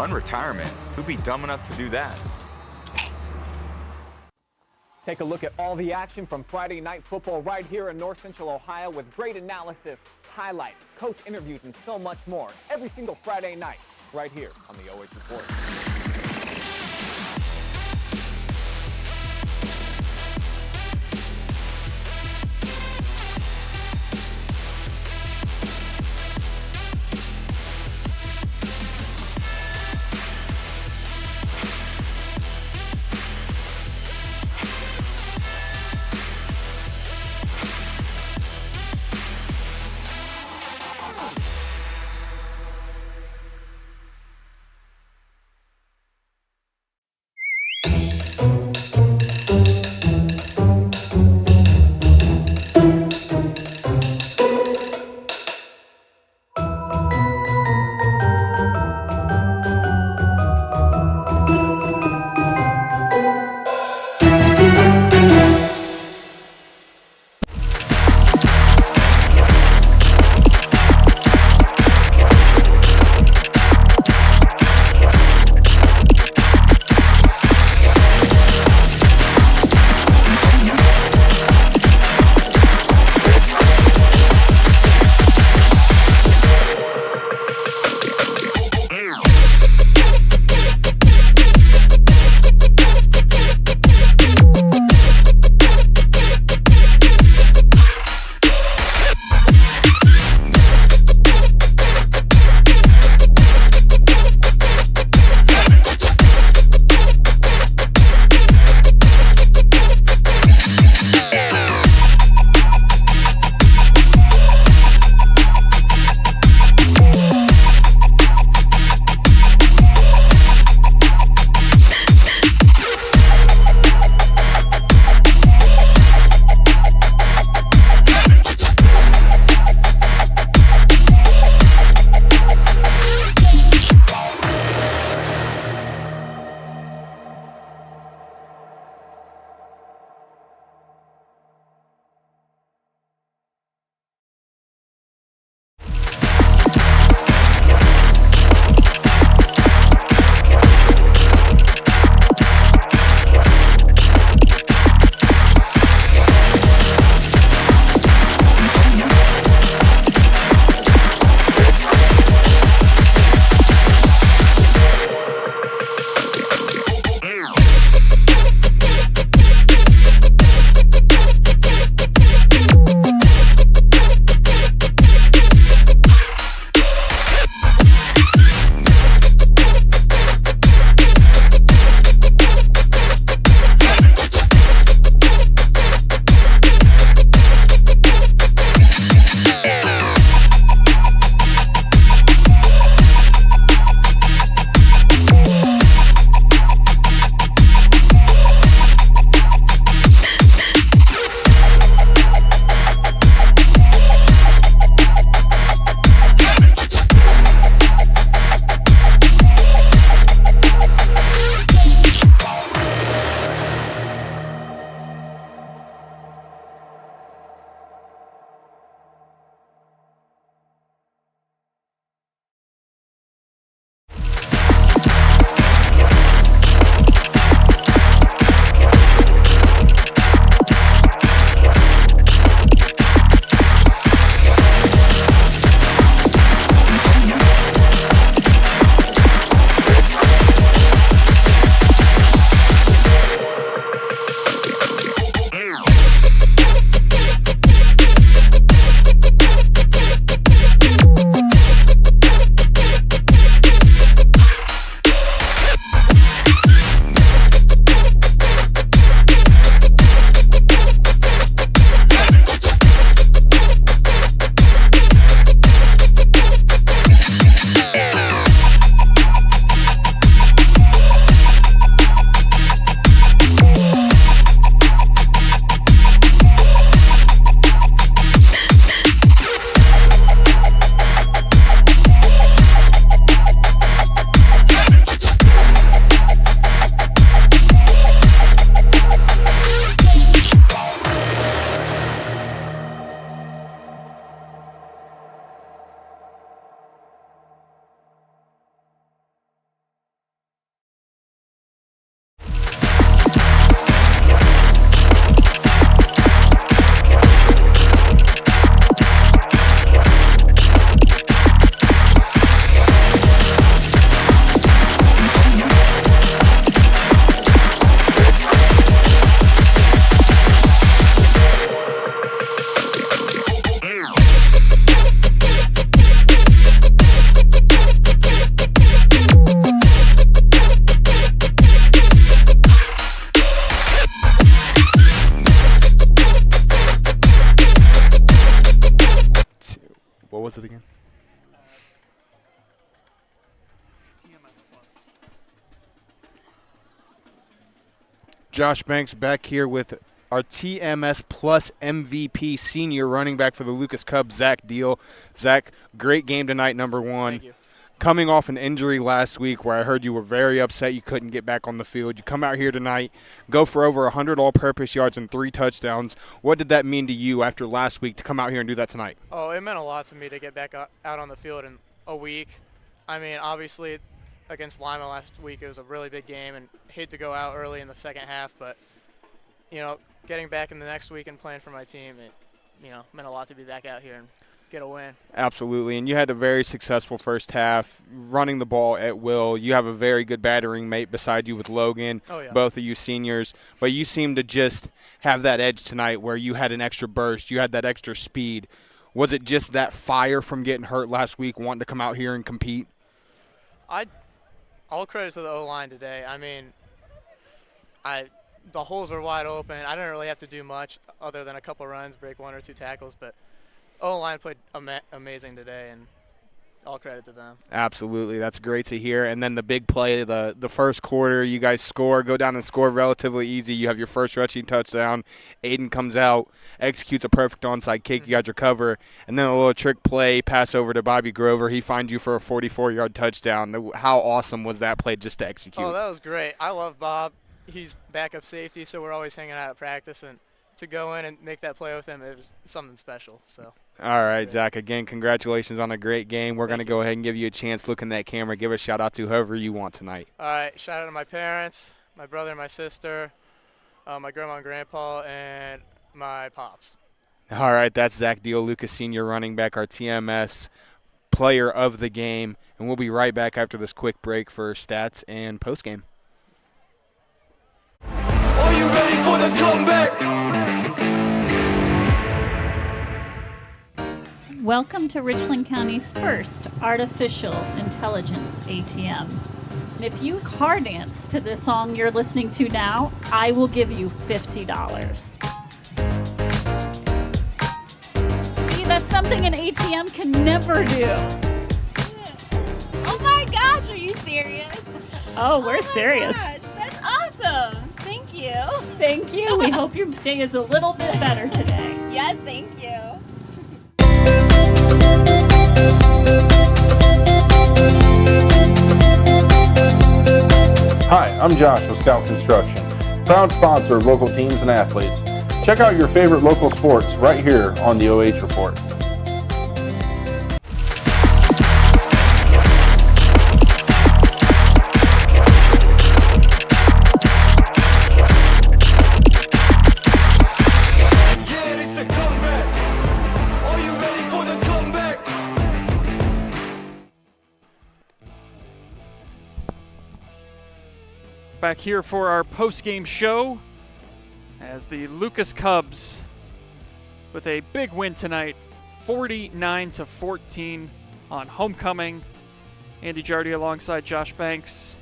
Speaker 9: Unretirement? Who'd be dumb enough to do that?
Speaker 13: Take a look at all the action from Friday night football right here in North Central Ohio with great analysis, highlights, coach interviews, and so much more every single Friday night right here on the OH Report.
Speaker 10: was it again?
Speaker 1: TMS Plus.
Speaker 10: Josh Banks back here with our TMS Plus MVP senior running back for the Lucas Cubs, Zach Deal. Zach, great game tonight, number one.
Speaker 15: Thank you.
Speaker 10: Coming off an injury last week where I heard you were very upset you couldn't get back on the field. You come out here tonight, go for over 100 all-purpose yards and 3 touchdowns. What did that mean to you after last week to come out here and do that tonight?
Speaker 15: Oh, it meant a lot to me to get back out on the field in a week. I mean, obviously, against Lima last week, it was a really big game, and hate to go out early in the second half, but, you know, getting back in the next week and playing for my team, it, you know, meant a lot to be back out here and get a win.
Speaker 10: Absolutely, and you had a very successful first half, running the ball at will. You have a very good battering mate beside you with Logan, both of you seniors, but you seem to just have that edge tonight where you had an extra burst, you had that extra speed. Was it just that fire from getting hurt last week, wanting to come out here and compete?
Speaker 15: All credit to the O-line today. I mean, the holes were wide open. I didn't really have to do much other than a couple runs, break 1 or 2 tackles, but O-line played amazing today, and all credit to them.
Speaker 10: Absolutely. That's great to hear. And then the big play, the first quarter, you guys score, go down and score relatively easy. You have your first rushing touchdown. Aiden comes out, executes a perfect onside kick. You got your cover. And then a little trick play, pass over to Bobby Grover. He finds you for a 44-yard touchdown. How awesome was that play just to execute?
Speaker 15: Oh, that was great. I love Bob. He's backup safety, so we're always hanging out at practice. And to go in and make that play with him, it was something special. So.
Speaker 10: All right, Zach, again, congratulations on a great game. We're going to go ahead and give you a chance. Look in that camera. Give a shout-out to whoever you want tonight.
Speaker 15: All right, shout-out to my parents, my brother and my sister, my grandma and grandpa, and my pops.
Speaker 10: All right, that's Zach Deal, Lucas Senior running back, our TMS player of the game. And we'll be right back after this quick break for stats and postgame.
Speaker 2: Are you ready for the comeback?
Speaker 3: Welcome to Richland County's first artificial intelligence ATM. And if you car dance to the song you're listening to now, I will give you $50. See, that's something an ATM can never do.
Speaker 4: Oh my gosh, are you serious?
Speaker 3: Oh, we're serious.
Speaker 4: Gosh, that's awesome. Thank you.
Speaker 3: Thank you. We hope your day is a little bit better today.
Speaker 4: Yes, thank you.
Speaker 5: Hi, I'm Josh with Scout Construction, proud sponsor of local teams and athletes. Check out your favorite local sports right here on the OH Report.
Speaker 1: Back here for our post-game show as the Lucas Cubs with a big win tonight, 49-14 on homecoming. Andy Jardy alongside Josh Banks.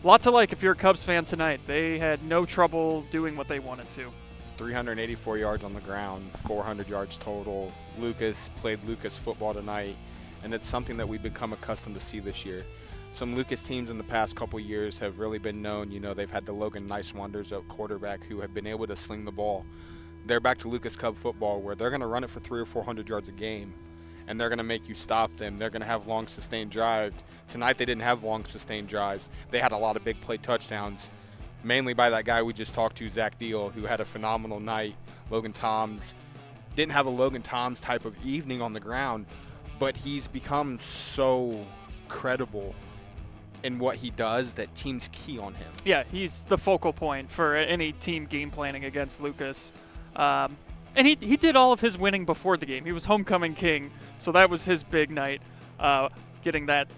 Speaker 1: A lot to like if you're a Cubs fan tonight. They had no trouble doing what they wanted to.
Speaker 10: 384 yards on the ground, 400 yards total. Lucas played Lucas football tonight, and it's something that we've become accustomed to see this year. Some Lucas teams in the past couple years have really been known. You know, they've had the Logan Nice Wonders at quarterback who have been able to sling the ball. They're back to Lucas Cub football where they're going to run it for 300 or 400 yards a game, and they're going to make you stop them. They're going to have long sustained drives. Tonight they didn't have long sustained drives. They had a lot of big play touchdowns, mainly by that guy we just talked to, Zach Deal, who had a phenomenal night. Logan Toms didn't have a Logan Toms type of evening on the ground, but he's become so credible in what he does that teams key on him.
Speaker 1: Yeah, he's the focal point for any team game planning against Lucas. And he did all of his winning before the game. He was homecoming king, so that was his big night, getting that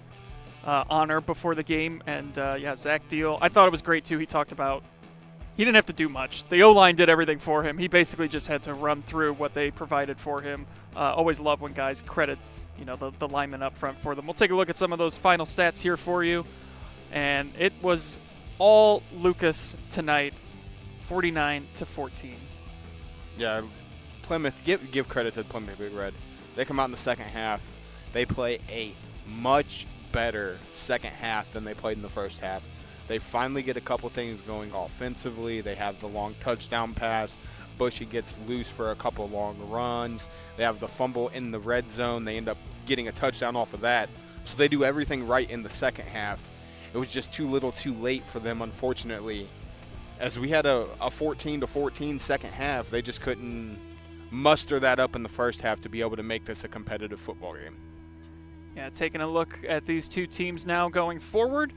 Speaker 1: honor before the game. And, yeah, Zach Deal, I thought it was great, too. He talked about he didn't have to do much. The O-line did everything for him. He basically just had to run through what they provided for him. Always love when guys credit the linemen up front for them. We'll take a look at some of those final stats here for you. And it was all Lucas tonight, 49-14.
Speaker 10: Yeah, Plymouth, give credit to Plymouth Big Red. They come out in the second half. They play a much better second half than they played in the first half. They finally get a couple things going offensively. They have the long touchdown pass. Bushey gets loose for a couple long runs. They have the fumble in the red zone. They end up getting a touchdown off of that. So they do everything right in the second half. It was just too little too late for them, unfortunately. As we had a 14-14 second half, they just couldn't muster that up in the first half to be able to make this a competitive football game.
Speaker 1: Yeah, taking a look at these two teams now going forward.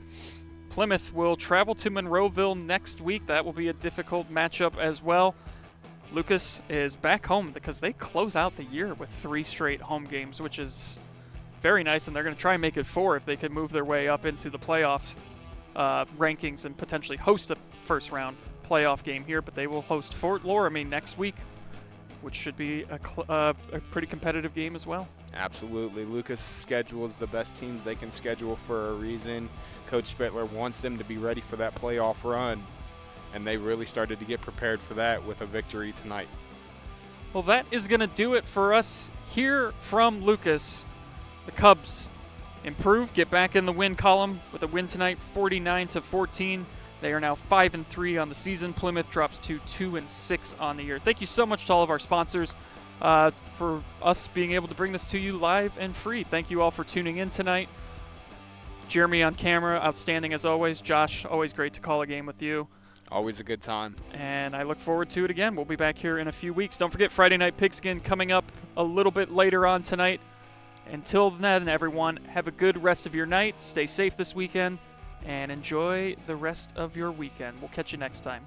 Speaker 1: Plymouth will travel to Monroeville next week. That will be a difficult matchup as well. Lucas is back home because they close out the year with 3 straight home games, which is very nice, and they're going to try and make it 4 if they can move their way up into the playoffs rankings and potentially host a first-round playoff game here. But they will host Fort Loramie next week, which should be a pretty competitive game as well.
Speaker 10: Absolutely. Lucas schedules the best teams they can schedule for a reason. Coach Spittler wants them to be ready for that playoff run, and they really started to get prepared for that with a victory tonight.
Speaker 1: Well, that is going to do it for us here from Lucas. The Cubs improve, get back in the win column with a win tonight, 49-14. They are now 5-3 on the season. Plymouth drops to 2-6 on the year. Thank you so much to all of our sponsors for us being able to bring this to you live and free. Thank you all for tuning in tonight. Jeremy on camera, outstanding as always. Josh, always great to call a game with you.
Speaker 10: Always a good time.
Speaker 1: And I look forward to it again. We'll be back here in a few weeks. Don't forget Friday Night Pigskin coming up a little bit later on tonight. Until then, everyone, have a good rest of your night. Stay safe this weekend and enjoy the rest of your weekend. We'll catch you next time.